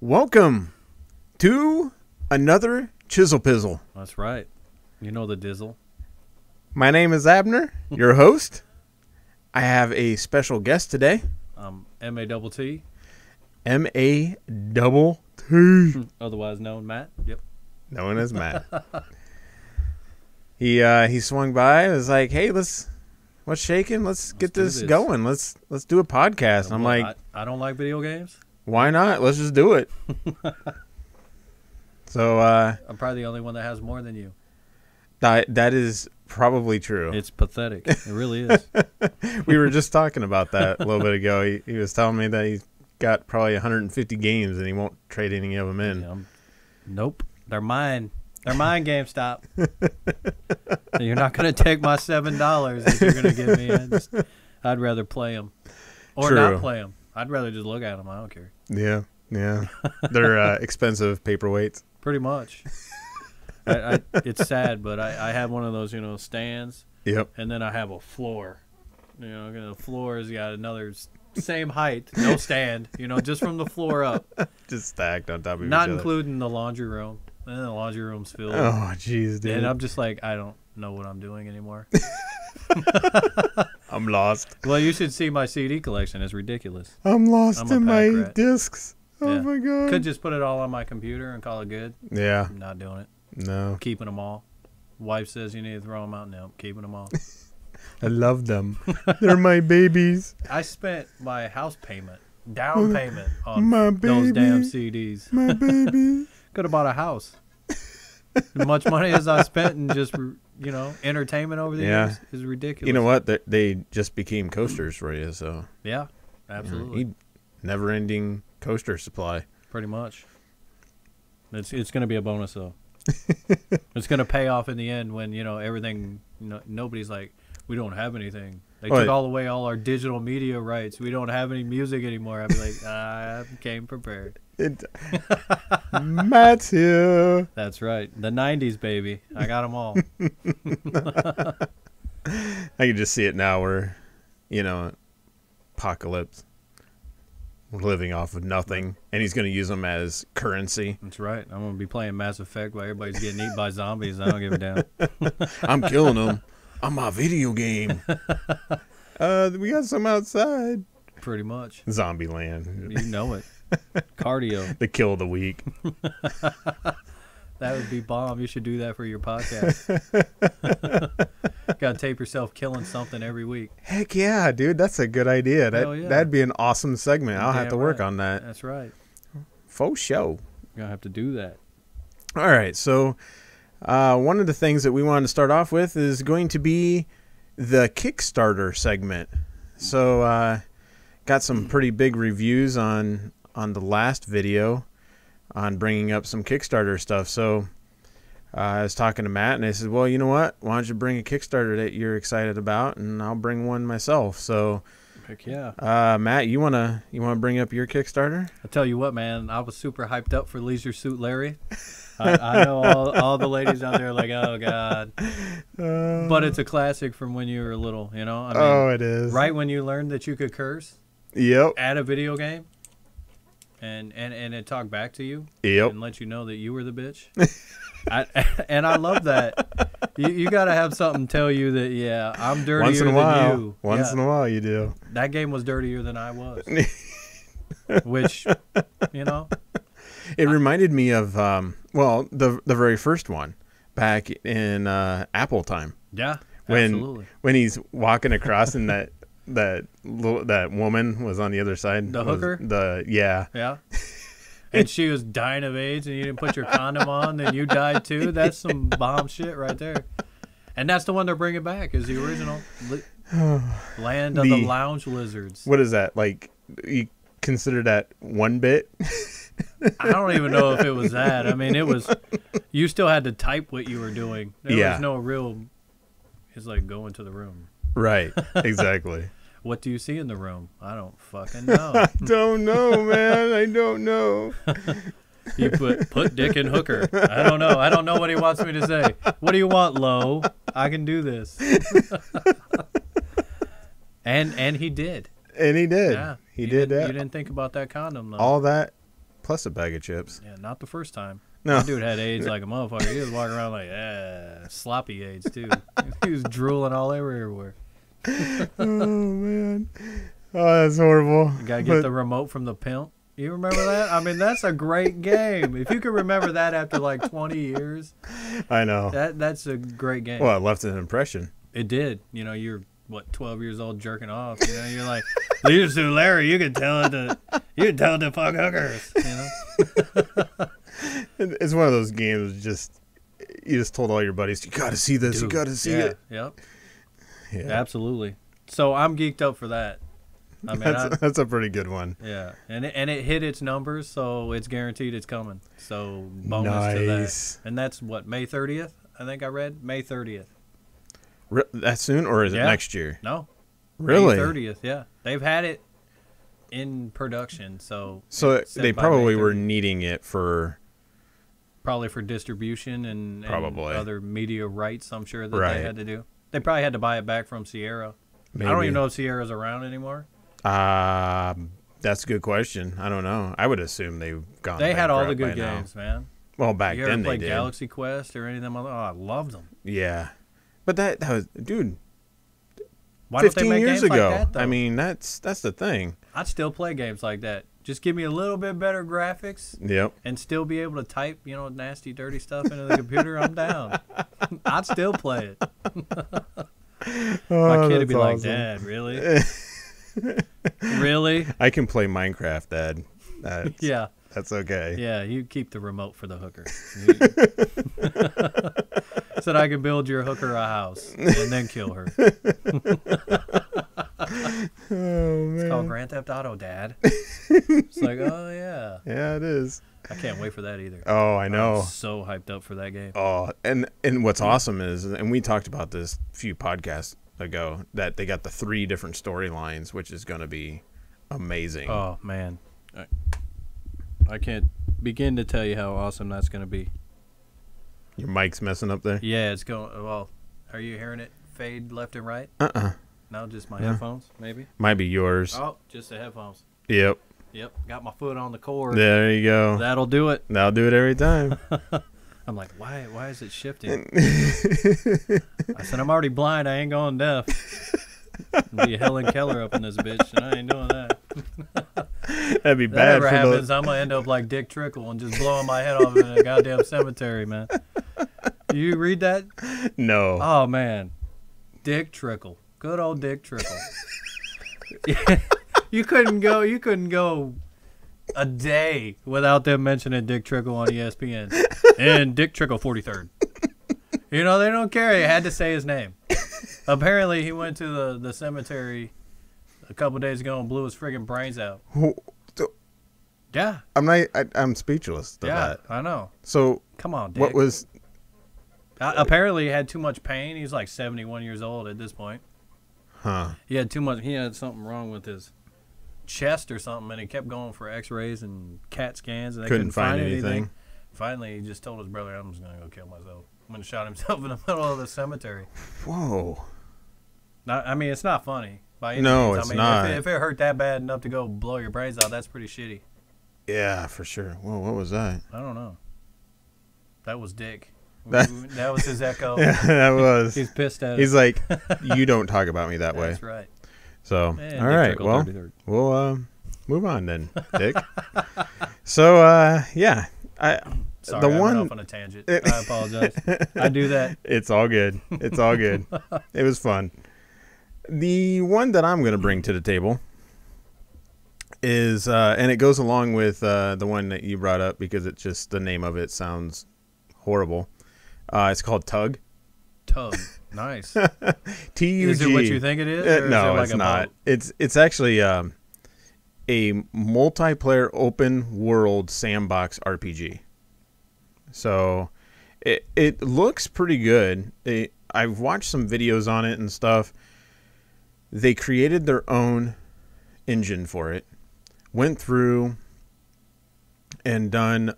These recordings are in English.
Welcome to another Chisel Pizzle. That's right. You know the dizzle. My name is Abner, your host. I have a special guest today. M-A-double-T. M-A-double-T. Otherwise known Matt. Yep. Known as Matt. He swung by and was like, hey, what's shaking? Let's get this going. Let's do a podcast. And I'm like, I don't like video games. Why not? Let's just do it. So I'm probably the only one that has more than you. That is probably true. It's pathetic. It really is. We were just talking about that a little bit ago. He was telling me that he's got probably 150 games and he won't trade any of them in. Yeah, nope. They're mine. They're mine, GameStop. You're not going to take my $7 that you're going to give me. I'd rather play them. Or True. not play them. I'd rather just look at them. I don't care. Yeah. They're expensive paperweights. Pretty much. It's sad, but I have one of those, stands. Yep. And then I have a floor. The floor has got another same height, no stand, just from the floor up. Just stacked on top of each Not other. Including the laundry room. And then the laundry room's filled. Oh, jeez, dude. And I'm just like, I don't know what I'm doing anymore. I'm lost. Well, you should see my CD collection. It's ridiculous. I'm lost in my rat. discs. Oh, Yeah. my God. Could just put it all on my computer and call it good. Yeah. I'm not doing it. No. Keeping them all. Wife says you need to throw them out. No, keeping them all. I love them. They're my babies. I spent my house payment, down payment, on My those baby. damn CDs. My baby. Could have bought a house. As much money as I spent in just, entertainment over the years is ridiculous. You know what? They just became coasters for you, so. Yeah, absolutely. Never-ending coaster supply. Pretty much. It's going to be a bonus, though. It's going to pay off in the end when, everything, nobody's like, we don't have anything. They took away all our digital media rights. We don't have any music anymore. I'd be like, I came prepared. Matt's here. That's right. The 90s, baby. I got them all. I can just see it now where, apocalypse. We're living off of nothing, and he's going to use them as currency. That's right. I'm going to be playing Mass Effect while everybody's getting eaten by zombies. I don't give a damn. I'm killing them on my video game. We got some outside. Pretty much. Zombie land. You know it. Cardio. The kill of the week. That would be bomb. You should do that for your podcast. Got to tape yourself killing something every week. Heck yeah, dude. That's a good idea. That'd be an awesome segment. I'll have to work on that. That's right. Faux show. You're going to have to do that. All right. So one of the things that we wanted to start off with is going to be the Kickstarter segment. So got some pretty big reviews on the last video on bringing up some Kickstarter stuff. So I was talking to Matt, and I said, well, you know what? Why don't you bring a Kickstarter that you're excited about, and I'll bring one myself. So heck yeah. Matt, you wanna bring up your Kickstarter? I'll tell you what, man. I was super hyped up for Leisure Suit Larry. I know all the ladies out there are like, oh, God. But it's a classic from when you were little, It is. Right when you learned that you could curse. Yep. At a video game. And it talked back to you. Yep. And let you know that you were the bitch. I love that. You got to have something tell you that, yeah, I'm dirtier than you. Once in a while you do. That game was dirtier than I was. Which, It reminded me of, the very first one back in Apple time. Yeah, absolutely. When he's walking across and that woman was on the other side. The hooker? Yeah. And she was dying of AIDS, and you didn't put your condom on, then you died too. That's some bomb shit right there. And that's the one they're bringing back, is the original Land of the Lounge Lizards. What is that? Like, you consider that 1-bit? I don't even know if it was that. I mean, it was, you still had to type what you were doing. There was no real, it's like go into the room. Right, exactly. What do you see in the room? I don't fucking know. I don't know, man. I don't know. You put dick in hooker. I don't know. I don't know what he wants me to say. What do you want, Lo? I can do this. And he did. And he did. Yeah. He did that. You didn't think about that condom, though. All that plus a bag of chips. Yeah, not the first time. No. That dude had AIDS like a motherfucker. He was walking around like, sloppy AIDS, too. He was drooling all everywhere. Oh, man. Oh, that's horrible. You got to get the remote from the pimp. You remember that? I mean, that's a great game. If you can remember that after like 20 years. I know. That's a great game. Well, it left an impression. It did. You know, you're, 12 years old jerking off. You know, you're like, leave us to Larry. You can tell it to fuck hookers. You know? It's one of those games you just told all your buddies, you got to see this. Dude, you got to see it. Yep. Yeah. Absolutely. So I'm geeked up for that. I mean, that's a pretty good one. Yeah, and it hit its numbers, so it's guaranteed it's coming. So bonus to that. And that's what, May 30th? I think I read May 30th. That soon, or is it next year? No. Really? May 30th, yeah. They've had it in production, so they probably were needing it for probably for distribution and probably other media rights, I'm sure that they had to do. They probably had to buy it back from Sierra. Maybe. I don't even know if Sierra's around anymore. That's a good question. I don't know. I would assume they've gone. They had all the good games, man. Well, back you then ever they played did. Galaxy Quest or any of them other? Oh, I loved them. Yeah, but that was, dude. Why don't they 15 make years games ago. like that, though? I mean, that's the thing. I'd still play games like that. Just give me a little bit better graphics. Yep. And still be able to type, nasty, dirty stuff into the computer. I'm down. I'd still play it. My kid would be like, awesome. Dad, really? Really? I can play Minecraft, Dad. Yeah. That's okay. Yeah, you keep the remote for the hooker. Said I can build your hooker a house and then kill her. Oh, man. It's called Grand Theft Auto, Dad. It's like, oh, yeah. Yeah, it is. I can't wait for that either. Oh, I know. I'm so hyped up for that game. Oh, and what's awesome is, and we talked about this a few podcasts ago, that they got the 3 different storylines, which is going to be amazing. Oh, man. I can't begin to tell you how awesome that's going to be. Your mic's messing up there? Yeah, it's going. Well, are you hearing it fade left and right? No, just my headphones, maybe? Might be yours. Oh, just the headphones. Yep. Got my foot on the cord. There you go. That'll do it. That'll do it every time. I'm like, why is it shifting? I said, I'm already blind. I ain't going deaf. Be Helen Keller up in this bitch, and I ain't doing that. That'd be bad. Whatever happens, I'm going to end up like Dick Trickle and just blowing my head off in a goddamn cemetery, man. You read that? No. Oh, man. Dick Trickle. Good old Dick Trickle. You couldn't go a day without them mentioning Dick Trickle on ESPN. And Dick Trickle 43rd. They don't care. They had to say his name. Apparently, he went to the cemetery a couple days ago and blew his friggin' brains out. Yeah. I'm speechless to that. I know. So, come on, Dick. What was... apparently, he had too much pain. He's like 71 years old at this point. Huh. He had something wrong with his chest or something, and he kept going for x-rays and CAT scans, and they couldn't find anything. Finally, he just told his brother, I'm just going to go kill myself. I'm going to shot himself in the middle of the cemetery. Whoa. I mean, it's not funny. By any no, means. it's not. If it hurt that bad enough to go blow your brains out, that's pretty shitty. Yeah, for sure. Whoa, what was that? I don't know. That was Dick. That was his echo. Yeah, that was. He's pissed at He's like, you don't talk about me that way. That's right. So, all right. Well, we'll move on then, Dick. So, yeah. Sorry, I went off on a tangent. I apologize. I do that. It's all good. It's all good. It was fun. The one that I'm going to bring to the table is, and it goes along with the one that you brought up because it's just the name of it sounds horrible. It's called Tug. Tug. Nice. T-U-G. Is it what you think it is? Or no, is it like it's not. It's actually a multiplayer open world sandbox RPG. So it looks pretty good. I've watched some videos on it and stuff. They created their own engine for it. Went through and done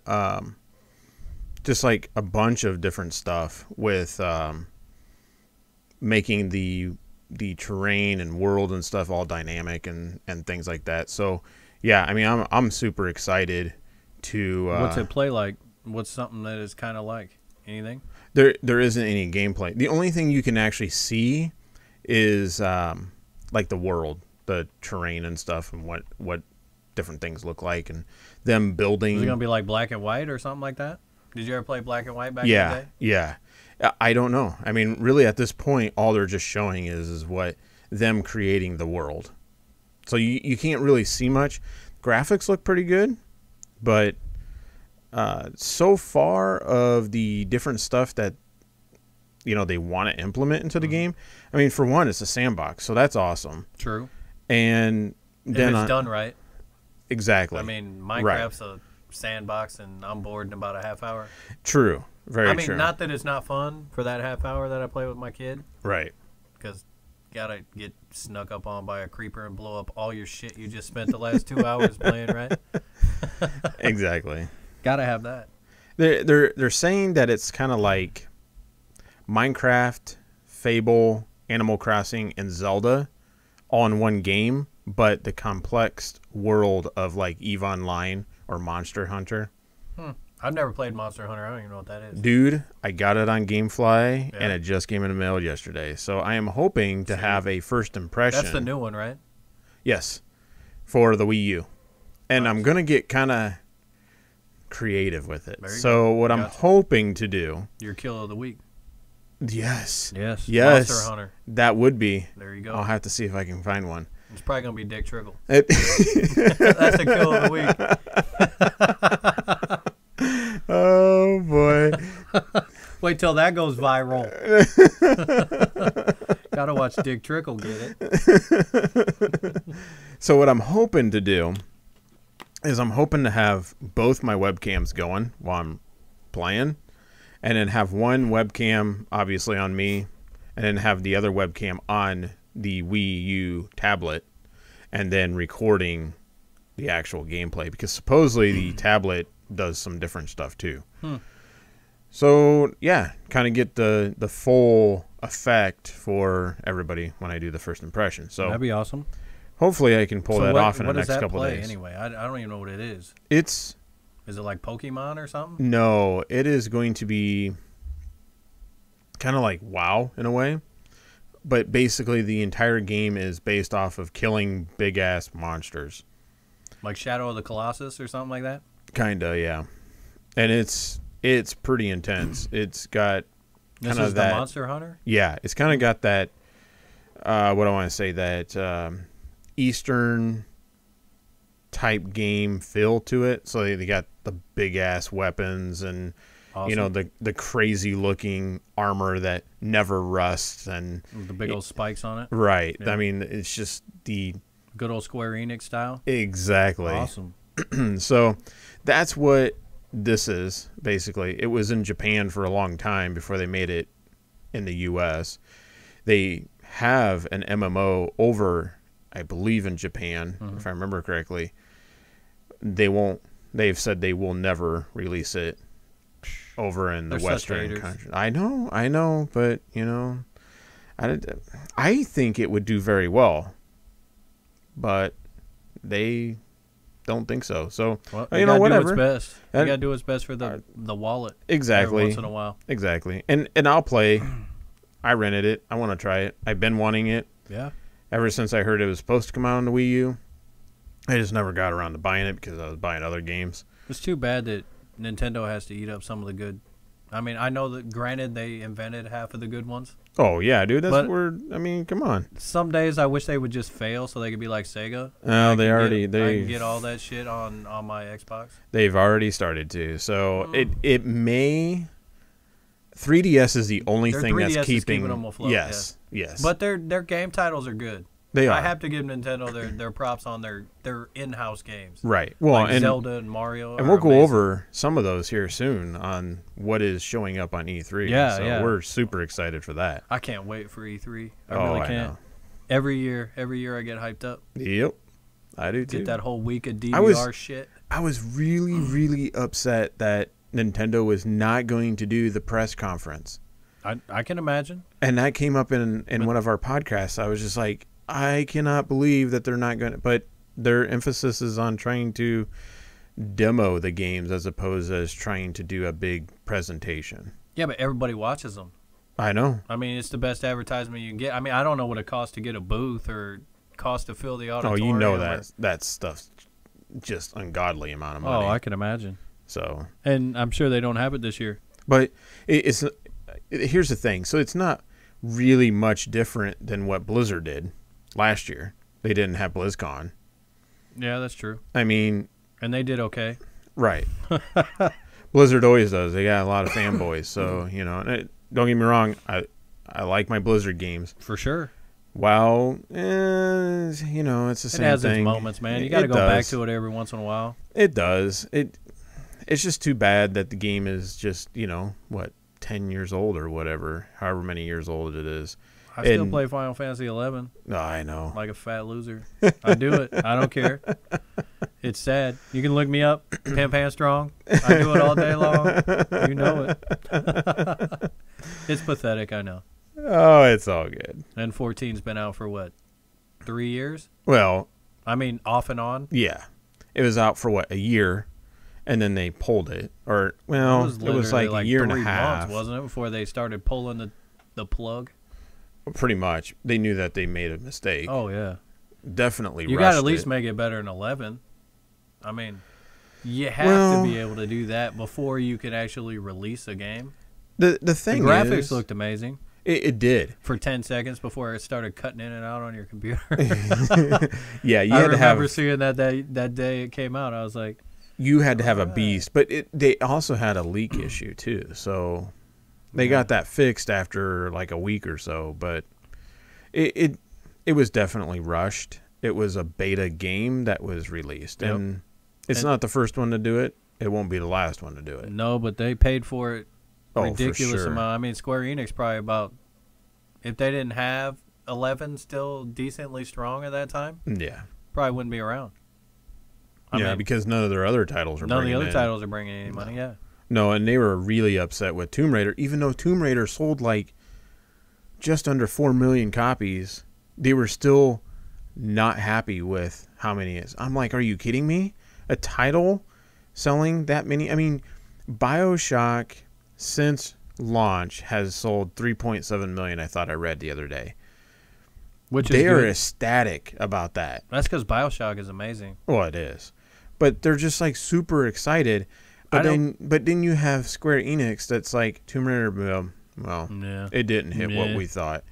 just like a bunch of different stuff with making the terrain and world and stuff all dynamic and things like that. So yeah, I mean I'm super excited to. What's it play like? What's something that is kind of like anything? There isn't any gameplay. The only thing you can actually see is like the world, the terrain and stuff, and what different things look like, and them building. Is it gonna be like Black and White or something like that? Did you ever play Black and White back in the day? Yeah. I don't know. I mean, really, at this point, all they're just showing is what them creating the world. So you can't really see much. Graphics look pretty good, but so far of the different stuff that they want to implement into the game. I mean, for one, it's a sandbox, so that's awesome. True. And then if it's done right. Exactly. I mean, Minecraft's a sandbox, and I'm bored in about a half hour. True. Very true. I mean, not that it's not fun for that half hour that I play with my kid. Right. Because gotta get snuck up on by a creeper and blow up all your shit you just spent the last 2 hours playing, right? Exactly. Gotta have that. They're saying that it's kind of like Minecraft, Fable, Animal Crossing, and Zelda all in one game, but the complex world of like EVE Online or Monster Hunter. I've never played Monster Hunter. I don't even know what that is. Dude, I got it on GameFly, and it just came in the mail yesterday. So I am hoping to have a first impression. That's the new one, right? Yes, for the Wii U. And I'm going to get kind of creative with it. So what I'm hoping to do... Your kill of the week. Yes. Yes. Yes. Monster Hunter. That would be. There you go. I'll have to see if I can find one. It's probably going to be Dick Trickle. That's the kill of the week. Oh, boy. Wait till that goes viral. Gotta watch Dick Trickle get it. So what I'm hoping to do is I'm hoping to have both my webcams going while I'm playing, and then have one webcam obviously on me, and then have the other webcam on the Wii U tablet, and then recording the actual gameplay, because supposedly the tablet does some different stuff too. So yeah, kind of get the full effect for everybody when I do the first impression. So that'd be awesome. Hopefully I can pull that off in the next couple of days. Anyway, I don't even know what it is. Is it like Pokemon or something? No, it is going to be kind of like WoW in a way. But basically the entire game is based off of killing big-ass monsters. Like Shadow of the Colossus or something like that? Kinda, yeah. And it's pretty intense. It's got kind of that... the Monster Hunter? Yeah, it's kind of got that, what do I want to say, that Eastern type game feel to it. So they got the big-ass weapons and, awesome. The crazy-looking armor that never rusts. And the big old spikes on it? Right. Yeah. I mean, it's just the... Good old Square Enix style? Exactly. Awesome. So that's what this is, basically. It was in Japan for a long time before they made it in the U.S. They have an MMO over, I believe, in Japan, if I remember correctly. They've said they will never release it over in the Western country. I know, but, I think it would do very well. But they don't think so. So, whatever. Do what's best. You got to do what's best for the wallet. Exactly. Every once in a while. Exactly. And I'll play. I rented it. I want to try it. I've been wanting it. Yeah. Ever since I heard it was supposed to come out on the Wii U. I just never got around to buying it because I was buying other games. It's too bad that Nintendo has to eat up some of the good. I mean, I know that, granted, they invented half of the good ones. Oh, yeah, dude. Come on. Some days I wish they would just fail so they could be like Sega. Oh, I can get all that shit on my Xbox. They've already started to. So it may... 3DS is the only thing that's keeping them afloat. Yes. But their game titles are good. They are. I have to give Nintendo their props on their in-house games. Right. Well, like Zelda and Mario. And we'll go over some of those here soon on what is showing up on E3. Yeah, so we're super excited for that. I can't wait for E3. I really can't. I know. Every year I get hyped up. Yep. I do too. Get that whole week of DVR shit. I was really, really upset that Nintendo was not going to do the press conference. I can imagine. And that came up in one of our podcasts. I was just like, I cannot believe that they're not going to, but their emphasis is on trying to demo the games as opposed as trying to do a big presentation. Yeah, but everybody watches them. I know. I mean, it's the best advertisement you can get. I mean, I don't know what it costs to get a booth or cost to fill the auditorium. Oh, you know that stuff's just ungodly amount of money. Oh, I can imagine. So, and I'm sure they don't have it this year. But here's the thing. So it's not really much different than what Blizzard did last year. They didn't have BlizzCon. Yeah, that's true. I mean, and they did okay. Right. Blizzard always does. They got a lot of fanboys. So, you know, don't get me wrong. I like my Blizzard games. For sure. Well, you know, it's the same thing. It has its moments, man. You got to go back to it every once in a while. It does. It's just too bad that the game is just, you know, 10 years old or whatever, however many years old it is. I still play Final Fantasy 11. No, I know. Like a fat loser. I do it. I don't care. It's sad. You can look me up, Pimp Hand Strong. I do it all day long. You know it. It's pathetic, I know. Oh, it's all good. And 14's been out for what, 3 years? Well, I mean, off and on. Yeah, it was out for a year, and then they pulled it. Or it was like a year and a half, months, wasn't it, before they started pulling the plug? Pretty much, they knew that they made a mistake. Oh yeah, definitely. You got to at least make it better than 11. I mean, you have to be able to do that before you can actually release a game. The thing the graphics looked amazing. It did. For 10 seconds before it started cutting in and out on your computer. Yeah, I remember seeing that day it came out. I was like, you had to have a beast, but they also had a leak issue too. So they got that fixed after like a week or so, but it was definitely rushed. It was a beta game that was released, and it's not the first one to do it. It won't be the last one to do it. No, but they paid for it. Ridiculous for sure. amount. I mean, Square Enix probably about, if they didn't have 11 still decently strong at that time, probably wouldn't be around. I mean, because none of their other titles are bringing titles are bringing any money. Yeah. No, and they were really upset with Tomb Raider, even though Tomb Raider sold like just under 4 million copies. They were still not happy with how many it is. I'm like, are you kidding me? A title selling that many? I mean, BioShock since launch has sold 3.7 million. I thought I read the other day. Which they are ecstatic about that. That's because BioShock is amazing. Well, it is, but they're just like super excited. But then you have Square Enix that's like Tomb Raider. Well, it didn't hit what we thought.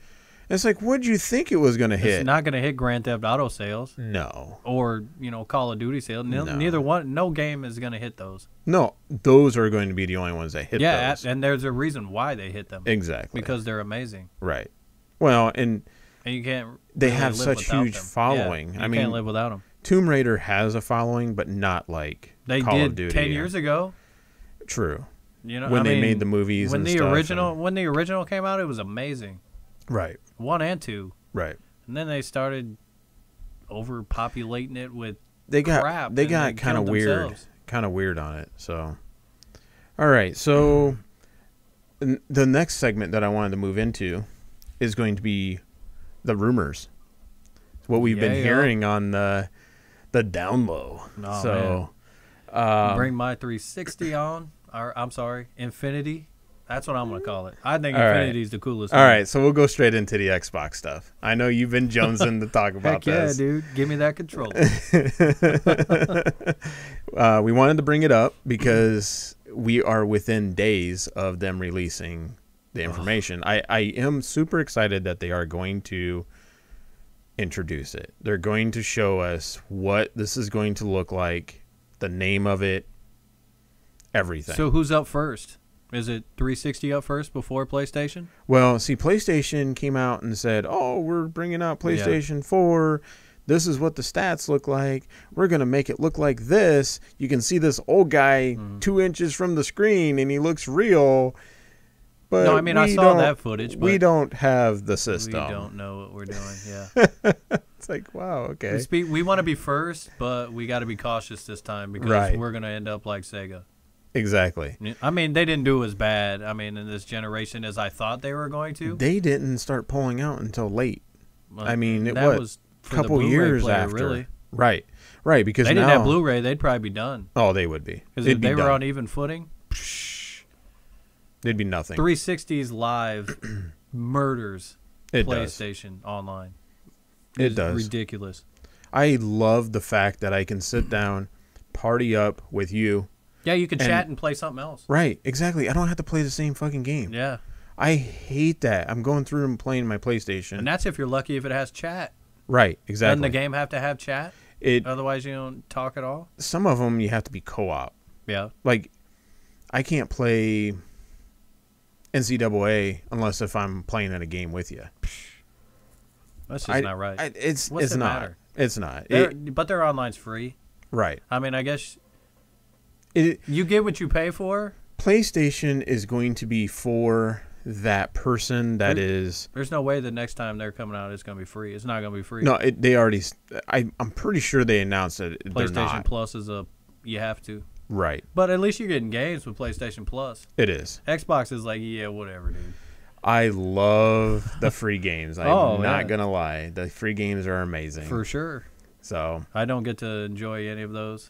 It's like, what did you think it was going to hit? It's not going to hit Grand Theft Auto sales. No. Or, Call of Duty sales. Neither one. No game is going to hit those. No, those are going to be the only ones that hit those. Yeah, and there's a reason why they hit them. Exactly. Because they're amazing. Right. Well, and you can't. They have such huge following. Yeah, you can't live without them. Tomb Raider has a following, but not like Call of Duty. 10 years ago. True. When they made the movies when and the stuff. When the original came out, it was amazing. Right. 1 and 2. Right. And then they started overpopulating it with crap. They got kind of weird on it. So, all right. So, the next segment that I wanted to move into is going to be the rumors. It's what we've been hearing on the down low. Oh, so, bring my 360 on. Or I'm sorry, Infinity. That's what I'm going to call it. I think Infinity's the coolest. All right, so we'll go straight into the Xbox stuff. I know you've been jonesing to talk about this. Yeah, dude. Give me that controller. We wanted to bring it up because we are within days of them releasing the information. I am super excited that they are going to introduce it. They're going to show us what this is going to look like, the name of it, everything. So who's up first? Is it 360 up first before PlayStation? Well, see, PlayStation came out and said, oh, we're bringing out PlayStation 4. This is what the stats look like. We're going to make it look like this. You can see this old guy 2 inches from the screen, and he looks real. But no, I mean, I saw that footage. But we don't have the system. We don't know what we're doing, yeah. It's like, wow, okay. We want to be first, but we got to be cautious this time because we're going to end up like Sega. Exactly. I mean, they didn't do as bad, in this generation as I thought they were going to. They didn't start pulling out until late. Well, I mean, was a couple years player, after. really. Right, because they now, didn't have Blu-ray, they'd probably be done. Oh, they would be. Because if they were on even footing, they'd be nothing. 360's live murders it PlayStation does. Online. It does. Ridiculous. I love the fact that I can sit down, party up with you. Yeah, you can chat and play something else. Right, exactly. I don't have to play the same fucking game. Yeah. I hate that. I'm going through and playing my PlayStation. And that's if you're lucky if it has chat. Right, exactly. Doesn't the game have to have chat? Otherwise, you don't talk at all? Some of them you have to be co-op. Yeah. Like, I can't play NCAA unless if I'm playing in a game with you. That's just not right. It's not. Matter? It's not. But their online's free. Right. I mean, I guess you get what you pay for. PlayStation is going to be for that person that is. There's no way the next time they're coming out it's going to be free. It's not going to be free. No, they already. I'm pretty sure they announced that they're not. PlayStation Plus is you have to. Right. But at least you're getting games with PlayStation Plus. It is. Xbox is like, yeah, whatever, dude. I love the free games. I'm not going to lie. The free games are amazing. For sure. So I don't get to enjoy any of those.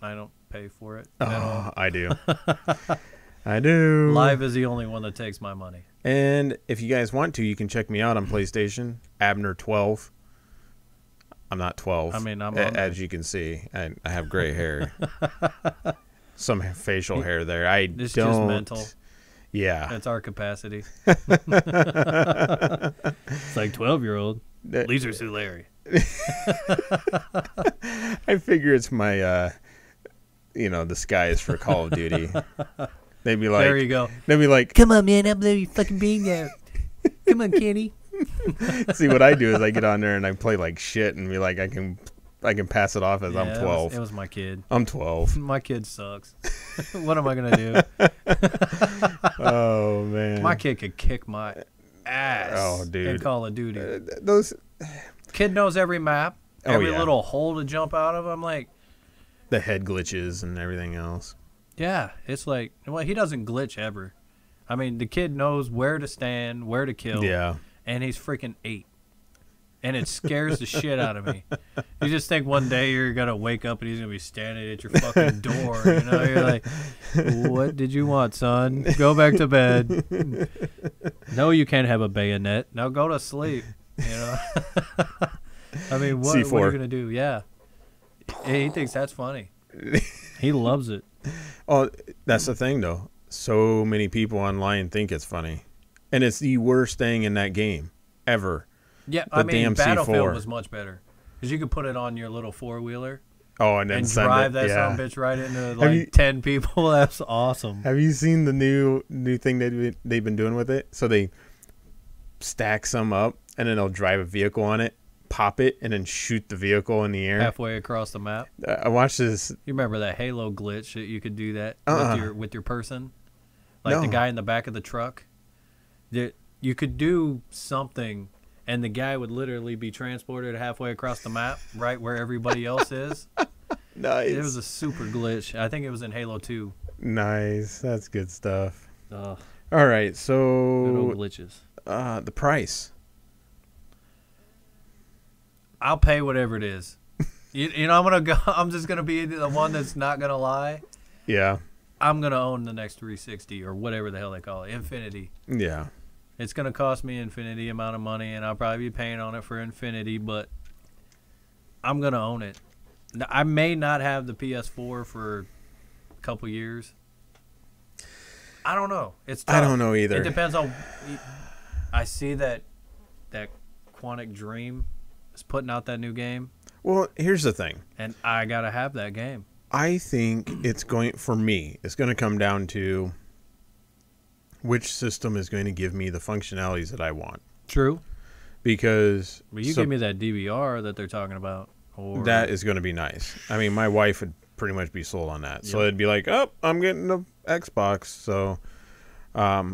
I don't pay for it at all. I do. I do. Live is the only one that takes my money. And if you guys want to, you can check me out on PlayStation, Abner12. I'm not 12. I mean, as you can see, I have gray hair, some facial hair there. It's just mental. Yeah, that's our capacity. It's like 12-year-old. These are too Larry. I figure it's my, disguise for Call of Duty. They'd be like, there you go. They'd be like, come on, man, I'm the fucking being out. Come on, Kenny. See, what I do is I get on there and I play like shit and be like, I can pass it off as I'm 12. It was my kid. I'm 12. My kid sucks. What am I gonna do? Oh man, my kid could kick my ass. Oh, dude, in Call of Duty. Those kid knows every map, every yeah. little hole to jump out of. I'm like, the head glitches and everything else. Yeah, it's like, well, he doesn't glitch ever. I mean, the kid knows where to stand, where to kill. Yeah. And he's freaking 8. And it scares the shit out of me. You just think one day you're going to wake up and he's going to be standing at your fucking door. You know, you're like, what did you want, son? Go back to bed. No, you can't have a bayonet. Now go to sleep. You know? I mean, what are you going to do? Yeah. He thinks that's funny. He loves it. Oh, that's the thing, though. So many people online think it's funny. And it's the worst thing in that game ever. Yeah, I mean, Battlefield was much better. Because you could put it on your little four-wheeler. Oh, and then drive that son of a bitch right into 10 people. That's awesome. Have you seen the new thing they've been doing with it? So they stack some up, and then they'll drive a vehicle on it, pop it, and then shoot the vehicle in the air. Halfway across the map. I watched this. You remember that Halo glitch that you could do that with your person? Like No. the guy in the back of the truck? You could do something, and the guy would literally be transported halfway across the map, right where everybody else is. Nice. It was a super glitch. I think it was in Halo 2. Nice. That's good stuff. All right, so little glitches. The price. I'll pay whatever it is. You know, I'm just gonna be the one that's not gonna lie. Yeah. I'm gonna own the next 360 or whatever the hell they call it, Infinity. Yeah. It's gonna cost me infinity amount of money, and I'll probably be paying on it for infinity, but I'm gonna own it. I may not have the PS4 for a couple years. I don't know. It's tough. I don't know either. It depends on. I see that Quantic Dream is putting out that new game. Well, here's the thing. And I gotta have that game. I think it's going to come down to which system is going to give me the functionalities that I want. True. Because give me that DVR that they're talking about. Or that is going to be nice. I mean, my wife would pretty much be sold on that. Yep. So it'd be like, oh, I'm getting the Xbox. So,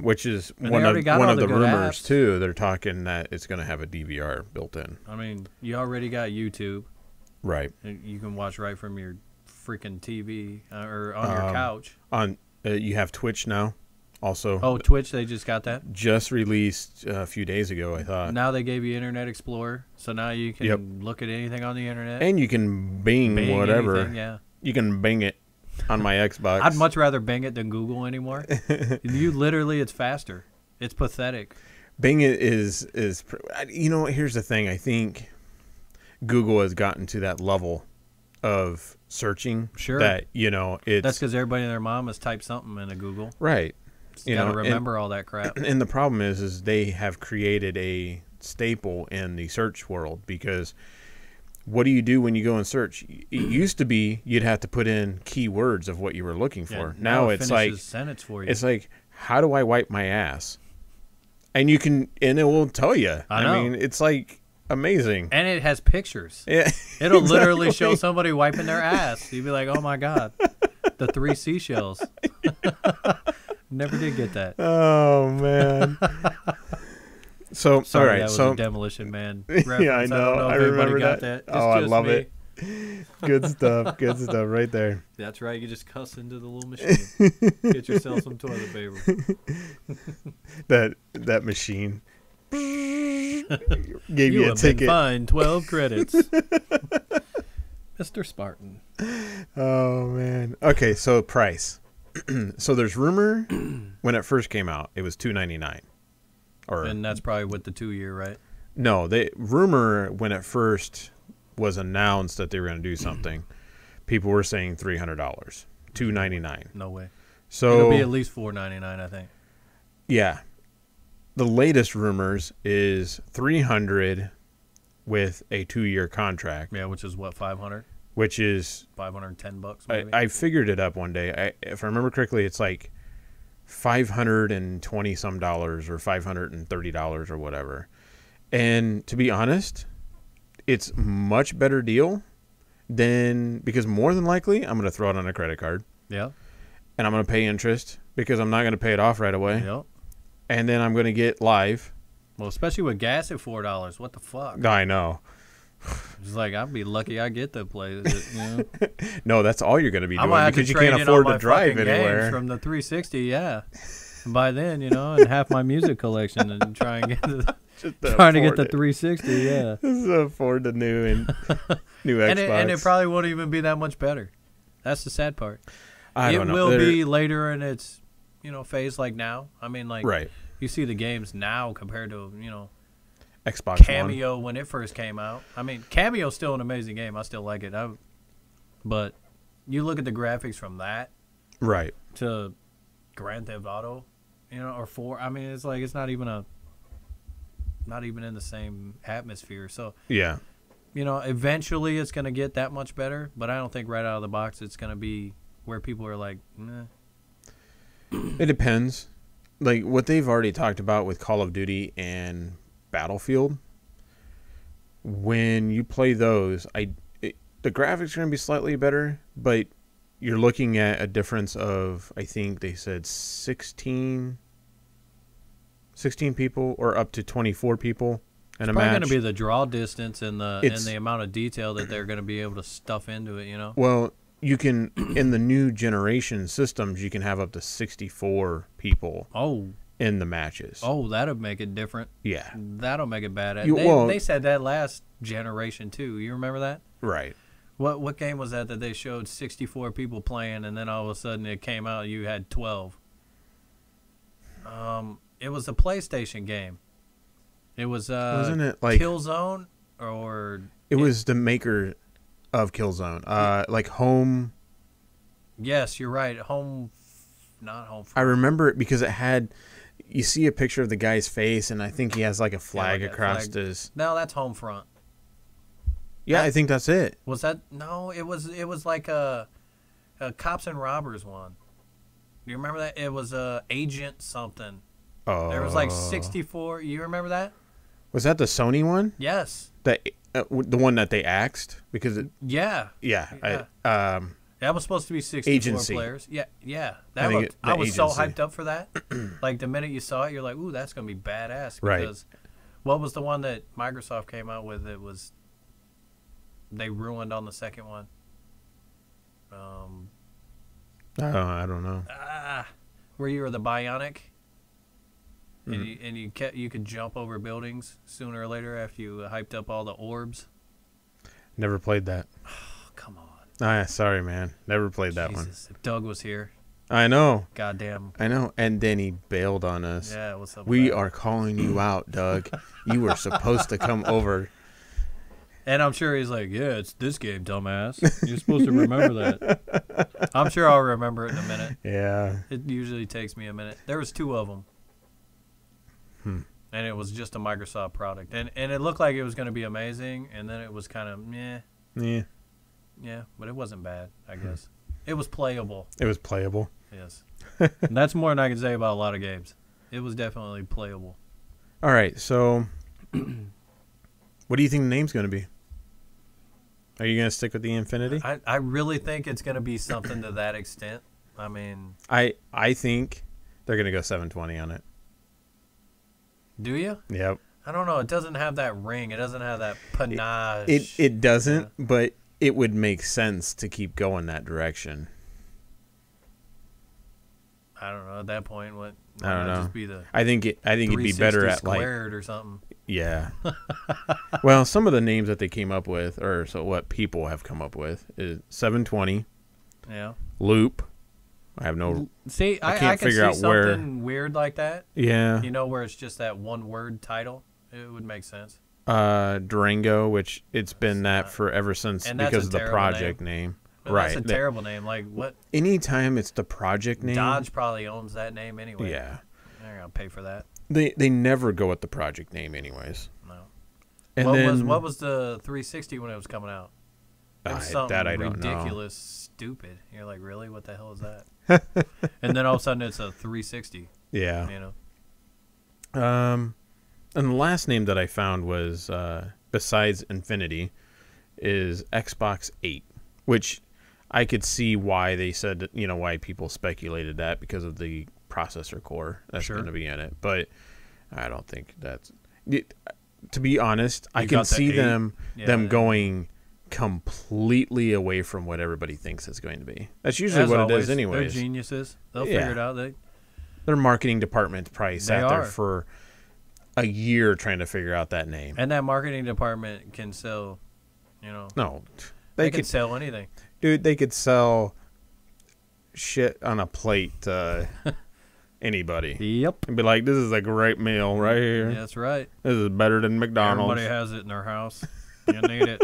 which is one of the rumors apps. too. They're talking that it's going to have a DVR built in. I mean, you already got YouTube. Right. You can watch right from your freaking TV or on your couch. You have Twitch now also. Oh, Twitch, they just got that? Just released a few days ago, I thought. Now they gave you Internet Explorer, so now you can look at anything on the internet. And you can Bing whatever. Anything, yeah. You can Bing it on my Xbox. I'd much rather Bing it than Google anymore. You literally, it's faster. It's pathetic. Bing it is here's the thing. I think Google has gotten to that level of searching. Sure. That, it's... That's because everybody and their mom has typed something into Google. Right. You got to remember all that crap. And the problem is they have created a staple in the search world, because what do you do when you go and search? It used to be you'd have to put in keywords of what you were looking for. Yeah, now it's like sentence for you. It's like, how do I wipe my ass? And it will tell you. I mean, it's like amazing. And it has pictures. Yeah, it'll literally show somebody wiping their ass. You'd be like, oh my God, the 3 seashells. Never did get that. Oh man. So sorry, all right, that was a Demolition Man reference. Yeah, I know. I don't know I if everybody remember got that. that. Oh, I just love me. it. Good stuff. Good stuff right there. That's right. You just cuss into the little machine. Get yourself some toilet paper. That machine gave you a ticket. Been fined 12 credits. Mr. Spartan. Oh man. Okay, so price. So there's rumor when it first came out, it was $299. And that's probably with the 2-year, right? No, rumor when it first was announced that they were going to do something, people were saying $300, $299. No way. So it'll be at least $499, I think. Yeah. The latest rumors is $300 with a 2-year contract. Yeah, which is what, $500? Which is $510 maybe. I figured it up one day. If I remember correctly, it's like $520 some dollars or $530 or whatever. And to be honest, it's much better deal because more than likely I'm going to throw it on a credit card. Yeah. And I'm going to pay interest because I'm not going to pay it off right away. Yep. And then I'm going to get live. Well, especially with gas at $4. What the fuck? I know. It's like, I'd be lucky I get the place. You know? No, that's all you're going to be doing because you trade can't in afford all to my drive fucking anywhere. games from the 360, yeah. And by then, and half my music collection and try and get the trying to get the 360, yeah. Just to afford the new Xbox. And it probably won't even be that much better. That's the sad part. I don't know. It will be later in its, phase like now. I mean, like, right. You see the games now compared to, Xbox Cameo when it first came out. I mean, Cameo's still an amazing game. I still like it. But you look at the graphics from that, right, to Grand Theft Auto, or 4. I mean, it's like it's not even in the same atmosphere. So yeah, eventually it's gonna get that much better. But I don't think right out of the box it's gonna be where people are like, nah. It depends. Like what they've already talked about with Call of Duty and Battlefield, when you play those, the graphics are going to be slightly better, but you're looking at a difference of, I think they said 16 people or up to 24 people in a match. It's going to be the draw distance and the amount of detail that they're going to be able to stuff into it, Well, you can, in the new generation systems, you can have up to 64 people. Oh. In the matches. Oh, that'll make it different. Yeah. That'll make it bad. They said that last generation, too. You remember that? Right. What game was that they showed 64 people playing, and then all of a sudden it came out you had 12? It was a PlayStation game. It was wasn't it like Killzone or... It was the maker of Killzone. Like Home... Yes, you're right. Not Home... I remember it because it had... You see a picture of the guy's face, and I think he has like a flag across his... No, that's Homefront. Yeah, I think that's it. Was that... No, it was like a Cops and Robbers one. Do you remember that? It was Agent something. Oh. There was like 64... You remember that? Was that the Sony one? Yes. The one that they axed? Because it... Yeah. Yeah. That was supposed to be 64 players. Yeah. I was so hyped up for that. Like, the minute you saw it, you're like, ooh, that's going to be badass. Because what was the one that Microsoft came out with? It was... They ruined on the second one. I don't know. where you were the Bionic, and you could jump over buildings sooner or later after you hyped up all the orbs. Never played that. Oh, come on. Ah, sorry, man. Never played that one. If Doug was here. I know. Goddamn. I know. And then he bailed on us. Yeah, what's up? We are calling you out, Doug. You were supposed to come over. And I'm sure he's like, yeah, it's this game, dumbass. You're supposed to remember that. I'm sure I'll remember it in a minute. Yeah. It usually takes me a minute. There was 2 of them. And it was just a Microsoft product. And it looked like it was going to be amazing. And then it was kind of meh. Yeah. Yeah, but it wasn't bad, I guess. It was playable. It was playable. Yes. And that's more than I can say about a lot of games. It was definitely playable. All right, so what do you think the name's going to be? Are you going to stick with the Infinity? I really think it's going to be something to that extent. I mean... I think they're going to go 720 on it. Do you? Yep. I don't know. It doesn't have that ring. It doesn't have that panache. It doesn't, but it would make sense to keep going that direction. I don't know. At that point, what? I don't know. Just be the I think it'd be better at like squared or something. Yeah. Well, some of the names that they came up with, or so what people have come up with, is 720. Yeah. Loop. I have no. See, I can't can figure see out something weird like that. Yeah. You know, where it's just that one word title. It would make sense. Durango, which it's been that for ever since because of the project name. Right. That's a terrible name. Like what? Anytime it's the project name. Dodge probably owns that name anyway. Yeah. They're gonna pay for that. They never go with the project name anyways. No. And what was the 360 when it was coming out? It was something that I don't ridiculous, stupid. You're like, really? What the hell is that? And then all of a sudden it's a 360. Yeah. You know. And the last name that I found was besides Infinity is Xbox 8, which I could see why they said, you know, why people speculated that because of the processor core that's going to be in it. But I don't think that's it. To be honest, I can see them going completely away from what everybody thinks it's going to be. That's usually what it is anyways. They're geniuses. They'll figure it out. Their marketing department probably sat there for a year trying to figure out that name. And that marketing department can sell, you know. No. They could sell anything. Dude, they could sell shit on a plate to anybody. Yep. And be like, this is a great meal right here. Yeah, that's right. This is better than McDonald's. Everybody has it in their house. You need it.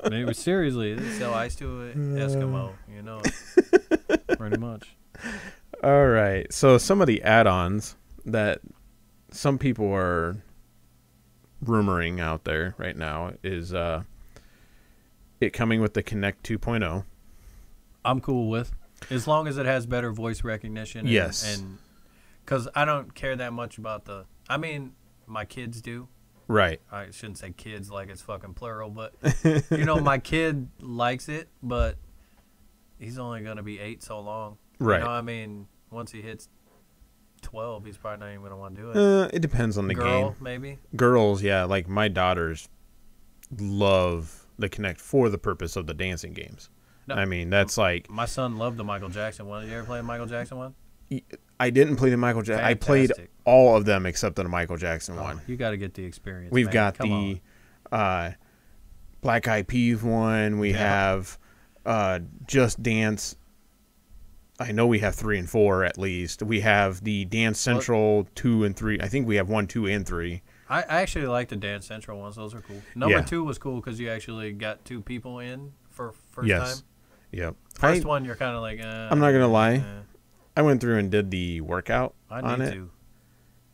Maybe seriously, they sell ice to an Eskimo. You know it. Pretty much. All right. So some of the add-ons that some people are rumoring out there right now is it coming with the Kinect 2.0. I'm cool with, as long as it has better voice recognition. Yes. And because I don't care that much about I mean, my kids do. Right. I shouldn't say kids like it's fucking plural, but you know, my kid likes it, but he's only going to be 8 so long. Right. You know, I mean, once he hits 12, he's probably not even going to want to do it. It depends on the game. Girl, maybe? Girls, yeah. Like my daughters love the Kinect for the purpose of the dancing games. No, I mean, that's like... My son loved the Michael Jackson one. Did you ever play the Michael Jackson one? I didn't play the Michael Jackson. I played all of them except the Michael Jackson one. You got to get the experience. We've got the Black Eyed Peas one. We have Just Dance. I know we have 3 and 4 at least. We have the Dance Central 2 and 3. I think we have 1, 2, and 3. I actually like the Dance Central ones. Those are cool. Number 2 was cool because you actually got 2 people in for first time. Yep. First one, you're kind of like, I'm not gonna lie. I went through and did the workout on it.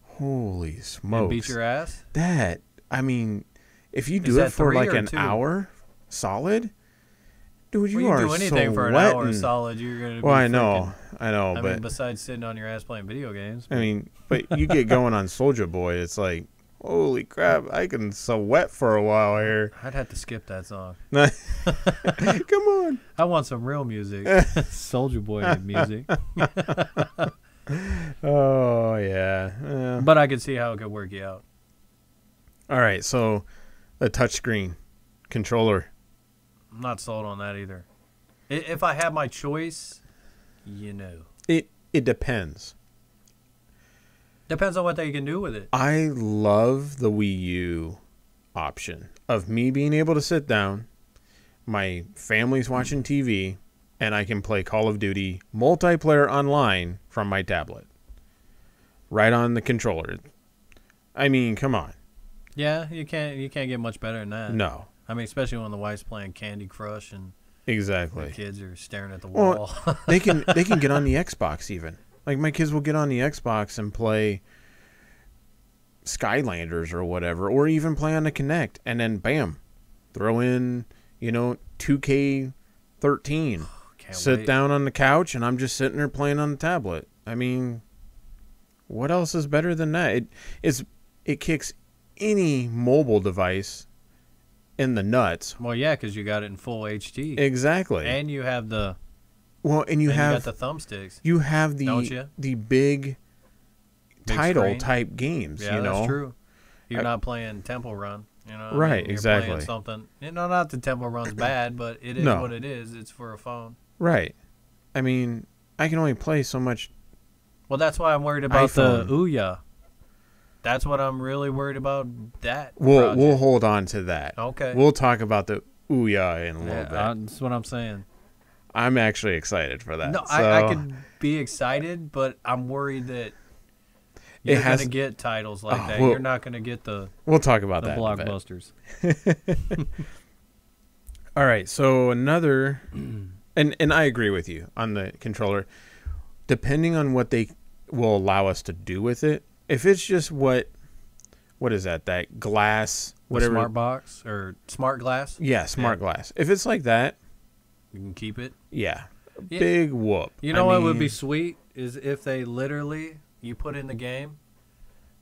Holy smokes! And beat your ass. That, I mean, if you do it for like an hour solid, dude, you are do anything for an hour solid. You're gonna. Well, I know. I mean, besides sitting on your ass playing video games. I mean, but you get going on Soulja Boy, it's like, holy crap! I can sweat for a while here. I'd have to skip that song. Come on. I want some real music. Soulja Boy music. Oh yeah. But I could see how it could work you out. All right, so the touchscreen controller. I'm not sold on that either. If I had my choice, you know. It depends. Depends on what they can do with it. I love the Wii U option of me being able to sit down, my family's watching TV, and I can play Call of Duty multiplayer online from my tablet. Right on the controller. I mean, come on. Yeah, you can't get much better than that. No. I mean, especially when the wife's playing Candy Crush and exactly the kids are staring at the wall. Well, they can get on the Xbox even. Like my kids will get on the Xbox and play Skylanders or whatever, or even play on the Kinect, and then bam, throw in 2K13. Sit down on the couch, and I'm just sitting there playing on the tablet. I mean, what else is better than that? It kicks any mobile device in the nuts. Well, yeah, because you got it in full HD. Exactly. And you have the. Well, and you got the thumbsticks. You have don't you? The big title screen type games. Yeah, that's true. You're not playing Temple Run. Right, You're exactly. playing something. Not that Temple Run's bad, but it is what it is. It's for a phone. Right. I mean, I can only play so much. Well, that's why I'm worried about iPhone. the Ouya. That's what I'm really worried about. We'll hold on to that. Okay. We'll talk about the Ouya in a little bit. That's what I'm saying. I'm actually excited for that. No, so. I could be excited, but I'm worried that you're going to get titles like that. You're not going to get We'll talk about the that blockbusters. All right, so another, and I agree with you on the controller. Depending on what they will allow us to do with it, if it's just what is that? That glass, whatever. Smart box or smart glass? Yeah, smart glass. If it's like that, you can keep it. Yeah, big whoop. You know what would be sweet is if they literally you put in the game,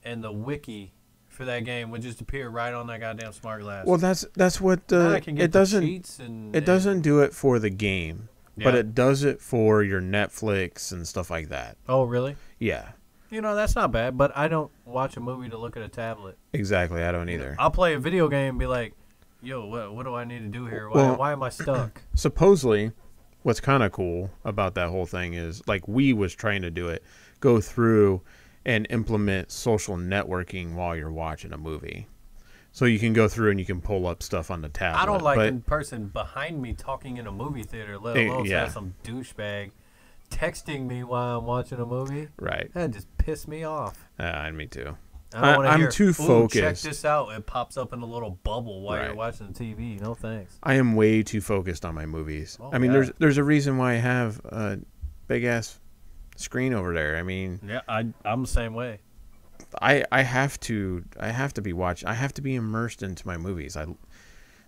and the wiki for that game would just appear right on that goddamn smart glass. Well, that's what it doesn't. It doesn't do it for the game, but it does it for your Netflix and stuff like that. Oh, really? Yeah. That's not bad, but I don't watch a movie to look at a tablet. Exactly, I don't either. I'll play a video game and be like, yo, what do I need to do here? Why am I stuck? Supposedly, what's kind of cool about that whole thing is, like we was trying to do it, go through and implement social networking while you're watching a movie. So you can go through and you can pull up stuff on the tablet. I don't like the person behind me talking in a movie theater, let alone some douchebag texting me while I'm watching a movie. Right. That just pissed me off. Me too. I'm too focused. Check this out. It pops up in a little bubble while you're watching the TV. No thanks. I am way too focused on my movies. I mean, there's a reason why I have a big ass screen over there. I mean, yeah, I'm the same way. I have to be watching. I have to be immersed into my movies.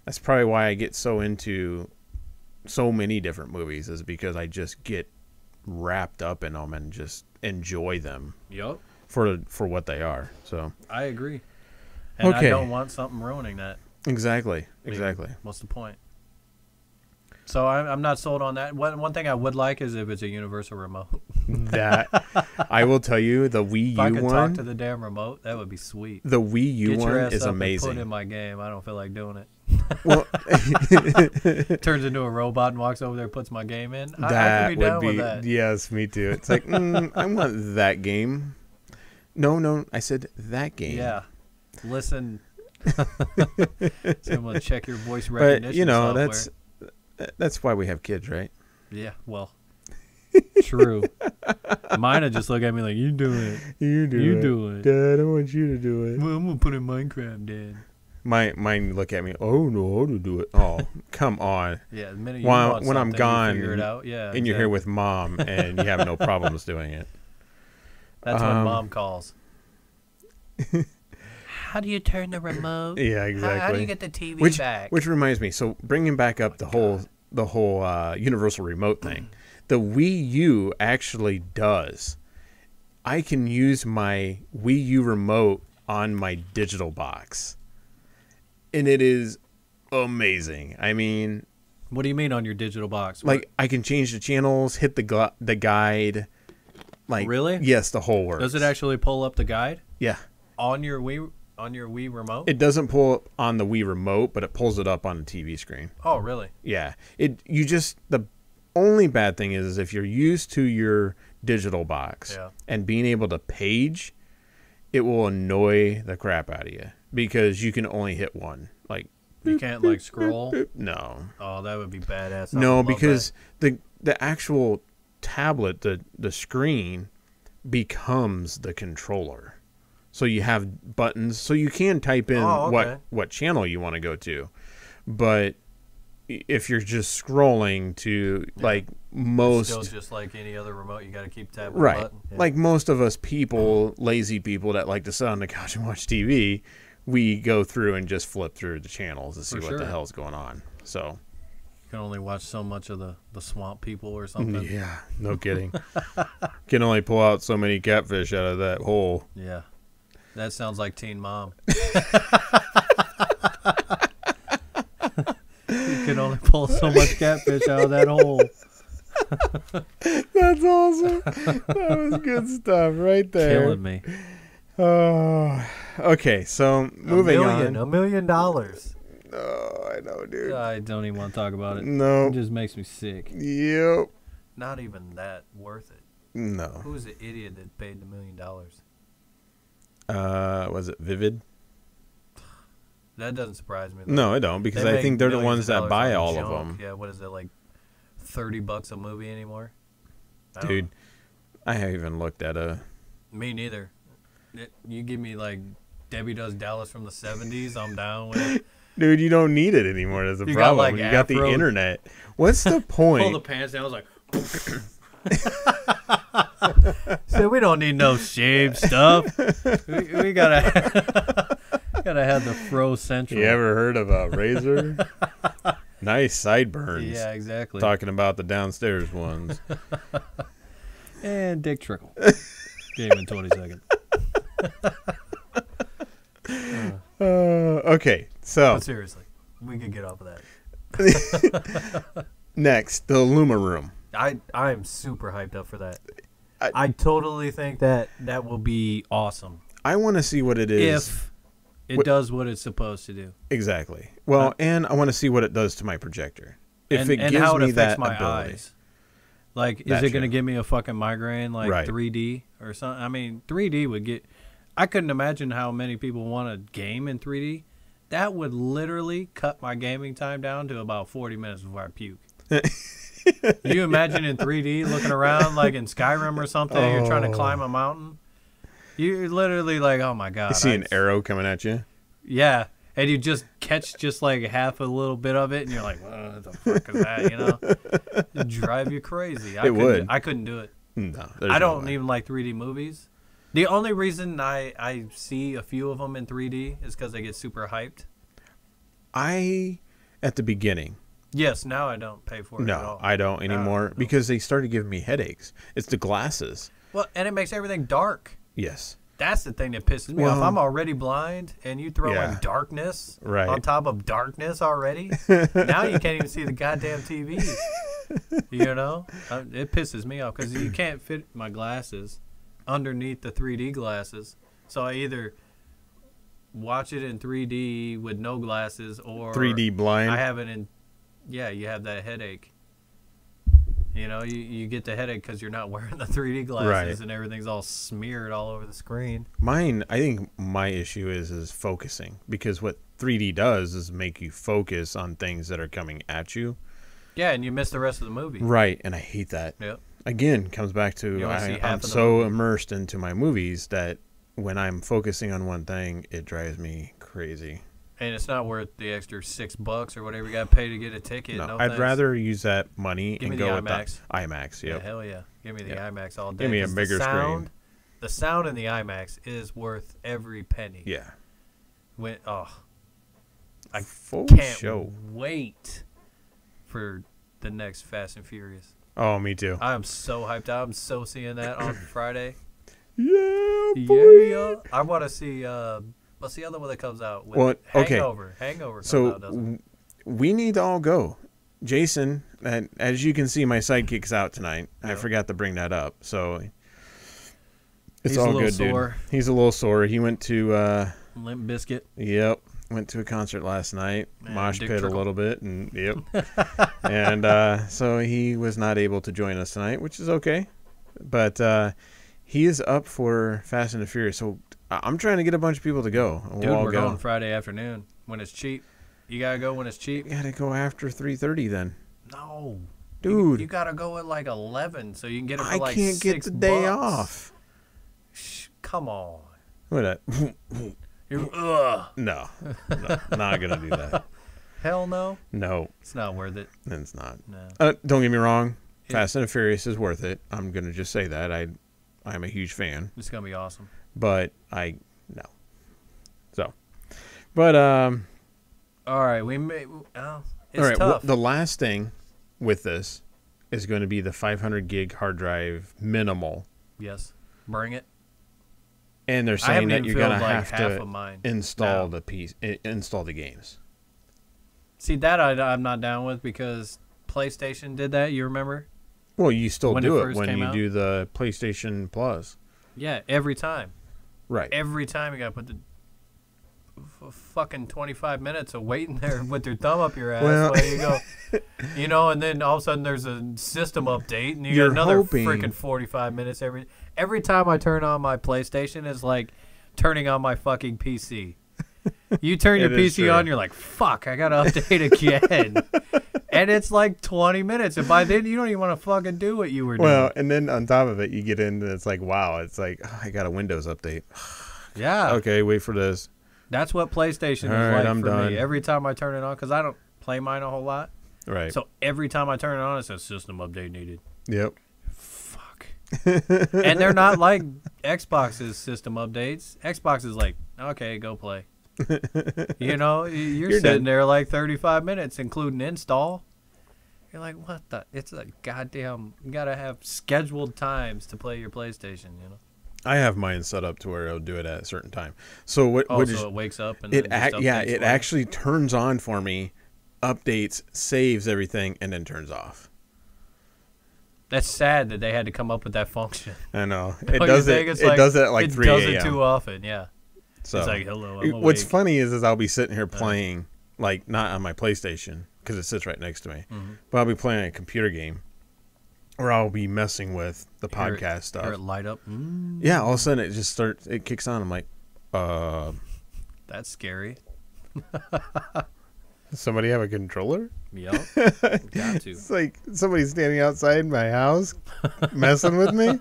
That's probably why I get so into so many different movies, is because I just get wrapped up in them and just enjoy them. Yep. For what they are. So I agree. And I don't want something ruining that. Exactly. What's the point? So I'm not sold on that. One thing I would like is if it's a universal remote. That I will tell you, the Wii U if I could one. Talk to the damn remote, that would be sweet. The Wii U Get one your ass is up amazing. And put in my game. I don't feel like doing it. Well, turns into a robot and walks over there, and puts my game in. I could be down with that. Yes, me too. It's like I want that game. No, I said that game. Yeah, listen. So I'm gonna check your voice recognition. But software. that's why we have kids, right? Yeah, well, true. Mine would just look at me like, "You do it. You do it, Dad. I want you to do it." Well, I'm gonna put in Minecraft, Dad. Mine look at me. Oh no, how to do it? Oh, come on. Yeah, the minute you want when I'm gone, you figure it out. Yeah, and you're here with Mom, and you have no problems doing it. That's when Mom calls. How do you turn the remote? Yeah, exactly. How do you get the TV back? Which reminds me, so bringing back up the whole universal remote thing, the Wii U actually does. I can use my Wii U remote on my digital box, and it is amazing. I mean, what do you mean on your digital box? Like I can change the channels, hit the guide. Like really? Yes, the whole works. Does it actually pull up the guide? Yeah. On your Wii remote? It doesn't pull up on the Wii remote, but it pulls it up on the TV screen. Oh, really? Yeah. only bad thing is if you're used to your digital box Yeah. and being able to page, it will annoy the crap out of you because you can only hit one. Like, You can't like scroll. no. Oh, that would be badass. I No, would love because the actual tablet, the screen becomes the controller. So you have buttons, so you can type in what channel you want to go to. But if you're just scrolling to like most, it's still just like any other remote, you got to keep tapping right, the button. Yeah. like most of us people, lazy people that like to sit on the couch and watch TV, we go through and just flip through the channels to see what the hell's going on. So you can only watch so much of the swamp people or something. yeah, no kidding. Can only pull out so many catfish out of that hole. Yeah. That sounds like Teen Mom. You can only pull so much catfish out of that hole. That's awesome. That was good stuff right there. Killing me. Oh, okay. So moving on. $1 million. Oh, I know, dude. I don't even want to talk about it. No. It just makes me sick. Yep. Not even that worth it. No. Who's the idiot that paid $1 million? Was it Vivid? That doesn't surprise me, though. No, I don't, because They I make think they're the millions ones of that dollars buy on all of junk. them. Yeah, what is it, like $30 a movie anymore? Dude, I haven't even looked at Me neither. You give me like Debbie Does Dallas from the 70s, I'm down with it. Dude, you don't need it anymore. That's the You problem. got, like, You got the Afro- internet. What's the point? Pull the pants down, I was like... So we don't need no shaved stuff. We gotta gotta have the fro central. You ever heard of a razor? Nice sideburns. Yeah, exactly. Talking about the downstairs ones. And Dick Trickle. Game in 20 seconds. Okay, so But seriously, we could get off of that. next, the Luma Room. I'm super hyped up for that. I totally think that will be awesome. I want to see what it is. If it does what it's supposed to do. Exactly. Well, and I want to see what it does to my projector. If And it gives how it me affects that my ability. eyes. Like, is That it going to shit. give me a fucking migraine, like Right. 3D or something? I mean, 3D would get... I couldn't imagine how many people want to game in 3D. That would literally cut my gaming time down to about 40 minutes before I puke. You imagine in 3D looking around like in Skyrim or something, you're trying to climb a mountain. You're literally like, oh my God. You see an arrow coming at you? Yeah. And you just catch just like half a little bit of it, and you're like, what the fuck is that, you know? It'd drive you crazy. It would. I couldn't do it. No. I don't even like 3D movies. The only reason I see a few of them in 3D is because they get super hyped. At the beginning. Yes, now I don't pay for it at all. No, I don't anymore No. because they started giving me headaches. It's the glasses. Well, and it makes everything dark. Yes. That's the thing that pisses me off. I'm already blind, and you throw in darkness on top of darkness already. Now you can't even see the goddamn TV. You know? It pisses me off because you can't fit my glasses underneath the 3D glasses. So I either watch it in 3D with no glasses or 3D blind. I have it in... Yeah, you have that headache. You know, you get the headache because you're not wearing the 3D glasses and everything's all smeared all over the screen. Mine, I think my issue is focusing because what 3D does is make you focus on things that are coming at you. Yeah, and you miss the rest of the movie. Right, and I hate that. Yep. Again, comes back to I'm so immersed into my movies that when I'm focusing on one thing, it drives me crazy. And it's not worth the extra $6 or whatever you got to pay to get a ticket. No, No I'd thanks. rather use that money Give and me go the with IMAX. the IMAX. Yep. Yeah, hell yeah. Give me the IMAX all day. Give me a 'cause bigger screen. The sound in the IMAX is worth every penny. Yeah. I Full can't show. wait for the next Fast and Furious. Oh, me too. I am so hyped out. I'm so seeing that on Friday. Yeah, Yeah. I want to see, what's the other one that comes out? With Hangover. Hangover comes out, doesn't it? We need to all go. Jason, as you can see, my sidekick's out tonight. I forgot to bring that up. So it's He's all a little good, sore. dude. He's a little sore. He went to Limp Biscuit. Yep. Went to a concert last night. Man, Mosh Dick pit Trickle. a little bit, and yep. And so he was not able to join us tonight, which is okay. But he is up for Fast and the Furious, so I'm trying to get a bunch of people to go. And Dude, we'll all we're go. going Friday afternoon when it's cheap. You gotta go when it's cheap. You gotta go after 3:30 then. No, Dude. you gotta go at like 11 so you can get it for I like can't get $6. the day off. Come on. What? Ugh. No, not gonna do that. Hell no. No, It's not worth it. it's not. No. Don't get me wrong. Fast and the Furious is worth it. I'm gonna just say that. I'm a huge fan, It's gonna be awesome. but no. So, but All right, we may. It's all right. tough. The last thing with this is going to be the 500 gig hard drive minimal, Yes, bring it. and they're I saying haven't that even you're filled gonna like have half to of mine. install No. install the games. See that I'm not down with because PlayStation did that. You remember? Well, you still When do it it first when came you out? do the PlayStation Plus, Yeah, every time. right? Every time you gotta put the fucking 25 minutes of waiting there with your thumb up your ass Well- while you go, you know, and then all of a sudden there's a system update and you You're got another hoping- freaking 45 minutes every time I turn on my PlayStation is like turning on my fucking PC. You turn your It is PC true. on, you're like, fuck, I gotta update again. And it's like 20 minutes, and by then you don't even want to fucking do what you were doing. Well, and then on top of it, you get in and it's like, wow, it's like, oh, I got a Windows update. Yeah. Okay, wait for this. That's what PlayStation All is right, like I'm for done. me. Every time I turn it on, because I don't play mine a whole lot. Right. So every time I turn it on, it says system update needed. Yep. Fuck. And they're not like Xbox's system updates. Xbox is like, okay, go play. You know, you're sitting done. there like 35 minutes, including install. You're like, what the? It's like goddamn. You gotta have scheduled times to play your PlayStation. You know. I have mine set up to where it'll do it at a certain time. So what? Oh, what so is, it wakes up and it? then just Yeah, updates it for you? actually turns on for me, updates, saves everything, and then turns off. That's sad that they had to come up with that function. I know it Don't you does it. think? It's It like- does it at like it 3 does a.m. it too often. Yeah. So It's like, hello, I'm what's awake. funny is I'll be sitting here playing like not on my PlayStation because it sits right next to me, but I'll be playing a computer game, or I'll be messing with the Hear it- podcast stuff. Hear it light up. Yeah, all of a sudden it just starts. It kicks on. I'm like, That's scary. somebody have a controller? Yup. Got to. It's like somebody's standing outside my house messing with me.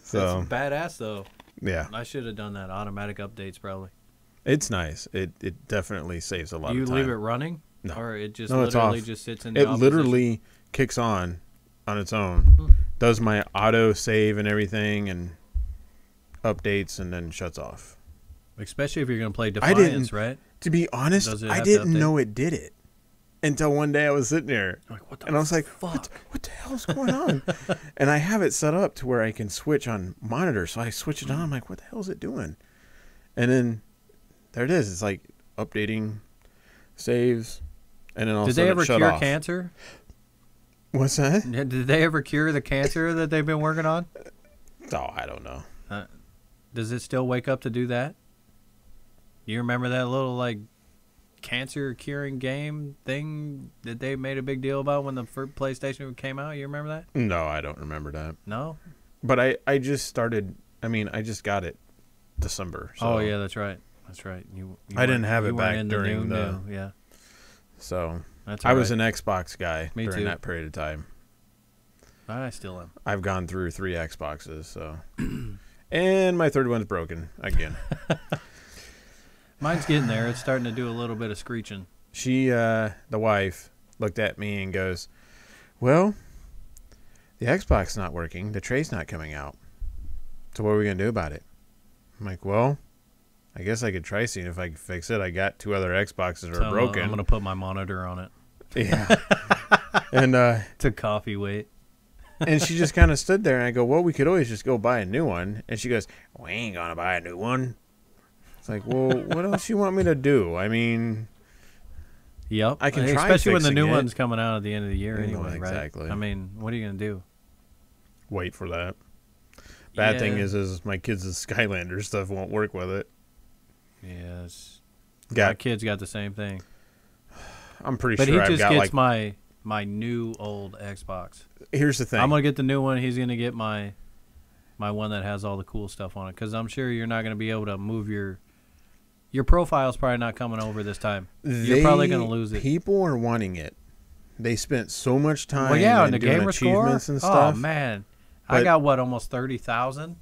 So That's badass though. yeah, I should have done that. Automatic updates probably. it's nice. It definitely saves a lot You of time. leave it running? No. Or it just No, it's literally off. just sits in the It opposition? literally kicks on its own, does my auto save and everything, and updates, and then shuts off. Especially if you're going to play I Defiance, didn't- right? To be honest, Does it I have to didn't update? know it did it until one day I was sitting there. Like, what the And I was like, fuck? what the hell's going on? And I have it set up to where I can switch on monitor. So I switch it on. I'm like, what the hell is it doing? And then there it is. It's like updating, saves, and then all of a Did they sudden ever it shut cure off. cancer? What's that? Yeah, did they ever cure the cancer that they've been working on? Oh, I don't know. Does it still wake up to do that? You remember that little like cancer curing game thing that they made a big deal about when the first PlayStation came out? You remember that? No, I don't remember that. No? But I just started. I mean, I just got it December. So, Oh yeah, that's right. That's right. You I didn't have you it weren't back in during the. new. Yeah. So That's I was right. an Xbox guy Me during too. that period of time. I still am. I've gone through 3 Xboxes, so. And my third one's broken again. Mine's getting there. It's starting to do a little bit of screeching. She, the wife, looked at me and goes, well, the Xbox's not working. The tray's not coming out. So what are we going to do about it? I'm like, well, I guess I could try seeing if I could fix it. I got 2 other Xboxes that So are broken. I'm going to put my monitor on it. Yeah. And, It's a coffee weight. and she just kind of stood there, and I go, well, we could always just go buy a new one. And she goes, we ain't going to buy a new one. It's like, well, what else you want me to do? I mean, Yep. I can try Especially when the fixing new it. one's coming out at the end of the year No, anyway, exactly. right? I mean, what are you going to do? wait for that. Bad thing Yeah. is my kids' Skylander stuff won't work with it. Yes. My kid's got the same thing. I'm pretty but sure he just I've got gets my new old Xbox. Here's the thing. I'm gonna get the new one. He's gonna get my one that has all the cool stuff on it. Because I'm sure you're not gonna be able to move your profile's probably not coming over this time. You're probably gonna lose it. People are wanting it. They spent so much time on the doing gamer achievements score and stuff. Oh man, I got almost 30,000.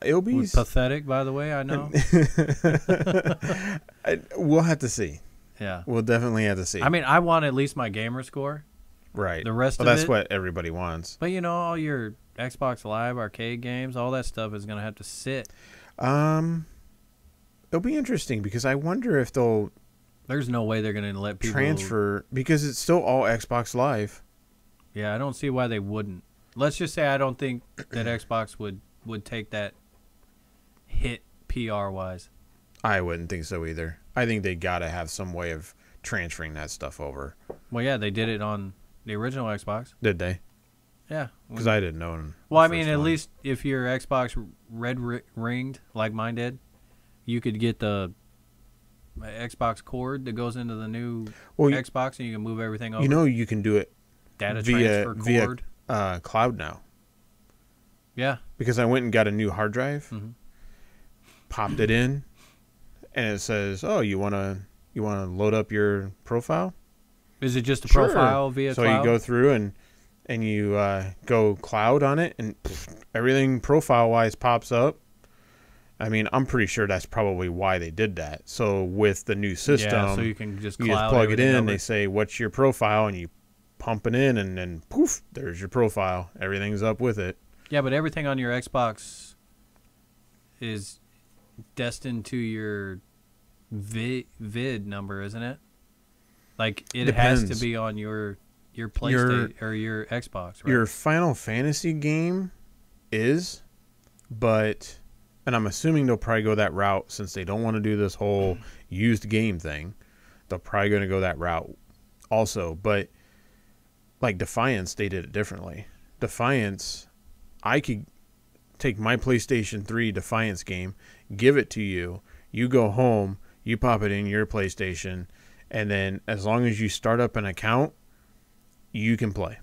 It'll be pathetic, by the way. I know. We'll have to see. Yeah, we'll definitely have to see. I mean, I want at least my gamer score. Right. The rest of that's it, what everybody wants. But all your Xbox Live arcade games, all that stuff is gonna have to sit. It'll be interesting because I wonder if they'll. There's no way they're gonna let people transfer because it's still all Xbox Live. Yeah, I don't see why they wouldn't. Let's just say I don't think that Xbox would take that hit PR wise. I wouldn't think so either. I think they gotta have some way of transferring that stuff over. Well, yeah, they did it on the original Xbox. Did they? Yeah. Because I didn't know. Well, I mean, at least if your Xbox red ringed like mine did, you could get the Xbox cord that goes into the new Xbox, and you can move everything over. You can do it data transfer cord via cloud now. Yeah. Because I went and got a new hard drive, popped it in, and it says, "Oh, you wanna load up your profile?" Is it just a profile via cloud? So you go through and you go cloud on it, and everything profile-wise pops up. I mean, I'm pretty sure that's probably why they did that. So with the new system, so you can just plug it in. They say, "What's your profile?" and you pump it in, and then poof, there's your profile. Everything's up with it. Yeah, but everything on your Xbox is destined to your vid number, isn't it? Like it has to be on your PlayStation or your Xbox, right? Your Final Fantasy game is, but. And I'm assuming they'll probably go that route since they don't want to do this whole used game thing. They're probably going to go that route also. But like Defiance, they did it differently. Defiance, I could take my PlayStation 3 Defiance game, give it to you. You go home, you pop it in your PlayStation, and then as long as you start up an account, you can play.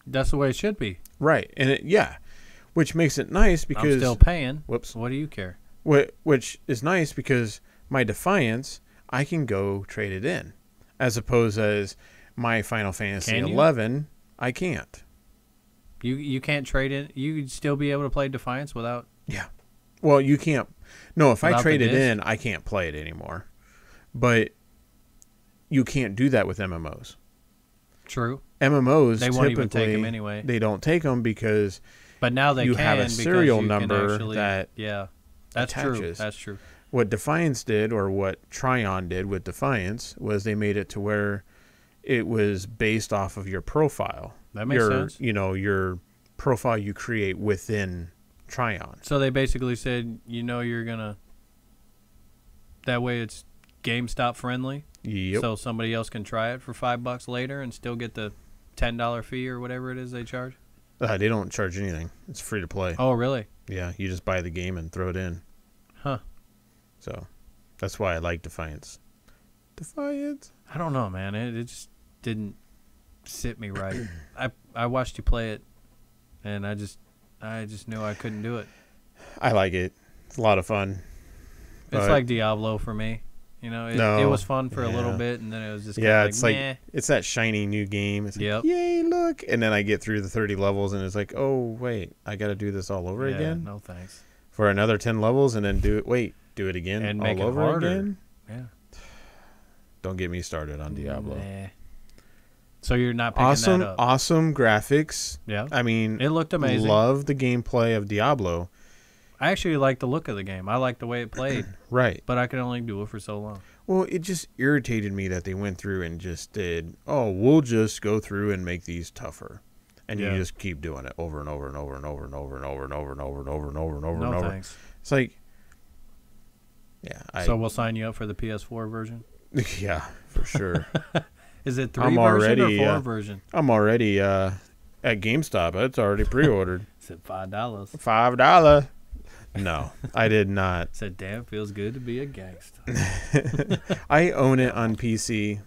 That's the way it should be. Right. And which makes it nice because... I'm still paying. Whoops. What do you care? Which is nice because my Defiance, I can go trade it in. As opposed as my Final Fantasy 11, I can't. You can't trade in? You'd still be able to play Defiance without... Yeah. Well, you can't... No, if I trade it in, I can't play it anymore. But you can't do that with MMOs. True. MMOs, they won't even take them anyway. They don't take them because... But now they you have a serial number that that's attaches. True. That's true. What Defiance did, or what Tryon did with Defiance, was they made it to where it was based off of your profile. That makes sense. Your profile you create within Tryon. So they basically said, you're gonna. That way, it's GameStop friendly. Yep. So somebody else can try it for $5 later and still get the $10 fee or whatever it is they charge. They don't charge anything. It's free to play. Oh, really? Yeah, you just buy the game and throw it in. Huh. So, that's why I like Defiance. Defiance? I don't know, man. It just didn't sit me right. I watched you play it, and I just knew I couldn't do it. I like it. It's a lot of fun. It's like Diablo for me. It was fun for a little bit, and then it was just it's like it's that shiny new game. It's like, yay, look. And then I get through the 30 levels, and it's like, oh, wait, I got to do this all over again? No, thanks. For another 10 levels, and then do it again and all make over it harder. Again? Yeah. Don't get me started on Diablo. Nah. So you're not picking that up. Awesome graphics. Yeah. I mean, it looked amazing. Love the gameplay of Diablo. I actually like the look of the game. I like the way it played. Right. But I could only do it for so long. Well, it just irritated me that they went through and just did, we'll just go through and make these tougher. And you just keep doing it over and over and over and over and over and over and over and over and over and over and over and over. Thanks. It's like, so we'll sign you up for the PS4 version? Yeah, for sure. Is it 3 version or 4 version? I'm already at GameStop. It's already pre-ordered. It's at $5. $5. No, I did not. Said, damn, feels good to be a gangster. I own it on PC.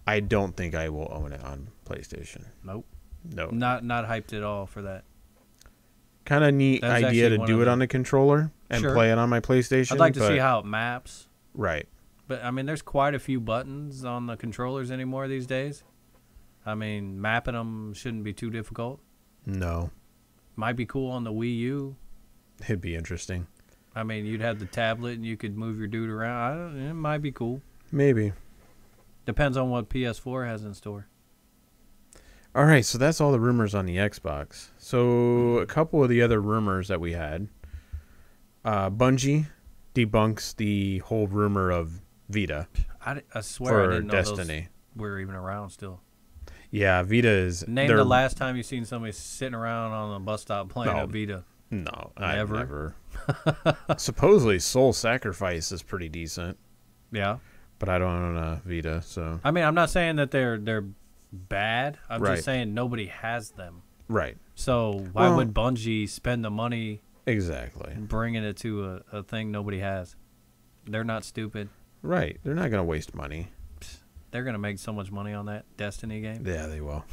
I don't think I will own it on PlayStation. Nope. No. Not hyped at all for that. Kind of neat That's idea to actually do one it of on the controller and Sure. play it on my PlayStation. I'd like to see how it maps. Right. But, I mean, there's quite a few buttons on the controllers anymore these days. I mean, mapping them shouldn't be too difficult. No. Might be cool on the Wii U. It'd be interesting. I mean, you'd have the tablet and you could move your dude around. It might be cool. Maybe. Depends on what PS4 has in store. All right, so that's all the rumors on the Xbox. So a couple of the other rumors that we had. Bungie debunks the whole rumor of Vita I swear I for didn't know Destiny. those were even around still. Yeah, Vita is... Name the last time you seen somebody sitting around on a bus stop playing a Vita. No, Never? I've never. Supposedly Soul Sacrifice is pretty decent, Yeah. but I don't own a Vita, so... I mean, I'm not saying that they're bad. I'm Right. just saying nobody has them. Right. So why would Bungie spend the money Exactly. bringing it to a thing nobody has? They're not stupid. Right. They're not going to waste money. They're going to make so much money on that Destiny game. Yeah, they will.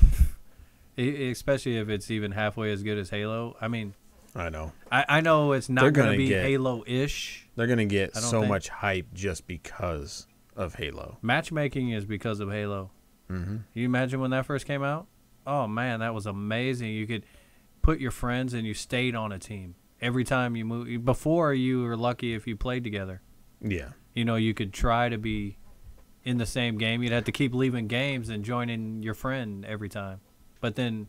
Especially if it's even halfway as good as Halo. I mean, I know. I know it's not going to be Halo-ish. They're going to get I don't so think. much hype just because of Halo. Matchmaking is because of Halo. Mm-hmm. You imagine when that first came out? Oh, man, that was amazing. You could put your friends and you stayed on a team. Every time you moved. Before, you were lucky if you played together. Yeah. You know, you could try to be in the same game. You'd have to keep leaving games and joining your friend every time. But then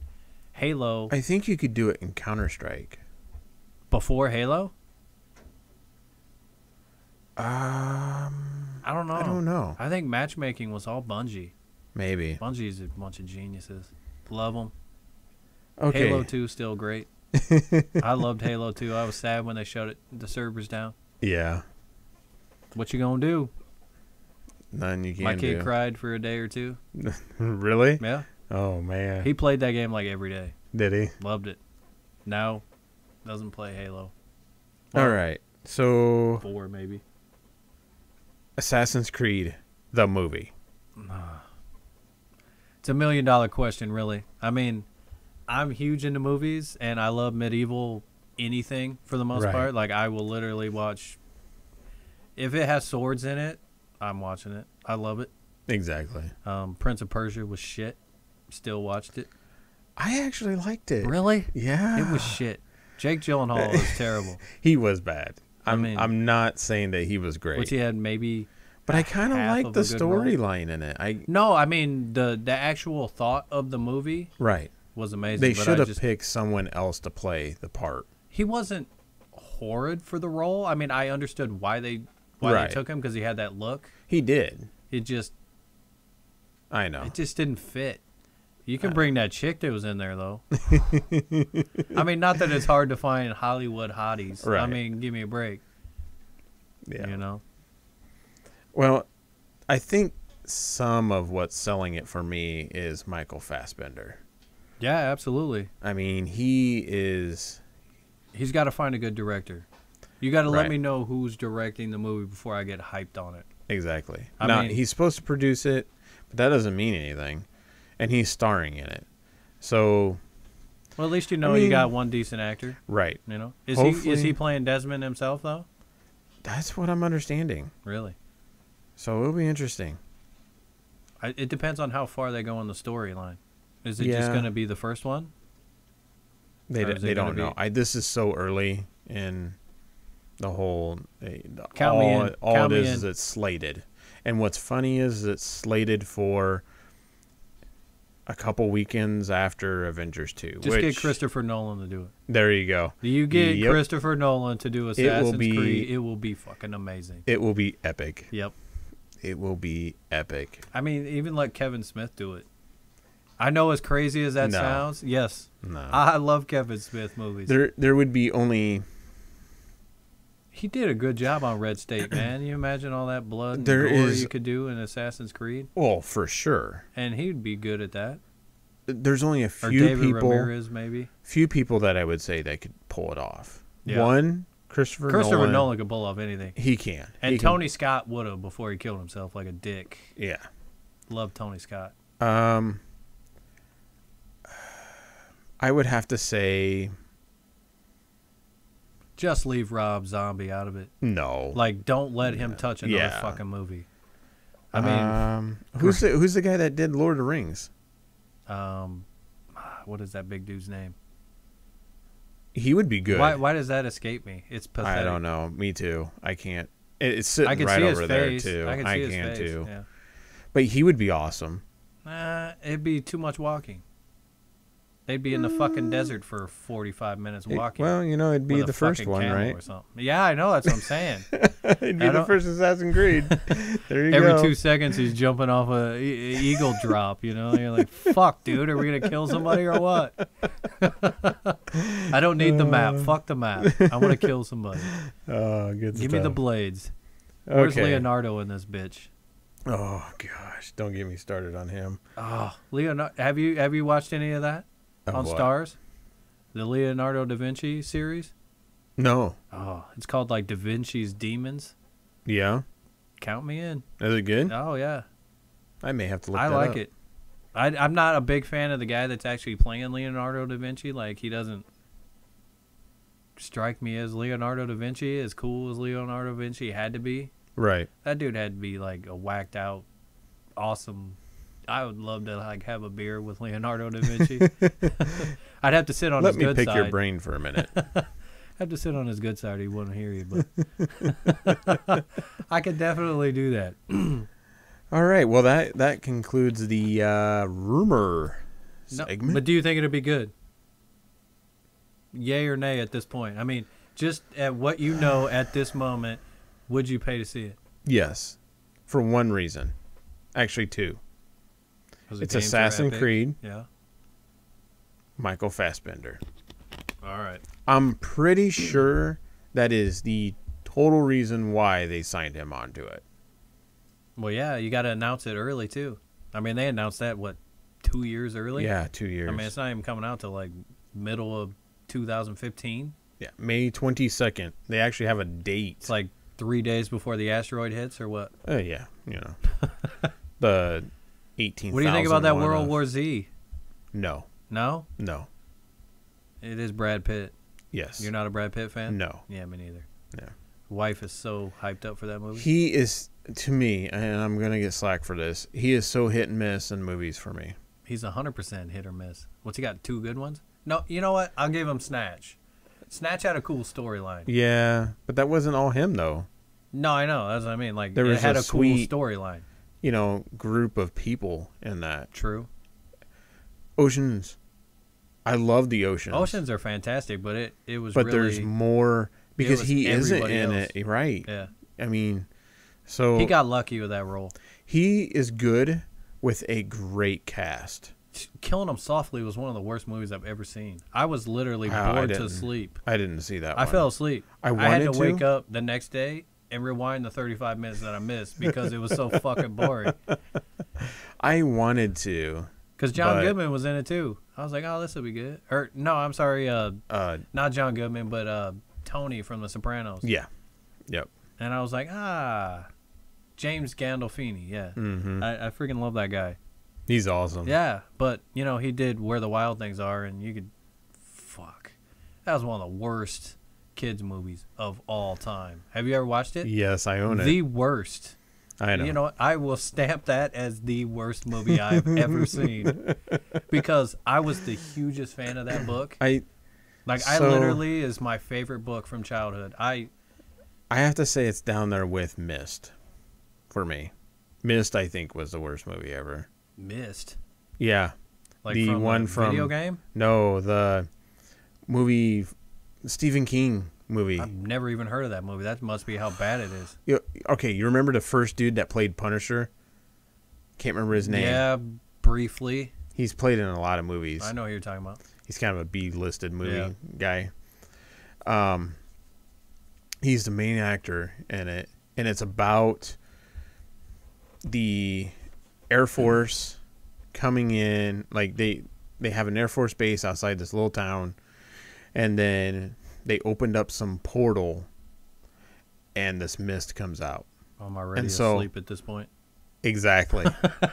Halo... I think you could do it in Counter-Strike. Before Halo? I I don't know. I think matchmaking was all Bungie. Maybe. Bungie's a bunch of geniuses. Love them. Okay. Halo 2 still great. I loved Halo 2. I was sad when they shut the servers down. Yeah. What you gonna do? None you can My kid do. cried for a day or two. Really? Yeah. Oh, man. He played that game like every day. Did he? Loved it. Now, doesn't play Halo. All right. So, 4 maybe. Assassin's Creed, the movie. It's $1 million question, really. I mean, I'm huge into movies, and I love medieval anything for the most Right. part. Like, I will literally watch... If it has swords in it, I'm watching it. I love it. Exactly. Prince of Persia was shit. Still watched it. I actually liked it. Really? Yeah. It was shit. Jake Gyllenhaal was terrible. He was bad. mean- I'm not saying that he was great. Which he had maybe... But I kind of half liked of the a good role. storyline in it. No, I mean, the actual thought of the movie Right. was amazing. They but should I have just- picked someone else to play the part. He wasn't horrid for the role. I mean, I understood why they Right. took him because he had that look. He did. It just I know. didn't fit. You can bring that chick that was in there though. I mean, not that it's hard to find Hollywood hotties. I Right. mean, give me a break. Yeah. You know. Well, I think some of what's selling it for me is Michael Fassbender. Yeah, absolutely. I mean, he is... He's got to find a good director. You got to let Right. me know who's directing the movie before I get hyped on it. Exactly. I Now, mean- he's supposed to produce it, but that doesn't mean anything. And he's starring in it. So, Well, at least you know I you mean- got one decent actor. right. You know, is Hopefully- he playing Desmond himself though? That's what I'm understanding. Really? So it'll be interesting. It depends on how far they go in the storyline. Is it just Yeah. going to be the first one? They Or is it they gonna don't know. be- This is so early in the whole. Count me in. All Count it me is in. it's slated, and what's funny is it's slated for a couple weekends after Avengers 2. Just which, get Christopher Nolan to do it. There you go. You get Yep. Christopher Nolan to do Assassin's be- Creed, it will be fucking amazing. It will be epic. Yep. It will be epic. I mean, even let Kevin Smith do it. I know as crazy as that No. sounds. Yes. No, I love Kevin Smith movies. there would be only He did a good job on Red State, man. You imagine all that blood and There gore is- you could do in Assassin's Creed? well for sure. And he'd be good at that. There's only a Or few David people. Ramirez, maybe. Few people that I would say that could pull it off. Yeah. One, Christopher Nolan can pull off anything. He can. And Tony Scott would have before he killed himself like a dick. Yeah. Love Tony Scott. I would have to say... Just leave Rob Zombie out of it. No. Like, don't let him touch another fucking movie. I mean... who's the guy that did Lord of the Rings? What is that big dude's name? He would be good. Why does that escape me? It's pathetic. I don't know. Me too. I can't. It's sitting right over there too. I can see his can face. too. Yeah. But he would be awesome. It'd be too much walking. They'd be in the fucking desert for 45 minutes walking. Well, it'd be the first one, right? Or something. Yeah, I know. That's what I'm saying. It'd be the first Assassin's Creed. There you go. Every 2 seconds, he's jumping off a eagle drop. You're like, fuck, dude. Are we gonna kill somebody or what? I don't need the map. Fuck the map. I want to kill somebody. Oh, good stuff. Give me the blades. Where's Leonardo in this bitch? Oh gosh, don't get me started on him. Oh, Leonardo. Have you watched any of that? On what? Stars? The Leonardo da Vinci series? No. Oh, it's called like Da Vinci's Demons. Yeah. Count me in. Is it good? Oh, yeah. I may have to look that up. I like up. it. I'm not a big fan of the guy that's actually playing Leonardo da Vinci. Like, he doesn't strike me as Leonardo da Vinci, as cool as Leonardo da Vinci had to be. Right. That dude had to be like a whacked out, awesome... I would love to like have a beer with Leonardo da Vinci. I'd have to sit on his good side. Let me pick your brain for a minute. I'd have to sit on his good side. He wouldn't hear you, but I could definitely do that. All right. Well, that concludes the rumor segment. But do you think it'd be good? Yay or nay at this point? I mean, just at what you know at this moment, would you pay to see it? Yes. For one reason. Actually, two. It's Assassin's Creed. Yeah. Michael Fassbender. All right. I'm pretty sure that is the total reason why they signed him onto it. Well, yeah, you got to announce it early, too. I mean, they announced that, 2 years early? Yeah, 2 years. I mean, it's not even coming out till, like, middle of 2015. Yeah, May 22nd. They actually have a date. It's like 3 days before the asteroid hits, or what? Yeah, the 18,000. What do you think about that World War Z? No. No? No. It is Brad Pitt. Yes. You're not a Brad Pitt fan? No. Yeah, me neither. Yeah. Wife is so hyped up for that movie. He is, to me, and I'm going to get slack for this, he is so hit and miss in movies for me. He's 100% hit or miss. What's he got, 2 good ones? No, you know what? I'll give him Snatch. Snatch had a cool storyline. Yeah, but that wasn't all him, though. No, I know. That's what I mean. Like, there was it had a cool sweet storyline. Group of people in that. True. Oceans. I love the Oceans. Oceans are fantastic, but it was but really... there's more, because he isn't in else. it. Right. Yeah. I mean, so... He got lucky with that role. He is good with a great cast. Killing Him Softly was one of the worst movies I've ever seen. I was literally bored to sleep. I didn't see that one. I fell asleep. I had to wake up the next day and rewind the 35 minutes that I missed because it was so fucking boring. I wanted to. Because John Goodman was in it too. I was like, oh, this will be good. Or, no, I'm sorry. Not John Goodman, but Tony from The Sopranos. Yeah. Yep. And I was like, James Gandolfini. Yeah. Mm-hmm. I freaking love that guy. He's awesome. Yeah. But, he did Where the Wild Things Are, and you could... Fuck. That was one of the worst kids movies of all time. Have you ever watched it? Yes, I own it. The worst. I know. You know what? I will stamp that as the worst movie I've ever seen because I was the hugest fan of that book. I literally is my favorite book from childhood. I have to say it's down there with Mist for me. Mist, I think, was the worst movie ever. Mist? Yeah. Like the one from video game? No, the movie, Stephen King movie. I've never even heard of that movie. That must be how bad it is. Okay, you remember the first dude that played Punisher? Can't remember his name. Yeah, briefly. He's played in a lot of movies. I know who you're talking about. He's kind of a B-listed movie guy. He's the main actor in it, and it's about the Air Force coming in. Like they have an Air Force base outside this little town, and then they opened up some portal, and this mist comes out. I'm already asleep at this point. Exactly.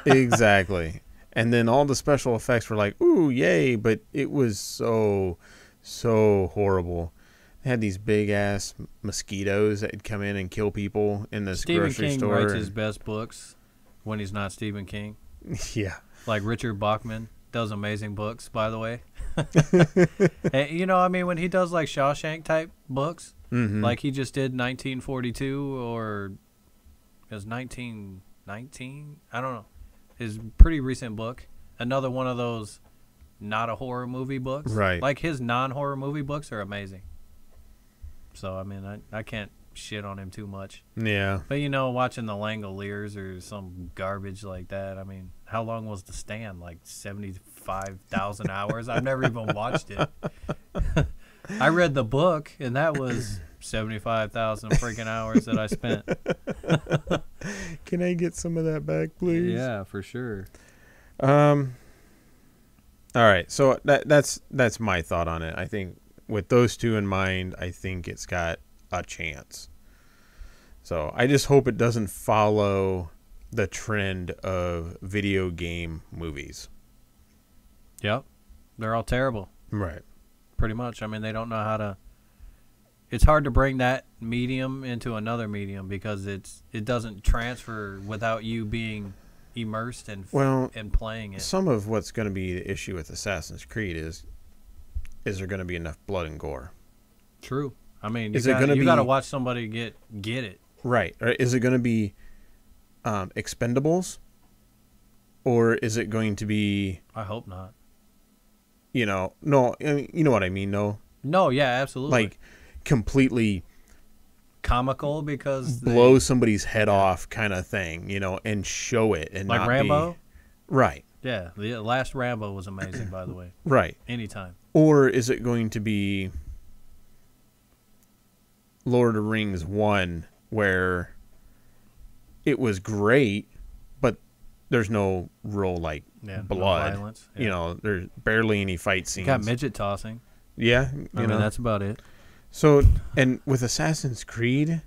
Exactly. And then all the special effects were like, ooh, yay, but it was so horrible. They had these big-ass mosquitoes that would come in and kill people in this grocery store. Stephen King writes his best books when he's not Stephen King. Yeah. Like Richard Bachman does amazing books, by the way. And, you know, I mean, when he does like Shawshank-type books, like he just did 1942 or it was 1919? I don't know. His pretty recent book. Another one of those not a horror movie books. Right. Like his non-horror movie books are amazing. So, I mean, I can't shit on him too much. Yeah. But, you know, watching The Langoliers or some garbage like that, I mean, how long was The Stand? Like 75,000 hours? I've never even watched it. I read the book, and that was 75,000 freaking hours that I spent. Can I get some of that back, please? Yeah, for sure. All right, so that's my thought on it. I think with those two in mind, I think it's got a chance. So I just hope it doesn't follow the trend of video game movies. Yep. They're all terrible. Right. Pretty much. I mean, they don't know how to... It's hard to bring that medium into another medium because it doesn't transfer without you being immersed and playing it. Some of what's going to be the issue with Assassin's Creed is there going to be enough blood and gore? True. I mean, you got to watch somebody get it. Right. Or is it going to be Expendables? Or is it going to be... I hope not. No, I mean, you know what I mean, no? No, yeah, absolutely. Like, completely... comical because... blow somebody's head off kind of thing, and show it. And like not Rambo? Be, right. Yeah, the last Rambo was amazing, by the way. Right. Anytime. Or is it going to be Lord of the Rings 1, where it was great, but there's no real, blood. No violence. Yeah. There's barely any fight scenes. Got midget tossing. Yeah. I mean, that's about it. So, and with Assassin's Creed,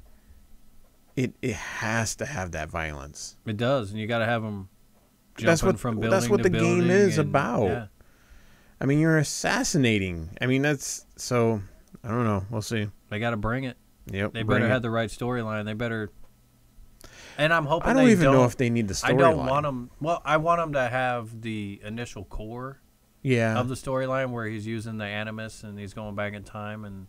it has to have that violence. It does, and you got to have them jumping from building to building. That's what the game is about. Yeah. I mean, you're assassinating. I mean, so, I don't know. We'll see. They got to bring it. Yep. They better have the right storyline. They better. And I'm hoping I don't even know if they need the storyline. I don't want them. Well, I want them to have the initial core of the storyline where he's using the animus and he's going back in time and,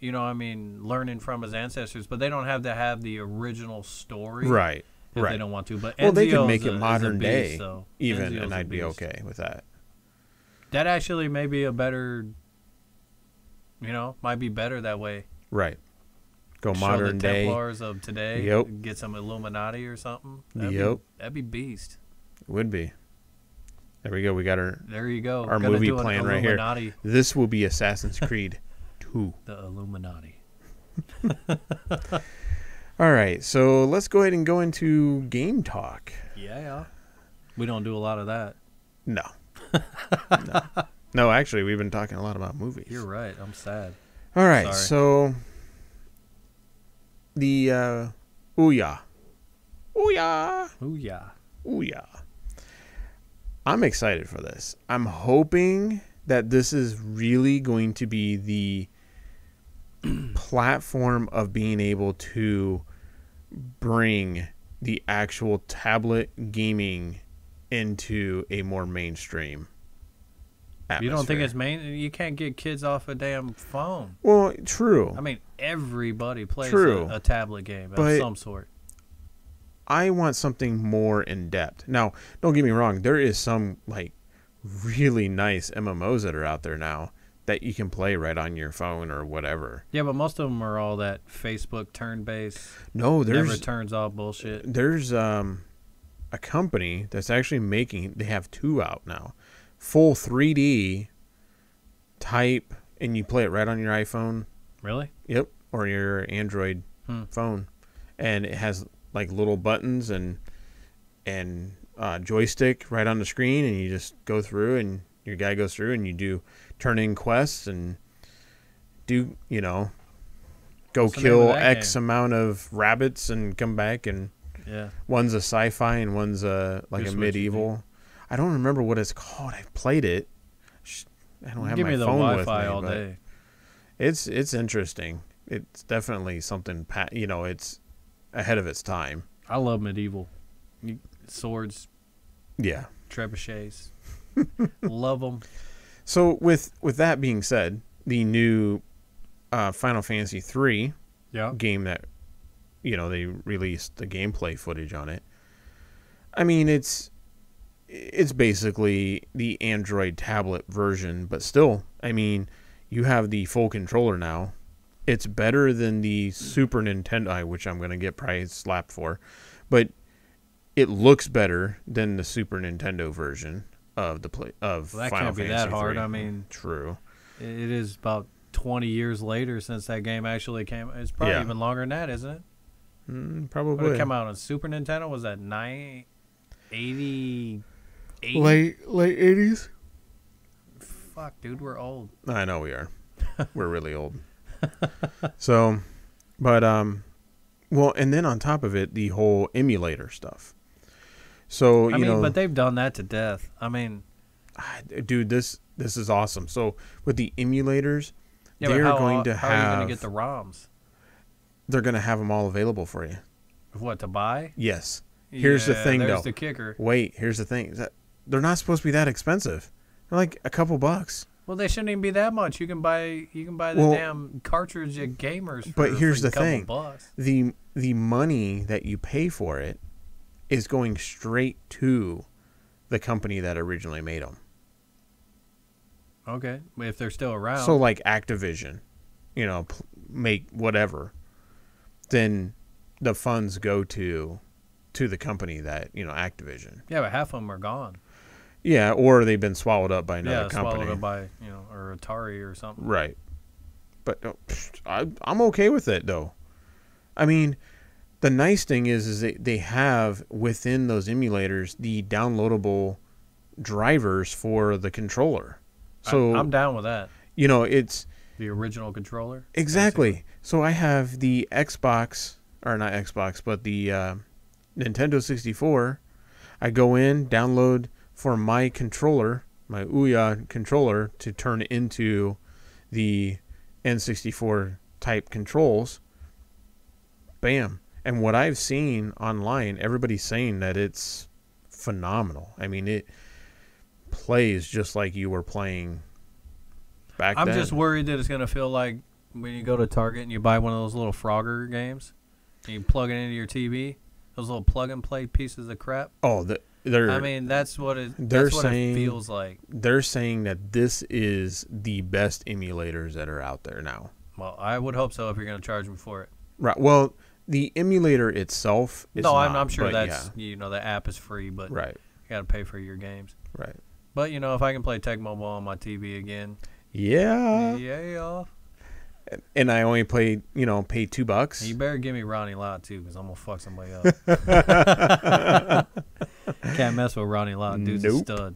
learning from his ancestors. But they don't have to have the original story. Right. If they don't want to. But they could make it modern day even, Enzio's and I'd be okay with that. That actually may be a better, might be better that way. Right. Go Show modern the day. Templars of today. Yep. Get some Illuminati or something. That'd be beast. It would be. There we go. We got our. There you go. Our movie plan right here. This will be Assassin's Creed 2. The Illuminati. All right. So let's go ahead and go into game talk. Yeah. We don't do a lot of that. No. No, actually, we've been talking a lot about movies. You're right. I'm sad. All right. Sorry. So the Ouya. I'm excited for this. I'm hoping that this is really going to be the platform of being able to bring the actual tablet gaming into a more mainstream atmosphere. You don't think it's You can't get kids off a damn phone. Well, true. I mean, everybody plays a tablet game of some sort. I want something more in depth. Now, don't get me wrong. There is some really nice MMOs that are out there now that you can play right on your phone or whatever. Yeah, but most of them are all that Facebook turn-based. No, never turns all bullshit. There's a company that's actually making. They have 2 out now, full 3D type, and you play it right on your iPhone. Really? Yep, or your Android phone, and it has little buttons and joystick right on the screen, and you just go through, and your guy goes through, and you do turn in quests and do, go What's the name of kill that X game? amount of rabbits and come back, and Yeah. one's a sci-fi and one's like Just a what you medieval. I don't remember what it's called. I've played it. I don't have Give my me the phone with Wi-Fi me, all but day. it's interesting. It's definitely something. It's ahead of its time. I love medieval. Swords, Yeah. trebuchets. Love them. So with that being said, the new Final Fantasy 3 Yeah. game that they released the gameplay footage on it. I mean, it's basically the Android tablet version, but still, I mean, you have the full controller now. It's better than the Super Nintendo, which I'm going to get probably slapped for, but it looks better than the Super Nintendo version of the Well, that Final can't be Fantasy that hard. 3. I mean, True. it is about 20 years later since that game actually came. It's probably Yeah. even longer than that, isn't it? When Probably. it came out on Super Nintendo, was that 80? Late 80s? Fuck, dude, we're old. I know we are. We're really old. So, but well, and then on top of it, the whole emulator stuff. So I mean, but they've done that to death. I mean, dude, this is awesome. So with the emulators, yeah, they're but going to how are you have going to get the ROMs? they're going to have them all available for you. What, to buy? Yes. Here's the thing, there's though. the kicker. Wait, here's the thing. They're not supposed to be that expensive. They're like a couple bucks. Well, they shouldn't even be that much. You can buy the damn cartridge at Gamers for But here's the a couple thing. bucks. The money that you pay for it is going straight to the company that originally made them. Okay, if they're still around. So like Activision, make whatever, then the funds go to the company that, Activision. yeah, but half of them are gone. Yeah, or they've been swallowed up by another company. Swallowed up by or Atari or something. Right. But I'm okay with it, though. I mean, the nice thing is they have within those emulators the downloadable drivers for the controller. So I'm down with that. It's The original controller. exactly. Basically. So I have the Xbox, or not Xbox, but the Nintendo 64. I go in, download for my controller, my Ouya controller, to turn into the N64 type controls. Bam. And what I've seen online, everybody's saying that it's phenomenal. I mean, it plays just like you were playing back then. I'm just worried that it's going to feel like when you go to Target and you buy one of those little Frogger games and you plug it into your TV, those little plug-and-play pieces of crap. Oh, I mean, that's what it feels like. They're saying that this is the best emulators that are out there now. Well, I would hope so if you're going to charge me for it. Right. Well, the emulator itself is not, I'm sure but that's, yeah. the app is free, but Right. you got to pay for your games. Right. But, if I can play Tecmo Bowl on my TV again. Yeah. Yeah. And I only pay $2. You better give me Ronnie Lott, too, because I'm going to fuck somebody up. Can't mess with Ronnie Lott. Dude's a stud.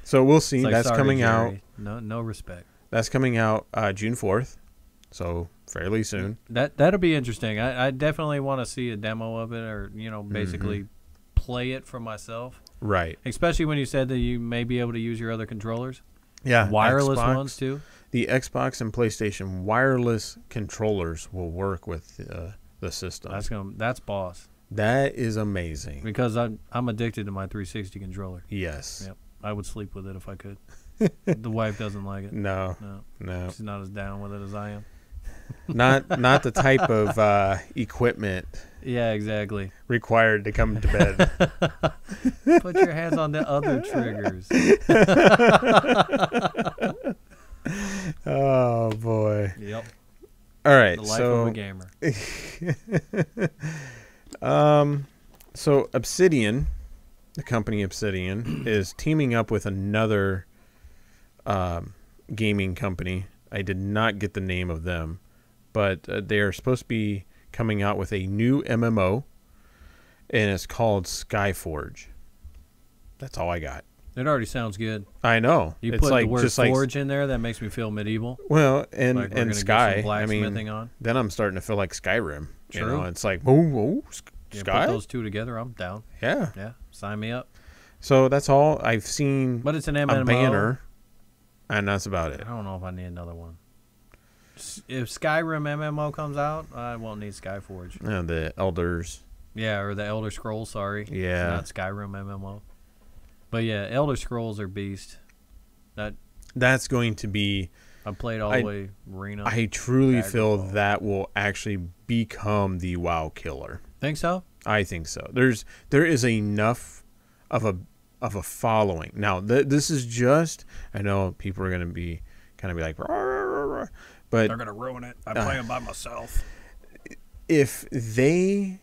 So we'll see. It's like, That's sorry, coming Jerry. out. No respect. That's coming out June 4th. So fairly soon. That'll be interesting. I definitely want to see a demo of it, or basically play it for myself. Right. Especially when you said that you may be able to use your other controllers. Yeah. Wireless Xbox, ones too. The Xbox and PlayStation wireless controllers will work with the system. That's boss. That is amazing. Because I'm addicted to my 360 controller. Yes. Yep. I would sleep with it if I could. The wife doesn't like it. No. No. She's not as down with it as I am. Not the type of equipment Yeah, exactly. required to come to bed. Put your hands on the other triggers. Oh boy. Yep. All right. The life of a gamer. So Obsidian, the company Obsidian, is teaming up with another gaming company. I did not get the name of them, but they are supposed to be coming out with a new MMO, and it's called Skyforge. That's all I got. It already sounds good. I know. You it's put like the word just forge in there, that makes me feel medieval. Well, and Like we're gonna Sky. get some I mean, blacksmithing on. then I'm starting to feel like Skyrim. True. You know, it's like whoa, Sky. Put those two together, I'm down. Yeah. Yeah, sign me up. So that's all I've seen. But it's an a MMO. banner, and that's about it. I don't know if I need another one. If Skyrim MMO comes out, I won't need Skyforge. Yeah, the Elders. Yeah, or the Elder Scrolls, sorry. Yeah. Not Skyrim MMO. But yeah, Elder Scrolls are beast. That's going to be... I played all the way Arena. I truly feel Daggerfall. that will actually become the WoW killer. Think so? I think so. There is enough of a following. Now, this is just... I know people are going to be kind of be like... Rah, rah, rah, rah, but they're going to ruin it. I play them by myself. If they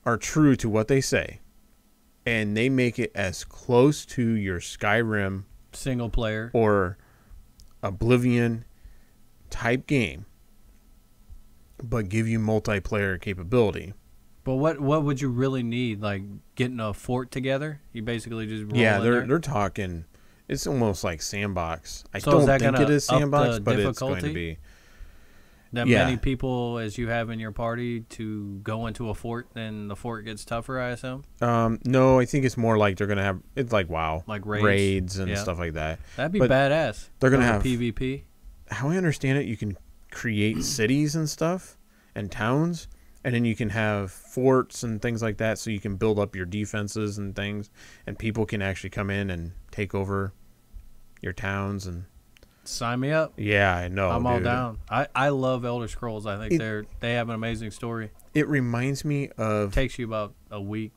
are true to what they say, and they make it as close to your Skyrim single player or Oblivion type game, but give you multiplayer capability. But what would you really need? Like getting a fort together? You basically just roll in there? They're talking. It's almost like sandbox. I So don't is that think gonna it is up sandbox, the but it's going to difficulty? be. That Yeah. many people as you have in your party to go into a fort, then the fort gets tougher, I assume? No, I think it's more like they're gonna have it's like WoW, Like raids and Yeah. stuff like that. That'd be But badass. they're gonna Go to have- PvP. How I understand it, you can create cities and stuff and towns, and then you can have forts and things like that, so you can build up your defenses and things, and people can actually come in and take over your towns. And Sign me up. yeah, I know. I'm all dude. down. I love Elder Scrolls. I think they have an amazing story. It reminds me of Takes you about a week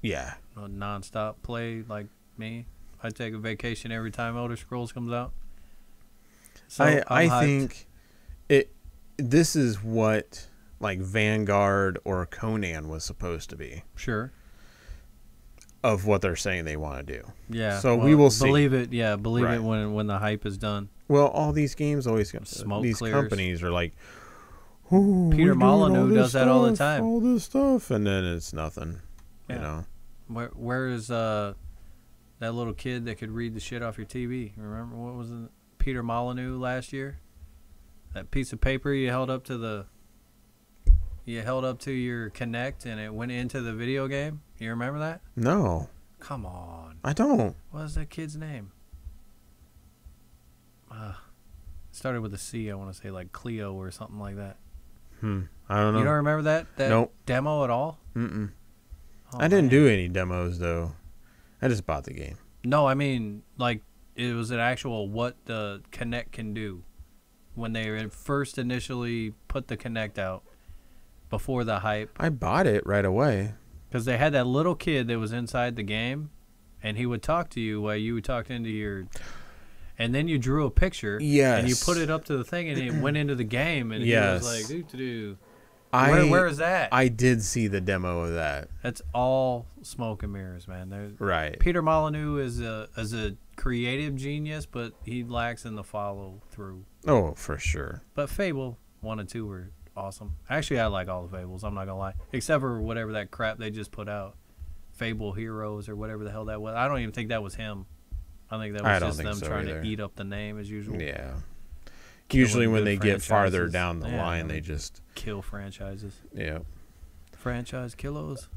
yeah. of nonstop play like me. I take a vacation every time Elder Scrolls comes out. So I I'm hyped. think this is what like Vanguard or Conan was supposed to be Sure. of what they're saying they want to do. Yeah. So we will see. Believe it. Yeah, believe Right. it when the hype is done. Well, all these games always Smoke these clears. companies are like, "Ooh, Peter we're doing all Molyneux this does that all the stuff, time." all this stuff, and then it's nothing. Yeah. You know, Where is that little kid that could read the shit off your TV? Remember what was it? Peter Molyneux last year? That piece of paper you held up to your Kinect and it went into the video game? You remember that? no, Come on. I don't. What was that kid's name? Started with a C, I want to say like Cleo or something like that. I don't know. You don't remember that Nope. demo at all? Mm-mm. Oh, I didn't man. do any demos though. I just bought the game. No, I mean, like, it was an actual what the Kinect can do. When they first initially put the Kinect out, before the hype. I bought it right away. Because they had that little kid that was inside the game, and he would talk to you while you talked into your... And then you drew a picture, Yes. and you put it up to the thing, and it went into the game, and Yes. he was like, doo-doo-doo. I Where is that? I did see the demo of that. That's all smoke and mirrors, man. Right. Peter Molyneux is a creative genius, but he lacks in the follow-through. Oh, for sure. But Fable 1 and 2 were awesome. Actually, I like all the Fables, I'm not going to lie. Except for whatever that crap they just put out. Fable Heroes or whatever the hell that was. I don't even think that was him. I think that I was don't just think them so trying either. to eat up the name as usual. Yeah. Killing Usually when good they get farther franchises. down the Yeah, line, I they mean, just kill franchises. yeah. Franchise killos.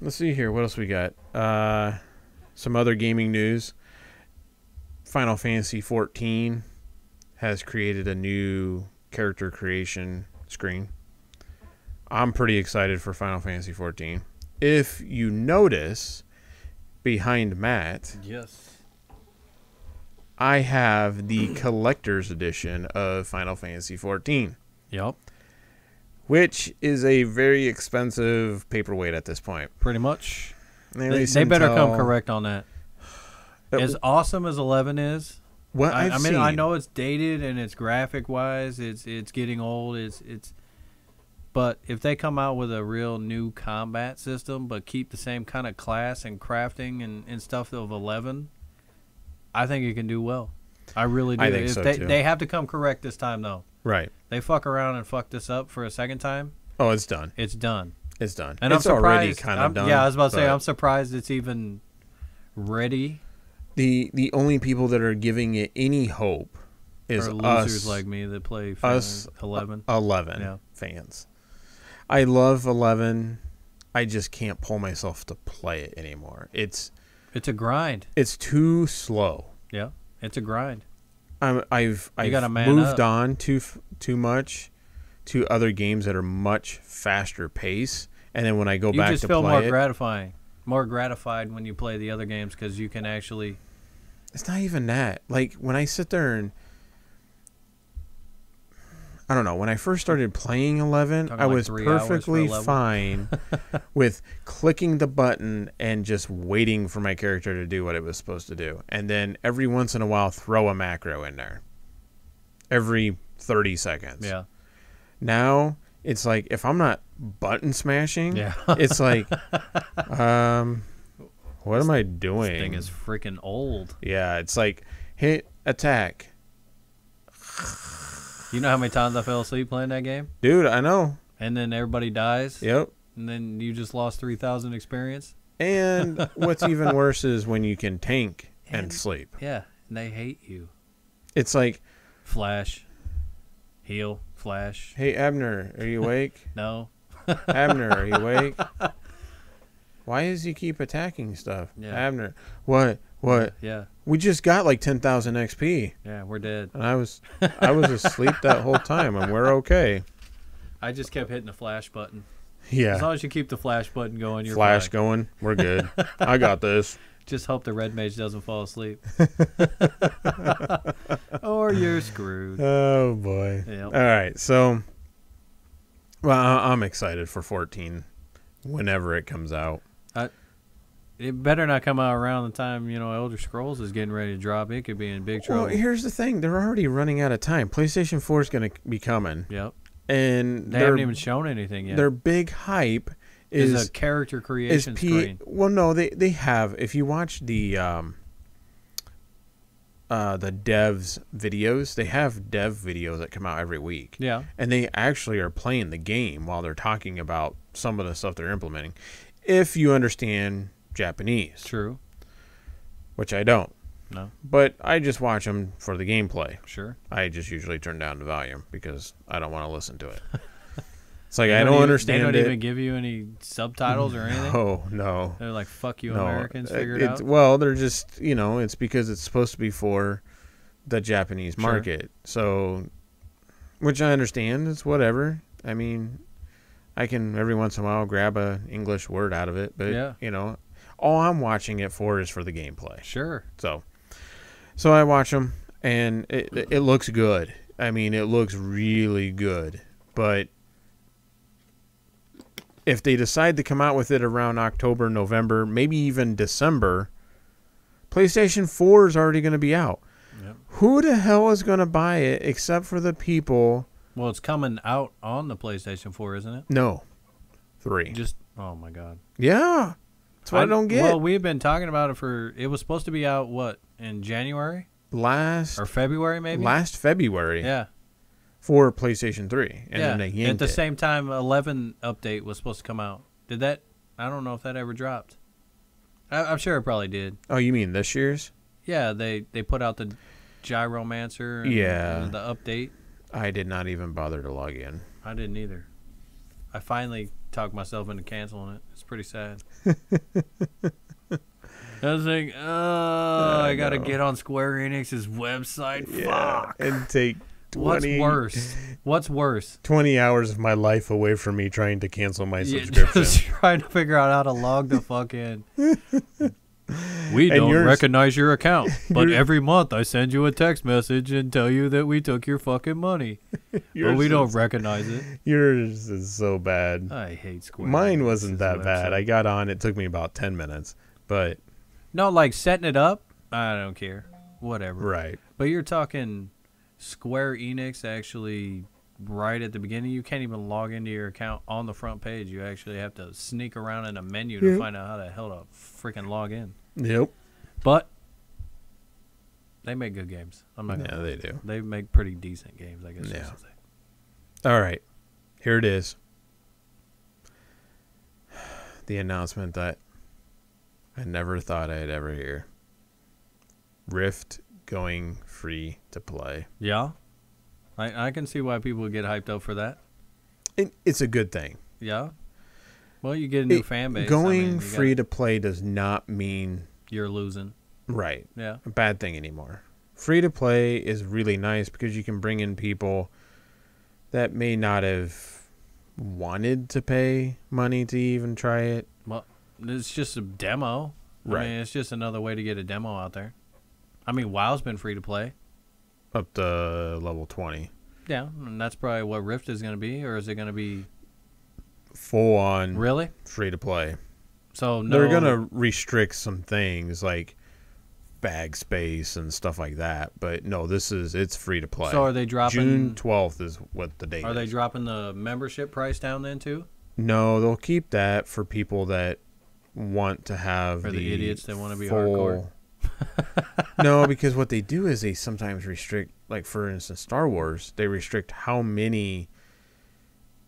Let's see here. What else we got? Some other gaming news. Final Fantasy 14 has created a new character creation screen. I'm pretty excited for Final Fantasy 14. If you notice, behind Matt, Yes. I have the collector's edition of Final Fantasy 14, Yep. which is a very expensive paperweight at this point. Pretty much. They They better come Intel- correct on that. As awesome as 11 is, What I I've mean, I seen- know it's dated and it's graphic wise, it's getting old. But if they come out with a real new combat system, but keep the same kind of class and crafting and stuff of 11, I think it can do well. I really do. I think If so, they, too. They have to come correct this time, though. Right. They fuck around and fuck this up for a second time, Oh, it's done. it's done. It's done. And it's I'm already surprised. kind of done. Yeah, I was about to say, but- I'm surprised it's even ready. The only people that are giving it any hope is Or losers us, like me that play us 11. 11 fans. I love 11. I just can't pull myself to play it anymore. It's a grind. It's too slow. Yeah, it's a grind. I've gotta man moved up. on too much to other games that are much faster pace, and then when I go You back just to feel play more gratified when you play the other games because you can actually. it's not even that. Like when I sit there and I don't know, when I first started playing 11, Talking I like was 3 hours for perfectly 11? fine with clicking the button and just waiting for my character to do what it was supposed to do. And then every once in a while, throw a macro in there. Every 30 seconds. Yeah. Now, it's like, if I'm not button smashing, Yeah. it's like, what am I doing? This thing is freaking old. Yeah, it's like, hit, attack. You know how many times I fell asleep playing that game? Dude, I know. And then everybody dies? Yep. And then you just lost 3,000 experience? And what's even worse is when you can tank and sleep. Yeah, and they hate you. It's like, Flash. Heal. Flash. hey, Abner, are you awake? No. Abner, are you awake? Why does he keep attacking stuff? Yeah. Abner, what? Yeah. We just got like 10,000 XP. Yeah, we're dead. And I was asleep that whole time, and we're okay. I just kept hitting the flash button. As Yeah. long as you keep the flash button going, you're Flash fine. going. We're good. I got this. Just hope the red mage doesn't fall asleep. Or you're screwed. Oh, boy. Yep. All right. So, well, I'm excited for 14 whenever it comes out. It better not come out around the time, Elder Scrolls is getting ready to drop. It could be in big trouble. Well, here's the thing. They're already running out of time. PlayStation 4 is going to be coming. Yep. And They haven't even shown anything yet. Their big hype is a character creation screen. Well, no, they have. If you watch the devs videos, they have dev videos that come out every week. Yeah. And they actually are playing the game while they're talking about some of the stuff they're implementing. If you understand Japanese. True. Which I don't. No. But I just watch them for the gameplay. Sure. I just usually turn down the volume because I don't want to listen to it. It's like I don't understand it. They don't even give you any subtitles or anything? Oh, no. They're like, fuck you Americans, figure it out? Well, they're just, it's because it's supposed to be for the Japanese market. So, which I understand. It's whatever. I mean, I can every once in a while grab a English word out of it. But, Yeah. all I'm watching it for is for the gameplay. Sure. So I watch them, and it looks good. I mean, it looks really good. But if they decide to come out with it around October, November, maybe even December, PlayStation 4 is already going to be out. Yep. Who the hell is going to buy it except for the people? Well, it's coming out on the PlayStation 4, isn't it? No. 3. Oh, my God. Yeah. That's what I don't get. Well, we've been talking about it it was supposed to be out, in January? Or February, maybe? Last February. Yeah. For PlayStation 3. And then they yanked at the it. same time, 11 update was supposed to come out. Did that? I don't know if that ever dropped. I'm sure it probably did. Oh, you mean this year's? Yeah, they put out the Gyromancer and the update. I did not even bother to log in. I didn't either. I finally talked myself into canceling it. It's pretty sad. I was like, I got to get on Square Enix's website. Yeah, Fuck. and take 20... What's worse? 20 hours of my life away from me trying to cancel my subscription. Just trying to figure out how to log the fuck in. We don't recognize your account, but every month I send you a text message and tell you that we took your fucking money. But we don't recognize it. Yours is so bad. I hate Square. Mine wasn't that bad. I got on. It took me about 10 minutes. But no, like setting it up, I don't care. Whatever. Right. But you're talking Square Enix actually right at the beginning. You can't even log into your account on the front page. You actually have to sneak around in a menu to find out how the hell to freaking log in. Yep. But they make good games. They do. They make pretty decent games, I guess. Yeah. All right. Here it is. The announcement that I never thought I'd ever hear. Rift going free to play. Yeah. I can see why people would get hyped up for that. It's a good thing. Yeah. Well, you get a new fan base. Going free to play does not mean you're losing. Right. Yeah. A bad thing anymore. Free to play is really nice because you can bring in people that may not have wanted to pay money to even try it. Well, it's just a demo. Right. I mean, it's just another way to get a demo out there. I mean, WoW's been free to play. Up to level 20. Yeah, and that's probably what Rift is going to be, or is it going to be full on really free to play? So no, they're going to restrict some things like bag space and stuff like that, but no, it's free to play. So are they dropping June 12th is what the date is. Are they dropping the membership price down then too? No, they'll keep that for people that want to have for the idiots that want to be full... hardcore. No, because what they do is they sometimes restrict, like for instance Star Wars, they restrict how many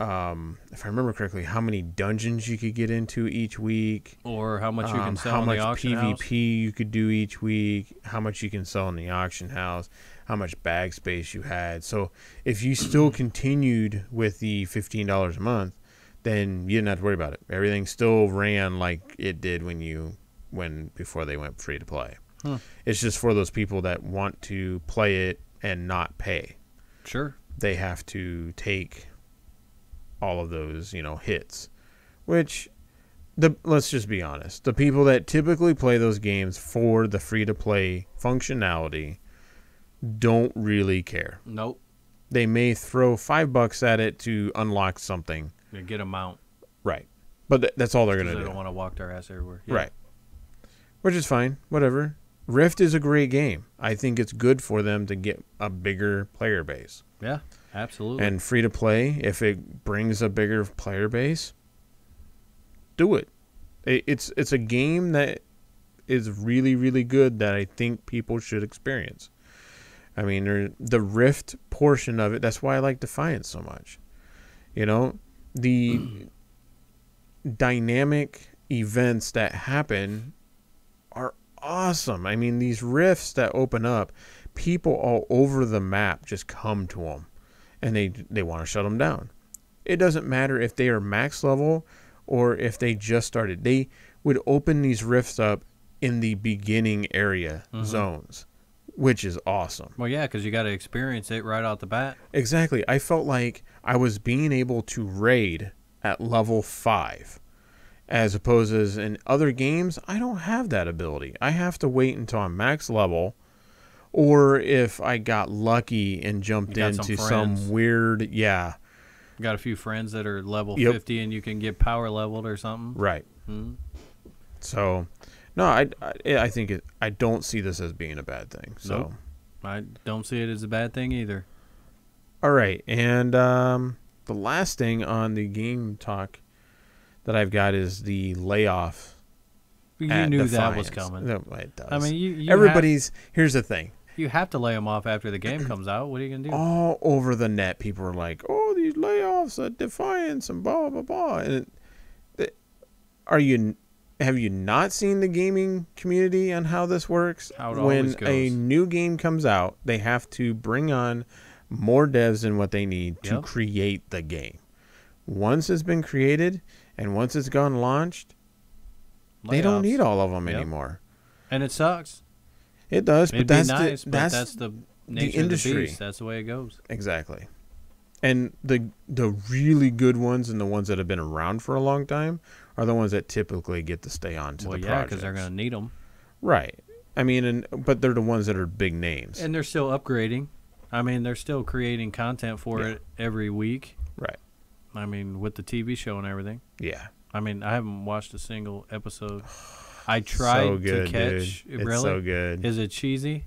if I remember correctly, how many dungeons you could get into each week, or how much you can sell how in much the auction PvP house. you could do each week, how much you can sell in the auction house, how much bag space you had. So if you still continued with the $15 a month, then you didn't have to worry about it. Everything still ran like it did before they went free to play. It's just for those people that want to play it and not pay. Sure. They have to take all of those, hits. Which, let's just be honest. The people that typically play those games for the free-to-play functionality don't really care. Nope. They may throw $5 at it to unlock something. You get a mount. Right. But that's all they're going to do. They don't want to walk their ass everywhere. Yeah. Right. Which is fine. Whatever. Rift is a great game. I think it's good for them to get a bigger player base. Yeah, absolutely. And free to play, if it brings a bigger player base, do it. It's a game that is really, really good that I think people should experience. I mean, the Rift portion of it, that's why I like Defiance so much. The dynamic events that happen are awesome. I mean, these rifts that open up, people all over the map just come to them, and they want to shut them down. It doesn't matter if they are max level or if they just started. They would open these rifts up in the beginning area zones, which is awesome. Well, yeah, because you got to experience it right out the bat. Exactly. I felt like I was being able to raid at level 5. As opposed as in other games, I don't have that ability. I have to wait until I'm max level, or if I got lucky and jumped into some weird, You got a few friends that are level 50 and you can get power leveled or something. Right. Mm-hmm. So, no, I think I don't see this as being a bad thing. So, nope. I don't see it as a bad thing either. All right, and the last thing on the game talk that I've got is the layoff. You knew that was coming. No, it does. I mean, here's the thing. You have to lay them off after the game comes out. What are you going to do? All over the net, people are like, oh, these layoffs at Defiance and blah, blah, blah. And have you not seen the gaming community on how this works? How it always goes. When a new game comes out, they have to bring on more devs than what they need to create the game. Once it's been created and once it's gone launched, they don't need all of them anymore. And it sucks. It does, but that's the nature of the beast. That's the way it goes. Exactly. And the really good ones and the ones that have been around for a long time are the ones that typically get to stay on to the project. Because they're going to need them. Right. I mean, but they're the ones that are big names. And they're still upgrading. I mean, they're still creating content for it every week. Right. I mean, with the TV show and everything. Yeah. I mean, I haven't watched a single episode. I tried to catch. Dude. It's really? so good. Is it cheesy?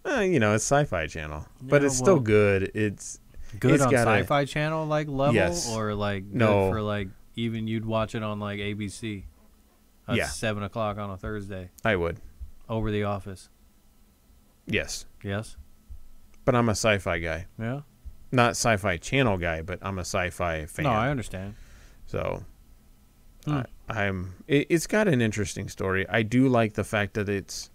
It's Sci-Fi Channel, but it's still good. It's good on Sci-Fi Channel level, or no, for even you'd watch it on ABC. At 7 o'clock on a Thursday. I would. Over The Office. Yes. Yes. But I'm a Sci-Fi guy. Yeah. Not Sci-Fi Channel guy, but I'm a Sci-Fi fan. No, I understand. So, It's got an interesting story. I do like the fact that it's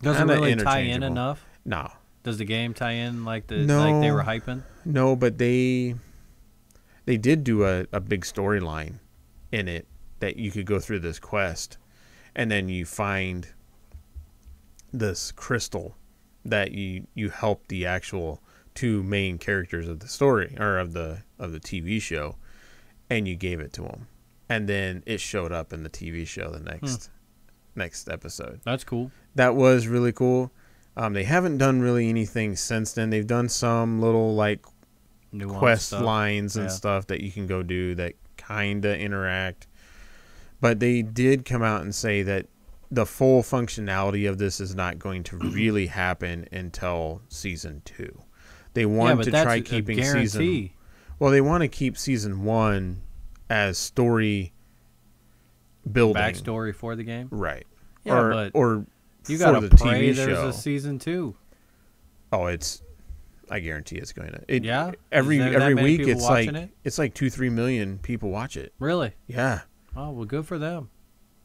doesn't really tie in enough. No. Does the game tie in like they were hyping? No, but they did do a big storyline in it that you could go through this quest, and then you find this crystal that you help the actual two main characters of the story or of the TV show, and you gave it to them, and then it showed up in the TV show the next episode. That's cool. That was really cool. They haven't done really anything since then. They've done some little like quest lines and stuff that you can go do that kind of interact. But they did come out and say that the full functionality of this is not going to really happen until season 2. They want to try keeping season. Well, they want to keep season 1 as story building, backstory for the game, right? Yeah, or you got to pray there's a season 2. Oh, I guarantee it's going to. Yeah. Every week it's like 2-3 million people watch it. Really? Yeah. Oh, well, good for them.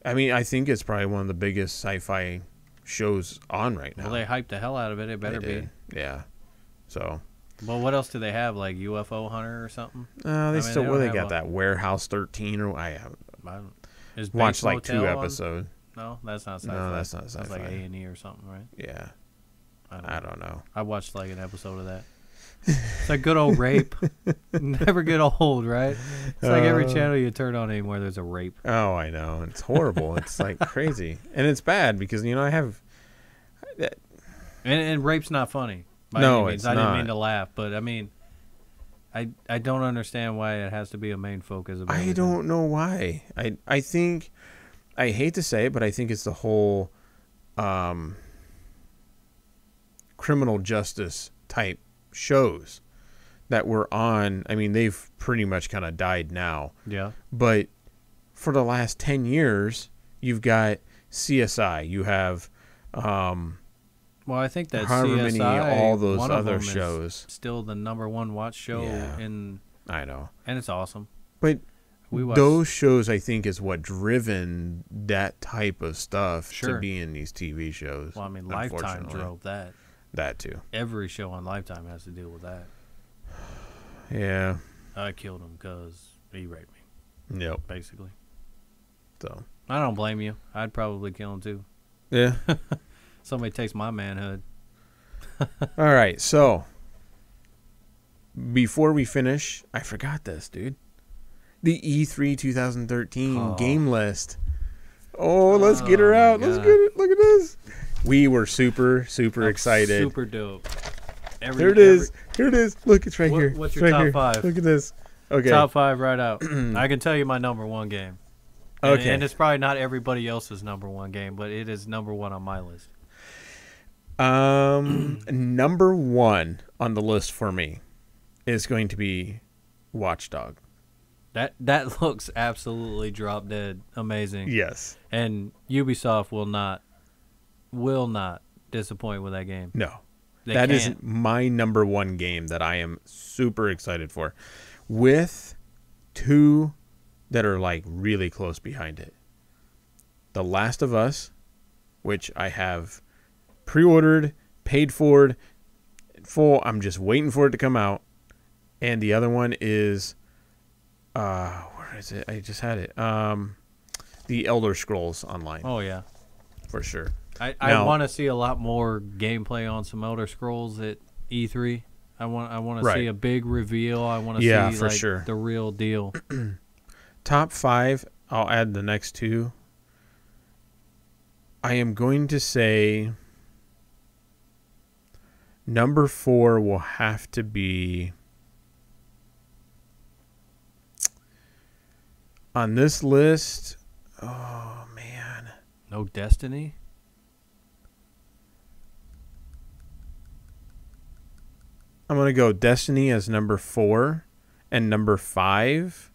I mean, I think it's probably one of the biggest sci-fi shows on right now. Well, they hyped the hell out of it. It better be. Yeah. So. Well, what else do they have? Like UFO Hunter or something? They got that Warehouse 13 or I watched like 2 episodes. No, that's not sci-fi. No, that's not sci-fi. That's like A&E or something, right? Yeah. I don't know. I watched like an episode of that. It's like good old rape. Never get old, right? It's like every channel you turn on anymore, there's a rape. Oh, I know. It's horrible. It's like crazy. And it's bad because, I have... And rape's not funny. No, it's not. I didn't mean to laugh, but I mean... I don't understand why it has to be a main focus of everything. I don't know why. I think... I hate to say it, but I think it's the whole criminal justice type shows that were on. I mean, they've pretty much kind of died now. Yeah. But for the last 10 years, you've got CSI. You have... well, I think that however CSI, many, all those other shows. Still the #1 watch show I know. And it's awesome. But those shows, I think, is what driven that type of stuff to be in these TV shows. Well, I mean, Lifetime drove that. That too. Every show on Lifetime has to deal with that. Yeah. I killed him because he raped me. Yep. Basically. So. I don't blame you. I'd probably kill him too. Yeah. Somebody takes my manhood. All right. So, before we finish, I forgot this, dude. The E3 2013 game list. Oh, let's get her out. Let's get it. Look at this. We were super excited. Super dope. Here it is. Look, it's right here. What's your top 5? Look at this. Okay. Top 5 right out. I can tell you my #1 game. Okay. And it's probably not everybody else's #1 game, but it is #1 on my list. #1 on the list for me is going to be Watch Dogs. That looks absolutely drop dead amazing. Yes. And Ubisoft will not disappoint with that game. No. That is my #1 game that I am super excited for, with 2 that are like really close behind it. The Last of Us, which I have pre-ordered, paid for, full. I'm just waiting for it to come out. And the other one is where is it? I just had it. The Elder Scrolls Online. Oh yeah. For sure. I want to see a lot more gameplay on some Elder Scrolls at E3. I want to see a big reveal. I want to see for sure. The real deal. Top 5, I'll add the next 2. I am going to say #4 will have to be on this list. Oh man. No Destiny? I'm going to go Destiny as #4, and #5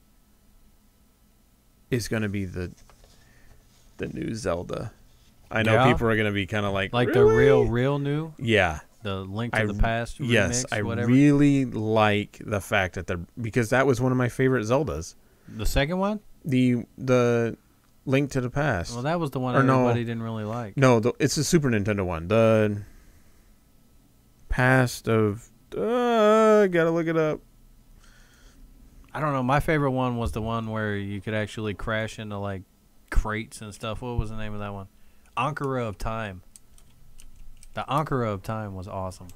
is going to be the new Zelda. I know people are going to be kind of like really? The real new? Yeah. The Link to the Past remix, yes, I really like the fact that because that was one of my favorite Zeldas. The second one? The Link to the Past. Well, that was the one Or no. everybody didn't really like. No, it's the Super Nintendo one. The Past of... gotta look it up. I don't know. My favorite one was the one where you could actually crash into, like, crates and stuff. What was the name of that one? Ankara of Time. The Ankara of Time was awesome.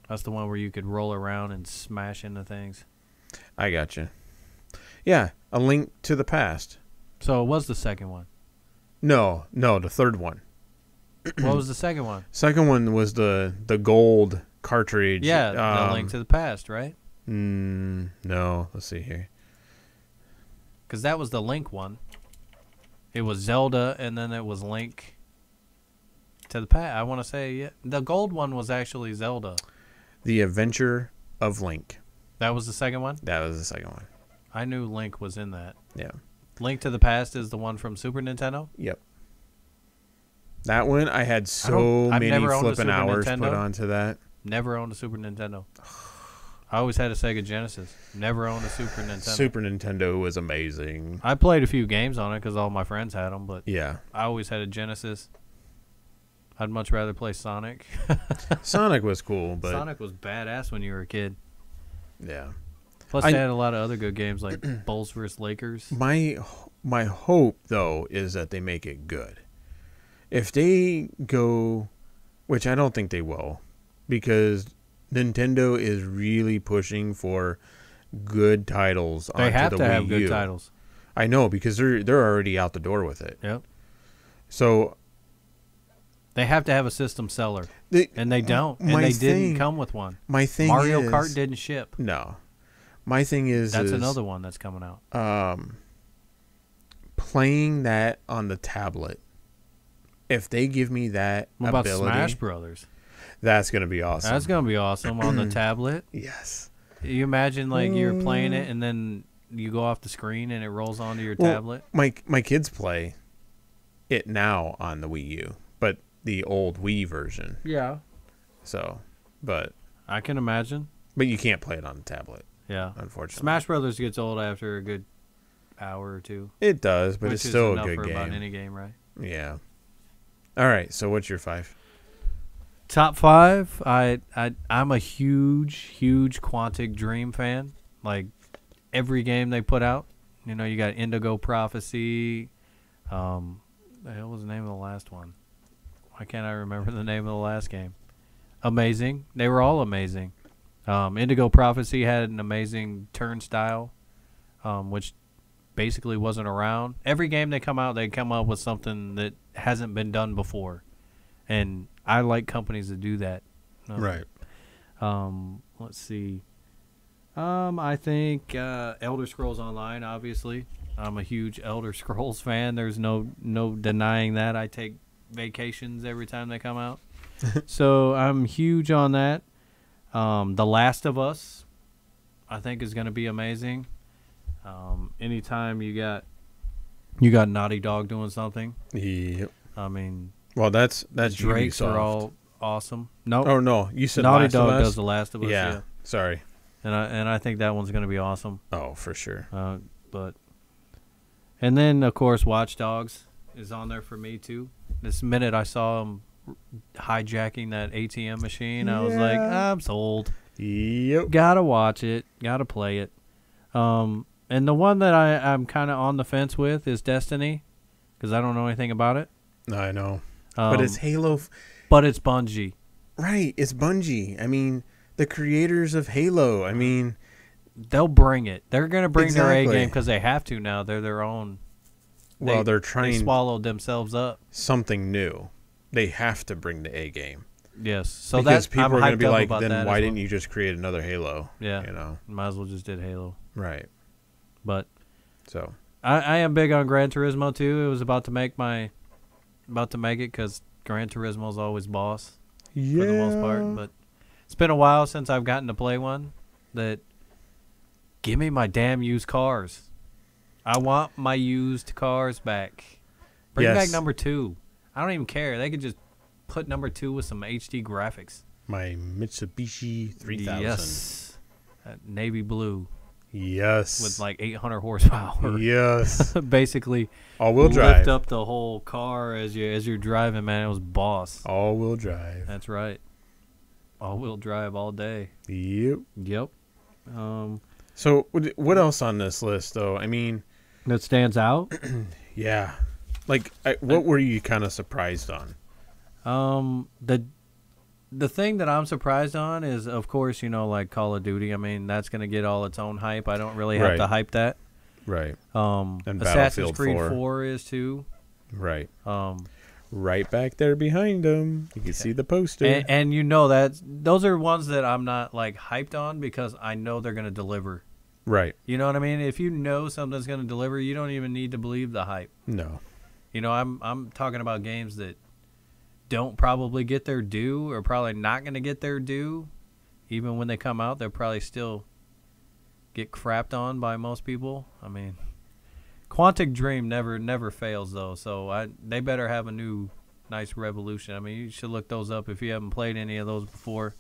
That's the one where you could roll around and smash into things. I gotcha. Yeah, A Link to the Past. So it was the second one. No, the third one. What was the second one? Second one was the gold cartridge. Yeah, the Link to the Past, right? No. Let's see here. Because that was the Link one. It was Zelda, and then it was Link to the Past. I want to say, yeah, the gold one was actually Zelda. The Adventure of Link. That was the second one? That was the second one. I knew Link was in that. Yeah. Link to the Past is the one from Super Nintendo? Yep. That one, I had so many flipping hours put onto that. Never owned a Super Nintendo. I always had a Sega Genesis. Never owned a Super Nintendo. Super Nintendo was amazing. I played a few games on it because all my friends had them, but yeah, I always had a Genesis. I'd much rather play Sonic. Sonic was cool, but Sonic was badass when you were a kid. Yeah. Plus, they had a lot of other good games like Bulls vs. Lakers. My hope, though, is that they make it good. If they go, which I don't think they will, because Nintendo is really pushing for good titles onto the Wii U. They have to have good titles. I know, because they're already out the door with it. Yep. So they have to have a system seller, and they don't, and they didn't come with one. My thing Mario is, Kart didn't ship. No. My thing is that's another one that's coming out. Playing that on the tablet. If they give me that what about ability, Smash Brothers? That's gonna be awesome. That's gonna be awesome on the tablet. Yes. You imagine like you're playing it and then you go off the screen and it rolls onto your tablet. My kids play it now on the Wii U, but the old Wii version. Yeah. So, but I can imagine. But you can't play it on the tablet. Yeah. Unfortunately. Smash Brothers gets old after a good hour or two. It does, but it's still a good for game. About any game, right? Yeah. All right. So what's your 5? Top 5. I'm a huge Quantic Dream fan. Like every game they put out. You know, you got Indigo Prophecy. The hell was the name of the last one? Why can't I remember the name of the last game? Amazing. They were all amazing. Indigo Prophecy had an amazing turnstile, which basically wasn't around. Every game they come out, they come up with something that hasn't been done before. And I like companies that do that. Right. Let's see. I think Elder Scrolls Online, obviously. I'm a huge Elder Scrolls fan. There's no denying that. I take vacations every time they come out. So I'm huge on that. The Last of Us, I think, is going to be amazing. Anytime you got Naughty Dog doing something. Yep. I mean, well, that's Drakes Ubisoft. Are all awesome. No, oh no, you said Naughty Last Dog of Us? does The Last of Us. Yeah. Sorry. And I think that one's going to be awesome. Oh, for sure. And then of course Watch Dogs is on there for me too. This minute I saw him hijacking that ATM machine, I was like, I'm sold. Yep. Gotta watch it. Gotta play it. And the one that I'm kind of on the fence with is Destiny, because I don't know anything about it. I know. But it's Halo. But it's Bungie. Right. It's Bungie. I mean, the creators of Halo. I mean, they'll bring it. They're going to bring their A Exactly. game because they have to now. They're their own. Well, they're trying They swallowed themselves up. something new. They have to bring the A game. Yes. So because that, people I'm are going to hyped be up like, about then that why as didn't well. you just create another Halo? Yeah. You know. Might as well just did Halo. Right. But So. I am big on Gran Turismo too. It was about to make it because Gran Turismo is always boss for the most part. But it's been a while since I've gotten to play one. That give me my damn used cars. I want my used cars back. Bring back number 2. I don't even care. They could just put number 2 with some HD graphics. My Mitsubishi 3000. Yes, that navy blue. Yes. With like 800 horsepower. Yes. Basically, all-wheel drive. Lift up the whole car as you're driving, man. It was boss. All-wheel drive. That's right. All-wheel drive all day. Yep. Yep. So what else on this list, though? I mean, that stands out? Yeah. Like, what were you kind of surprised on? The thing that I'm surprised on is, of course, like Call of Duty. I mean, that's going to get all its own hype. I don't really have to hype that. Right. And Battlefield Assassin's Creed 4. 4 is too. Right. Right back there behind them. You can see the poster. And that those are ones that I'm not like hyped on because I know they're going to deliver. Right. You know what I mean? If you know something's going to deliver, you don't even need to believe the hype. No. I'm talking about games that don't probably get their due or probably not going to get their due. Even when they come out, they'll probably still get crapped on by most people. I mean, Quantic Dream never fails, though, so they better have a new nice revolution. I mean, you should look those up if you haven't played any of those before.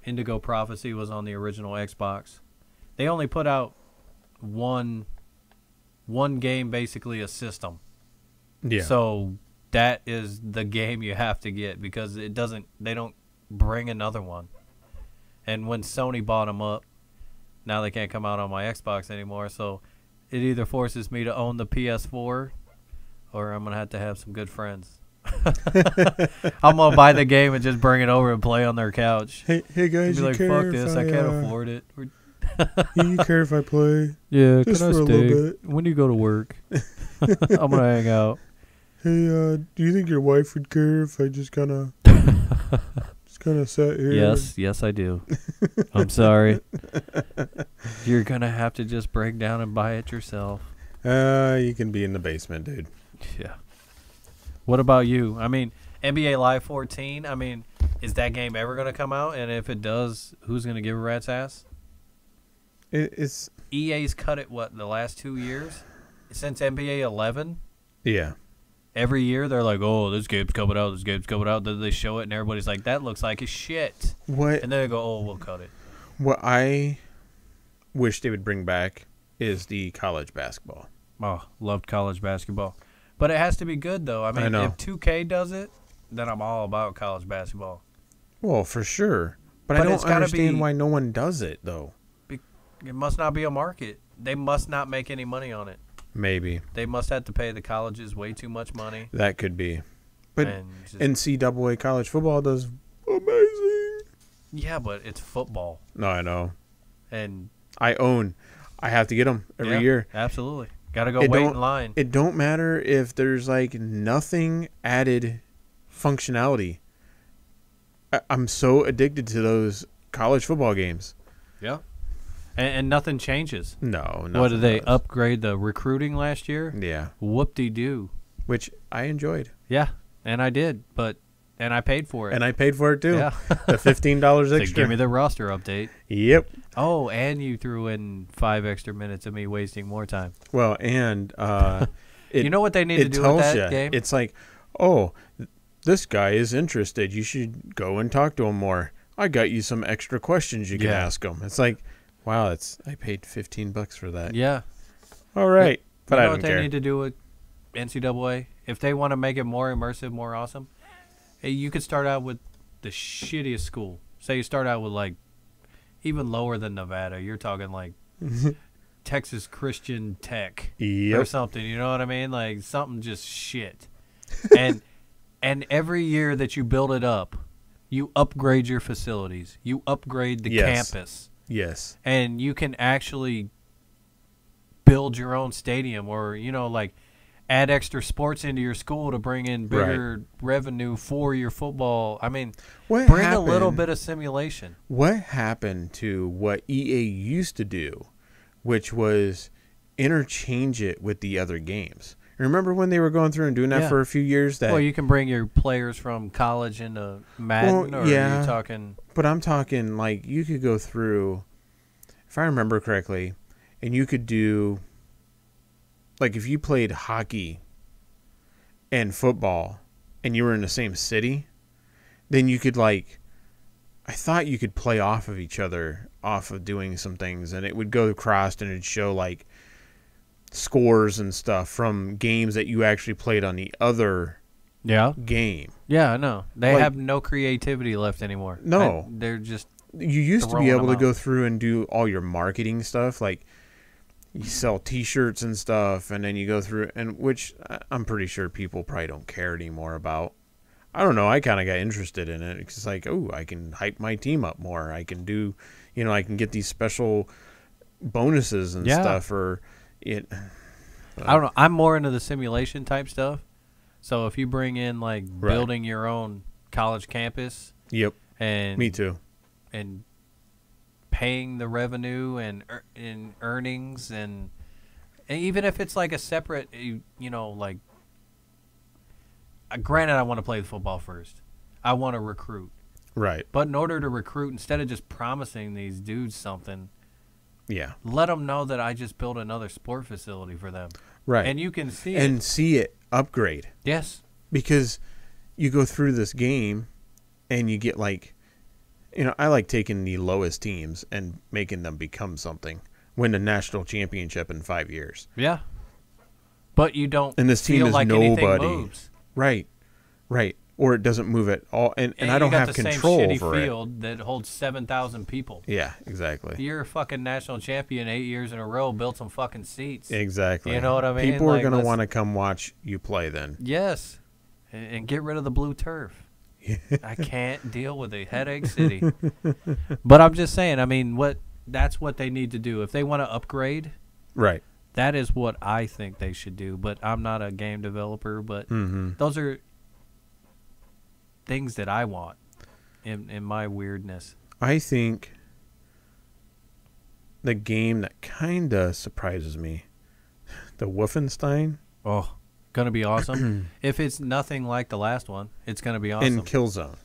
Indigo Prophecy was on the original Xbox. They only put out one game, basically a system. Yeah. So that is the game you have to get because they don't bring another one. And when Sony bought them up, now they can't come out on my Xbox anymore. So it either forces me to own the PS4 or I'm going to have some good friends. I'm going to buy the game and just bring it over and play on their couch. Hey guys, be like, fuck this, I can't afford it. You care if I play? Yeah, just can I for a stay? little bit. When do you go to work? I'm going to hang out. Hey, do you think your wife would care if I just kind of sat here? Yes, I do. I'm sorry. You're going to have to just break down and buy it yourself. You can be in the basement, dude. Yeah. What about you? I mean, NBA Live 14, I mean, is that game ever going to come out? And if it does, who's going to give a rat's ass? It's EA's cut it, the last 2 years? Since NBA 11? Yeah. Every year they're like, oh, this game's coming out, Then they show it and everybody's like, that looks like a shit. What? And then they go, oh, we'll cut it. What I wish they would bring back is the college basketball. Oh, loved college basketball. But it has to be good, though. I mean, if 2K does it, then I'm all about college basketball. Well, for sure. But I don't understand why no one does it, though. It must not be a market. They must not make any money on it. Maybe. They must have to pay the colleges way too much money. That could be. But NCAA college football does amazing. Yeah, but it's football. No, I know. And I have to get them every year. Absolutely. Got to go wait in line. It don't matter if there's like nothing added functionality. I'm so addicted to those college football games. Yeah. And nothing changes. No. What did they upgrade the recruiting last year? Yeah. Whoop-de-doo. Which I enjoyed. Yeah, and I did, and I paid for it. And I paid for it too. Yeah. The $15 extra. So give me the roster update. Yep. Oh, and you threw in 5 extra minutes of me wasting more time. Well, and you know what they need to do with that game? It's like, oh, this guy is interested. You should go and talk to him more. I got you some extra questions you can ask him. It's like, wow, I paid $15 for that. Yeah. All right. But I don't know what care. they need to do with NCAA? If they want to make it more immersive, more awesome, hey, you could start out with the shittiest school. Say you start out with, like, even lower than Nevada. You're talking, like, Texas Christian Tech or something. You know what I mean? Like, something just shit. And every year that you build it up, you upgrade your facilities. You upgrade the campus. Yes. And you can actually build your own stadium or, like add extra sports into your school to bring in bigger revenue for your football. I mean, bring a little bit of simulation. What happened to what EA used to do, which was interchange it with the other games? Remember when they were going through and doing that for a few years? Well, you can bring your players from college into Madden, or are you talking? But I'm talking like you could go through, if I remember correctly, and you could do, like if you played hockey and football and you were in the same city, then you could like I thought you could play off of each other, off of doing some things, and it would go across and it'd show like scores and stuff from games that you actually played on the other game. Yeah, I know. They Like- have no creativity left anymore. No. They're just You used to be throwing able to them go out. through and do all your marketing stuff, like you sell T-shirts and stuff, and then you go through, and which I'm pretty sure people probably don't care anymore about. I don't know. I kind of got interested in it. It's like, oh, I can hype my team up more. I can do, I can get these special bonuses and stuff, or it. I don't know. I'm more into the simulation type stuff. So if you bring in like Right. building your own college campus Yep. and Me too. and paying the revenue and earnings and even if it's like a separate, like. Granted, I want to play the football first. I want to recruit. Right. But in order to recruit, instead of just promising these dudes something, Yeah. let them know that I just built another sport facility for them. Right. And you can see and it. see it upgrade. Yes. Because you go through this game and you get like, I like taking the lowest teams and making them become something, win a national championship in 5 years. Yeah. But you don't And this team feel is like anything nobody. moves. Right. Or it doesn't move at all. And I don't you got have the control same shitty over it. field that holds 7,000 people. Yeah, exactly. You're a fucking national champion 8 years in a row, built some fucking seats. Exactly. You know what I mean? People are Like, going to let's- want to come watch you play then. Yes. And get rid of the blue turf. I can't deal with it. Headache City. But I'm just saying, I mean, that's what they need to do. If they want to upgrade, Right. that is what I think they should do. But I'm not a game developer, but Mm-hmm. those are things that I want in my weirdness. I think the game that kind of surprises me, the Wolfenstein Oh, going to be awesome. If it's nothing like the last one, it's going to be awesome. and Killzone.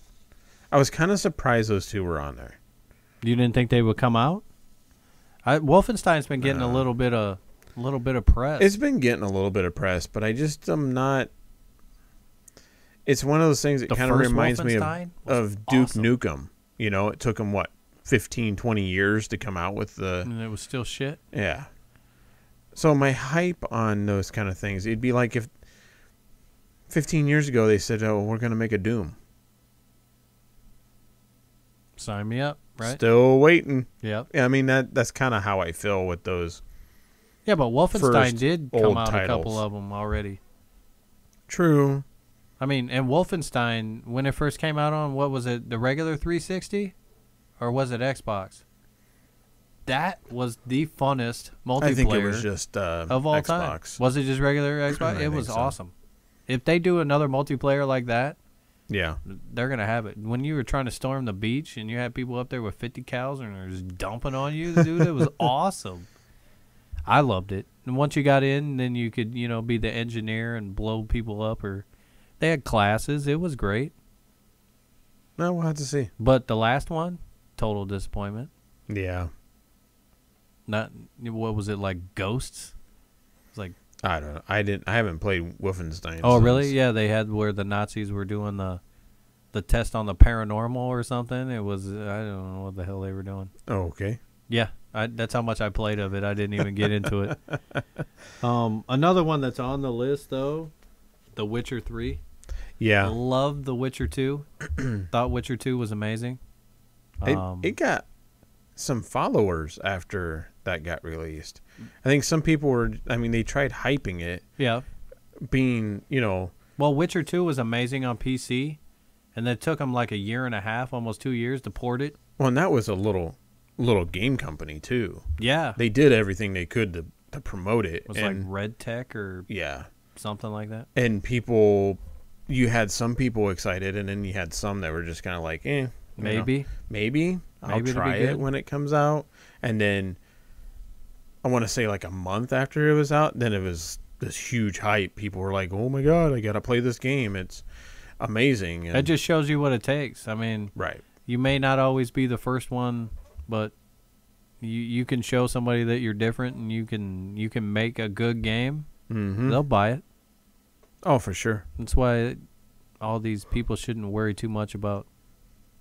I was kind of surprised those two were on there. You didn't think they would come out? Wolfenstein's been getting a little bit of press. It's been getting a little bit of press, but I just am not. It's one of those things that The kind of first reminds me Wolfenstein was of Duke awesome. Nukem. It took them, 15, 20 years to come out with the. And it was still shit. Yeah. So my hype on those kind of things, it'd be like if 15 years ago they said, oh, we're going to make a Doom. Sign me up, right? Still waiting. Yep. Yeah, I mean, that's kind of how I feel with those. Yeah, but Wolfenstein First did come old out a couple titles. of them already. True. I mean, and Wolfenstein, when it first came out on, what was it, the regular 360? Or was it Xbox? That was the funnest multiplayer I think it was just of all time. Xbox. Was it just regular Xbox? I It think was so. awesome. If they do another multiplayer like that, Yeah. they're going to have it. When you were trying to storm the beach and you had people up there with 50 cals and they're just dumping on you, dude, it was awesome. I loved it. And once you got in, then you could, be the engineer and blow people up. Or they had classes. It was great. No, we'll have to see. But the last one, total disappointment. Yeah. Not, what was it, like Ghosts? It's like, I don't know. I haven't played Wolfenstein. oh, since. really? Yeah, they had where the Nazis were doing the test on the paranormal or something. It was, I don't know what the hell they were doing. Oh, okay. Yeah, that's how much I played of it. I didn't even get into it. Another one that's on the list, though, The Witcher 3. Yeah. Loved The Witcher 2. Thought Witcher 2 was amazing. It got some followers after that got released. I think some people they tried hyping it, Yeah. being, Well, Witcher 2 was amazing on PC, and it took them like a year and a half, almost 2 years to port it. well, and that was a little game company, too. Yeah. They did everything they could to promote it. It was and, like Red Tech or yeah. something like that. And you had some people excited, and then you had some that were just kind of like, Maybe. maybe I'll Maybe it'll be try it good. when it comes out. And then I want to say like a month after it was out, then it was this huge hype. People were like, oh my God, I got to play this game. It's amazing. And, That just shows you what it takes. I mean, right. you may not always be the first one, but you can show somebody that you're different, and you can make a good game. Mm-hmm. They'll buy it. Oh, for sure. That's why all these people shouldn't worry too much about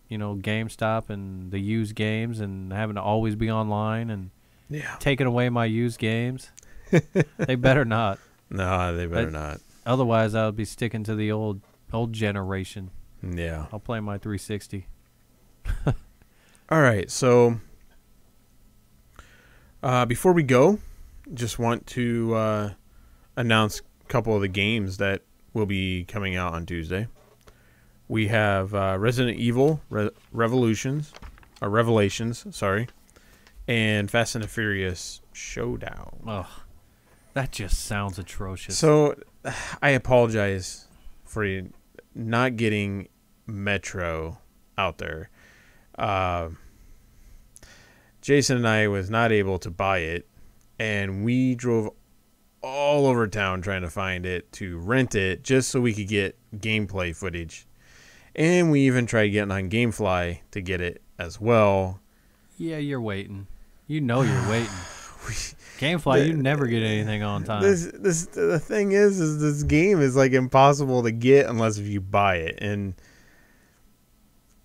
GameStop and the used games and having to always be online and Yeah. taking away my used games. They better not. No, they better not. Otherwise, I'll be sticking to the old generation. Yeah. I'll play my 360. All right. So before we go, just want to announce a couple of the games that will be coming out on Tuesday. We have Resident Evil Revelations, and Fast and the Furious Showdown. Oh, that just sounds atrocious. So I apologize for you not getting Metro out there. Jason and I was not able to buy it, and we drove all over town trying to find it to rent it just so we could get gameplay footage. And we even tried getting on GameFly to get it as well. Yeah, you're waiting. You know you're waiting. GameFly, you never get anything on time. The thing is this game is like impossible to get unless if you buy it, and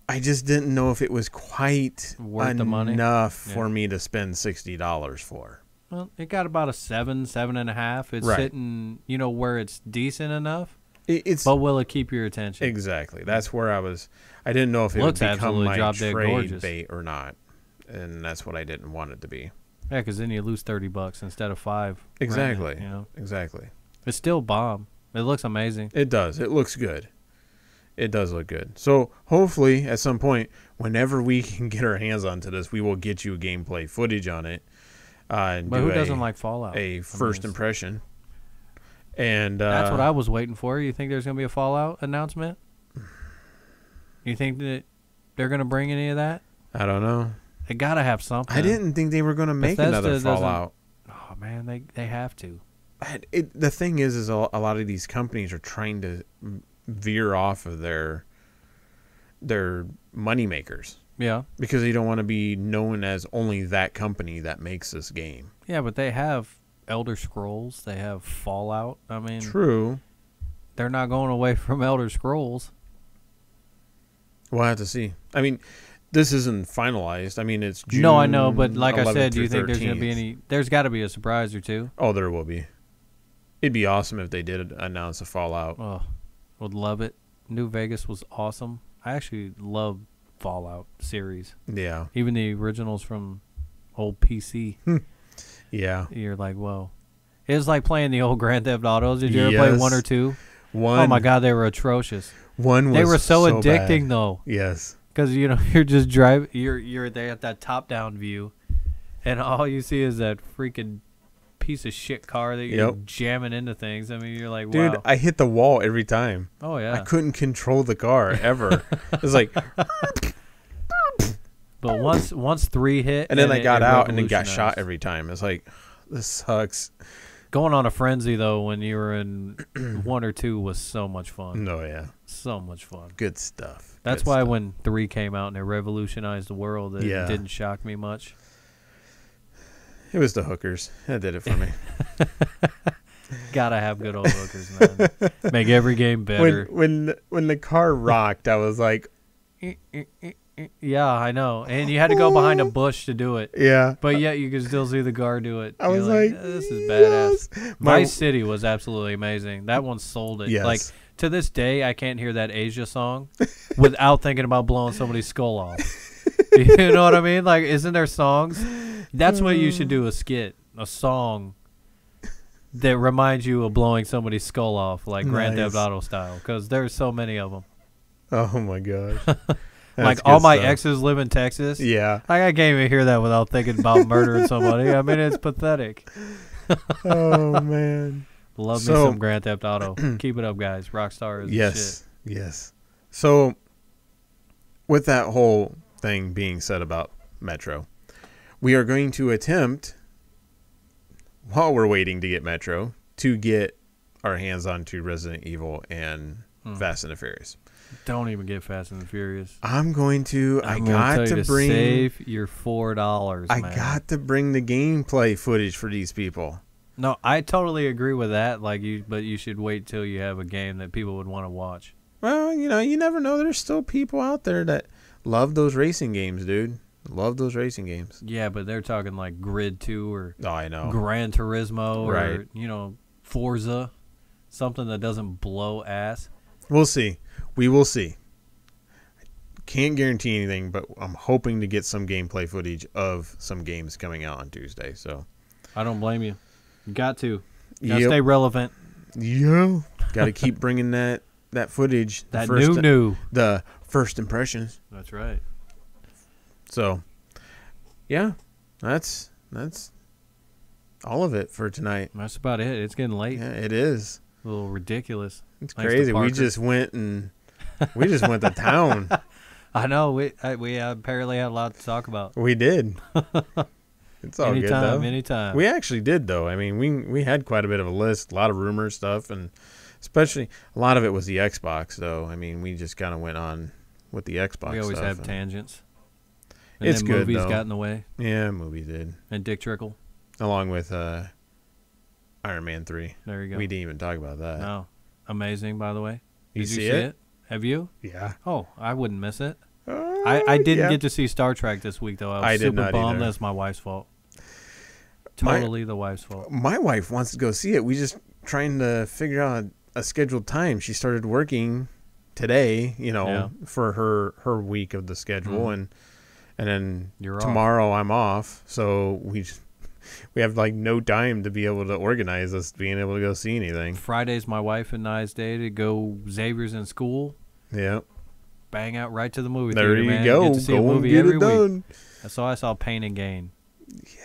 I just didn't know if it was quite worth the money enough for me to spend $60 for. Well, it got about a 7.5. It's Right. sitting, where it's decent enough. It's But will it keep your attention? exactly. That's where I was. I didn't know if it Looks would become absolutely my drop-dead trade gorgeous. bait or not, and that's what I didn't want it to be. Yeah, because then you lose $30 instead of $5. Exactly. Renting, Exactly. It's still bomb. It looks amazing. It does. It looks good. It does look good. So hopefully at some point, whenever we can get our hands onto this, we will get you gameplay footage on it. And But do who doesn't like Fallout? a first impression. And That's what I was waiting for. You think there's going to be a Fallout announcement? You think that they're going to bring any of that? I don't know. They got to have something. I didn't think they were going to make Bethesda another doesn't- Fallout. Oh, man, they have to. The thing is a lot of these companies are trying to veer off of their money makers Yeah. because they don't want to be known as only that company that makes this game. Yeah, but they have Elder Scrolls. They have Fallout. I mean, True. they're not going away from Elder Scrolls. We'll have to see. I mean, this isn't finalized. I mean, it's June. No, I know, but like I 11th said, do you through think there's going to be 13th. any? There's got to be a surprise or two. Oh, there will be. It'd be awesome if they did announce a Fallout. Oh, would love it. New Vegas was awesome. I actually love Fallout series. Yeah. Even the originals from old PC. Yeah. You're like, whoa. It was like playing the old Grand Theft Autos. Did you ever play Yes. 1 or 2? One. Oh my God, they were atrocious. One was They were so addicting bad. though, Yes. because you're just driving. You're there at that top down view, and all you see is that freaking piece of shit car that you're jamming into things. I mean, you're like, wow. Dude, I hit the wall every time. Oh yeah. I couldn't control the car ever. It was like, But once 3 hit, and then I it got out and then got revolutionized. shot every time. It's like, this sucks. Going on a frenzy though when you were in 1 or 2 was so much fun. No, yeah. So much fun. Good stuff. That's Good why stuff. when 3 came out and it revolutionized the world, it Yeah. didn't shock me much. It was the hookers. That did it for me. Gotta have good old hookers, man. Make every game better. When the car rocked, I was like, Yeah, I know. And you had to go behind a bush to do it. yeah. But yet you could still see the car do it. I was You're like, this is yes. badass. My- Vice City was absolutely amazing. That one sold it. Yes. Like, to this day, I can't hear that Asia song without thinking about blowing somebody's skull off. You know what I mean? Like, isn't there songs? That's what you should do, a skit, a song that reminds you of blowing somebody's skull off, like Grand Nice. Theft Auto style, because there's so many of them. Oh my gosh. Like, That's all good my stuff. exes live in Texas. Yeah. Like, I can't even hear that without thinking about murdering somebody. I mean, it's pathetic. Oh man. Love me So- some Grand Theft Auto. Keep it up, guys. Rockstar is the shit. Yes. So, with that whole thing being said about Metro, we are going to attempt, while we're waiting to get Metro, to get our hands onto Resident Evil and Fast and the Furious. Don't even get Fast and the Furious. I'm going to. I I'm gonna got tell you to bring. save your $4. I man. got to bring the gameplay footage for these people. No, I totally agree with that. But you should wait till you have a game that people would want to watch. Well, you never know. There's still people out there that Love those racing games, dude. Love those racing games. Yeah, but they're talking like Grid 2 or I know. Gran Turismo right. or, Forza. Something that doesn't blow ass. We'll see. We will see. Can't guarantee anything, but I'm hoping to get some gameplay footage of some games coming out on Tuesday. So I don't blame you. You got to. Stay relevant. Yeah. Got to keep bringing that footage. That new. The first impressions. That's right. So, yeah, that's all of it for tonight. That's about it. It's getting late. Yeah, it is. A little ridiculous. It's crazy. We just went to town. I know. We apparently had a lot to talk about. We did. It's all good though. Anytime. We actually did though. I mean, we had quite a bit of a list, a lot of rumor stuff, and especially a lot of it was the Xbox. Though I mean, we just kind of went on with the Xbox. We always stuff have tangents. And it's then good. Movies though. got in the way. Yeah, movies did. And Dick Trickle, along with Iron Man 3. There you go. We didn't even talk about that. No, amazing. By the way, Did you see it? Have you? Yeah. Oh, I wouldn't miss it. I didn't get to see Star Trek this week though. I was super bummed. That's my wife's fault. Totally the wife's fault. My wife wants to go see it. We just trying to figure out a scheduled time. She started working today, for her week of the schedule, and then tomorrow I'm off. So we have like no time to be able to organize us being able to go see anything. Friday's my wife and I's day to go. Xavier's in school. Yeah. Bang out right to the movie theater. There you man. go. Get to see go a movie get every it done. Week. So I saw Pain and Gain.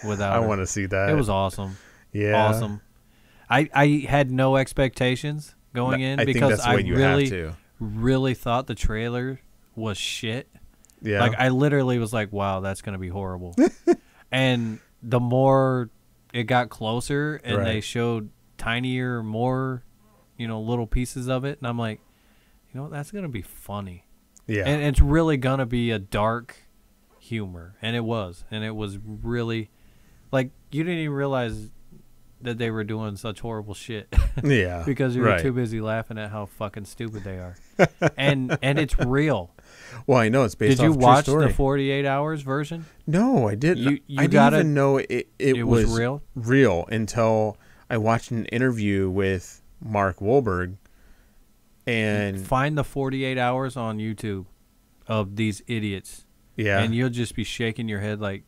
Yeah, I want to see that. It was awesome. Yeah. Awesome. I had no expectations going in because I really thought the trailer was shit. Yeah. Like I literally was like, wow, that's going to be horrible. And the more it got closer and they showed tinier, more, little pieces of it. And I'm like, that's going to be funny. Yeah. And it's really going to be a dark humor. And it was. And it was really, like, you didn't even realize that they were doing such horrible shit. Yeah. Because you were too busy laughing at how fucking stupid they are. and it's real. Well, I know it's based off a true story. Did you watch the 48 hours version? No, I didn't. I didn't even know it was real until I watched an interview with Mark Wahlberg. And find the 48 hours on YouTube of these idiots. Yeah. And you'll just be shaking your head like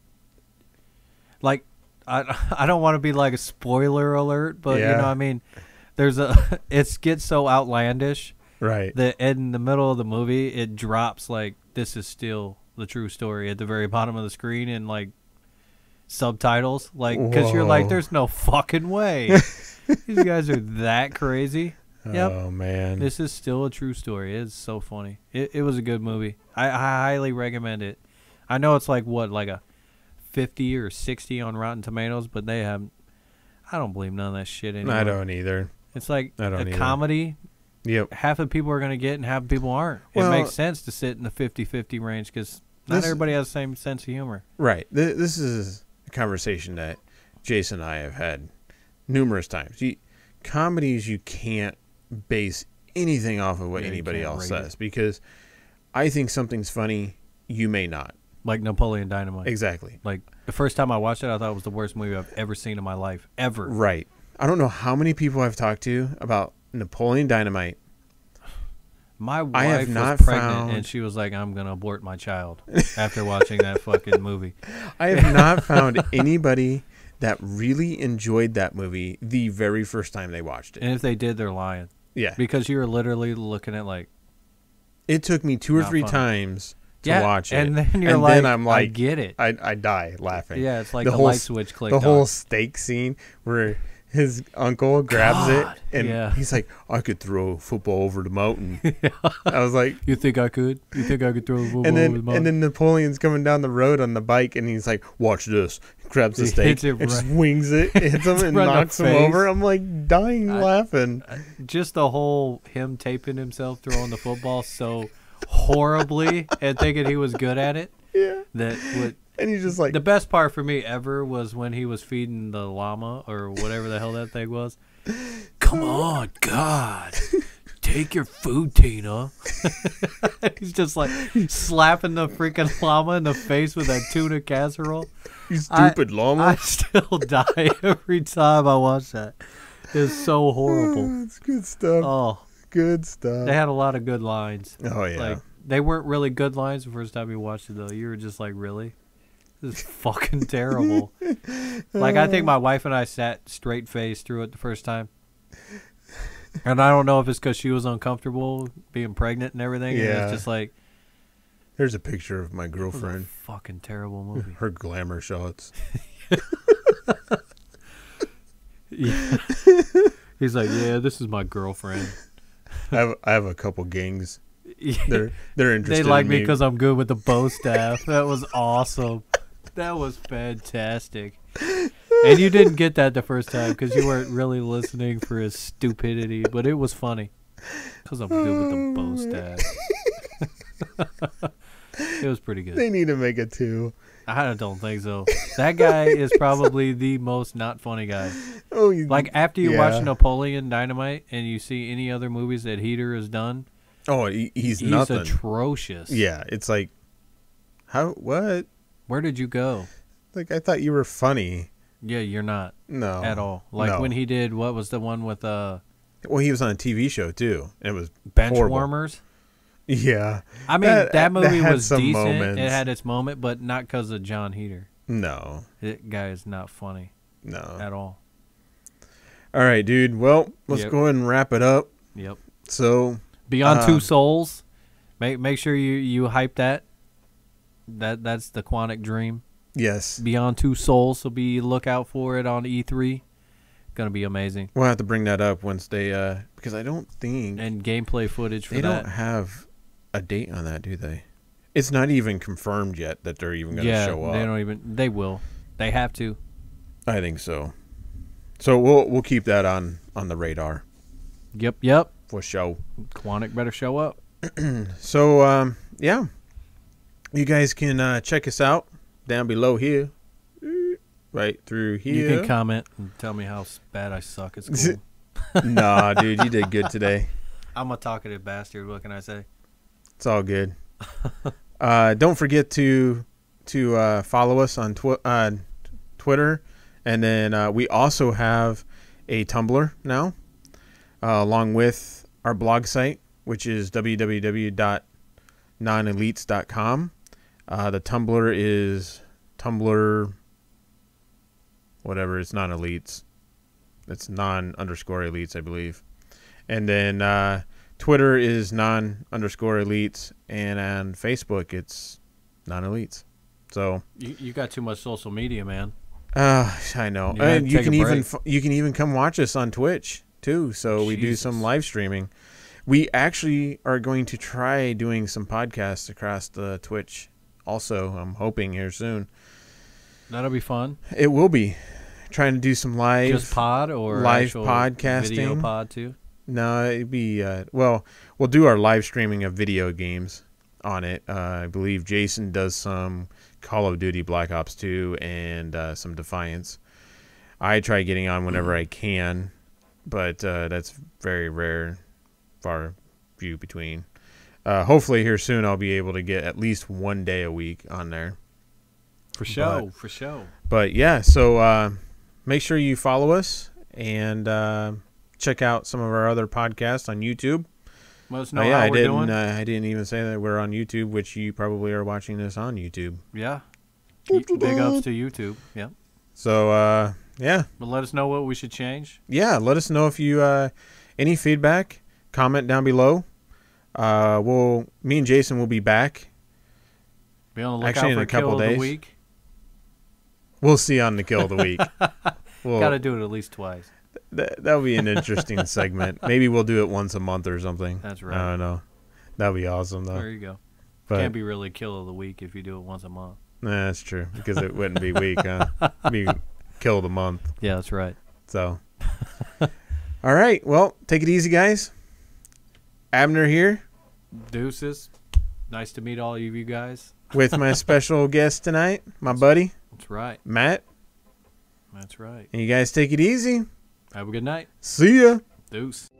I don't want to be like a spoiler alert, but there's it gets so outlandish. Right. That in the middle of the movie it drops like this is still the true story at the very bottom of the screen and like subtitles, like because you're like there's no fucking way these guys are that crazy. Oh man, this is still a true story. It's so funny. It was a good movie. I highly recommend it. I know it's like a 50 or 60 on Rotten Tomatoes, but they have. I don't believe none of that shit anymore. I don't either. It's like a comedy. Yep. Half the people are going to get and half the people aren't. It makes sense to sit in the 50-50 range because not everybody has the same sense of humor. Right. This is a conversation that Jason and I have had numerous times. Comedies, you can't base anything off of what anybody else says because I think something's funny, you may not. Like Napoleon Dynamite. Exactly. Like the first time I watched it, I thought it was the worst movie I've ever seen in my life. Ever. Right. I don't know how many people I've talked to about Napoleon Dynamite. My wife was pregnant and she was like, I'm going to abort my child after watching that fucking movie. I have not found anybody that really enjoyed that movie the very first time they watched it. And if they did, they're lying. Yeah. Because you were literally looking at like... It took me 2 or 3 times to watch it. And then you're then I'm like, I get it. I die laughing. Yeah, it's like the light switch clicked on. The whole steak scene where his uncle grabs it and he's like, I could throw a football over the mountain. I was like, You think I could? You think I could throw a football over the mountain? And then Napoleon's coming down the road on the bike and he's like, watch this. Grabs the steak and just wings it, hits him and knocks him over. I'm like dying laughing. Just the whole him taping himself throwing the football so horribly and thinking he was good at it. Yeah. And he's just like... The best part for me ever was when he was feeding the llama or whatever the hell that thing was. Come on, God. take your food, Tina. He's just like slapping the freaking llama in the face with that tuna casserole. You stupid llama. I still die every time I watch that. It's so horrible. It's good stuff. Oh, good stuff. they had a lot of good lines. Oh, yeah. Like, they weren't really good lines the first time you watched it, though. You were just like, really? This is fucking terrible. Like, I think my wife and I sat straight-faced through it the first time. And I don't know if it's because she was uncomfortable being pregnant and everything. Yeah. And it's just like... Here's a picture of my girlfriend. Fucking terrible movie. Her glamour shots. Yeah. He's like, yeah, this is my girlfriend. I have a couple gangs. Yeah. They're interested They like in me because I'm good with the bow staff. That was awesome. That was fantastic. And you didn't get that the first time because you weren't really listening for his stupidity, but it was funny because I'm good with the bow staff. It was pretty good. They need to make it 2. I don't think so. That guy is probably the most not funny guy. Oh, Like, after you watch Napoleon Dynamite and you see any other movies that Heater has done, oh, he's nothing. Atrocious. Yeah, it's like, what? Where did you go? Like, I thought you were funny. Yeah, you're not. No. At all. Like, when he did, what was the one with Well, he was on a TV show, too. It was Bench horrible. Warmers? Yeah. I mean, that movie was decent. Moments. It had its moment, but not because of John Heater. No. That guy is not funny. No. At all. All right, dude. Well, let's go ahead and wrap it up. Yep. So, Beyond Two Souls. Make sure you hype that. That's the Quantic Dream. Yes. Beyond Two Souls, so be lookout for it on E3. Gonna be amazing. We'll have to bring that up once they because I don't think and gameplay footage for they that. don't have a date on that, do they? It's not even confirmed yet that they're even going to show up. They don't even. They will. They have to. I think so. So we'll keep that on the radar. Yep. For show. Quantic better show up. So yeah, you guys can check us out down below here, right through here. You can comment and tell me how bad I suck. It's cool. Nah, dude, you did good today. I'm a talkative bastard. What can I say? It's all good. Don't forget to follow us on Twitter, and then we also have a Tumblr now, along with our blog site, which is www.nonelites.com. The Tumblr is Tumblr, whatever. It's non-elites. It's non_elites, I believe. And then Twitter is non_elites, and on Facebook it's non-elites. So you got too much social media, man. I know. And you can even come watch us on Twitch too. So we do some live streaming. We actually are going to try doing some podcasts across the Twitch also. I'm hoping here soon. That'll be fun. It will be. Trying to do some live just pod or live podcasting. Video pod too. No, it'd be well, we'll do our live streaming of video games on it. I believe Jason does some Call of Duty Black Ops 2 and some Defiance. I try getting on whenever I can, but that's very rare, far few between. Hopefully here soon I'll be able to get at least one day a week on there. For sure. But yeah, so make sure you follow us and check out some of our other podcasts on YouTube. Let us know how we're doing. I didn't even say that we're on YouTube, which you probably are watching this on YouTube. Yeah. Big ups to YouTube. Yeah. So, yeah. But let us know what we should change. Yeah, let us know if you any feedback. Comment down below. Me and Jason will be back. Be on the lookout for a couple days. Of the week. We'll see on the Kill of the Week. Got to do it at least twice. That'll be an interesting segment. Maybe we'll do it once a month or something. That's right. I don't know. That'll be awesome, though. There you go. But can't be really Kill of the Week if you do it once a month. Nah, that's true. Because it wouldn't be week, huh? It'd be Kill of the Month. Yeah, that's right. So. All right. Well, take it easy, guys. Abner here. Deuces. Nice to meet all of you guys. With my special guest tonight, my buddy. That's right. Matt. That's right. And you guys take it easy. Have a good night. See ya. Deuce.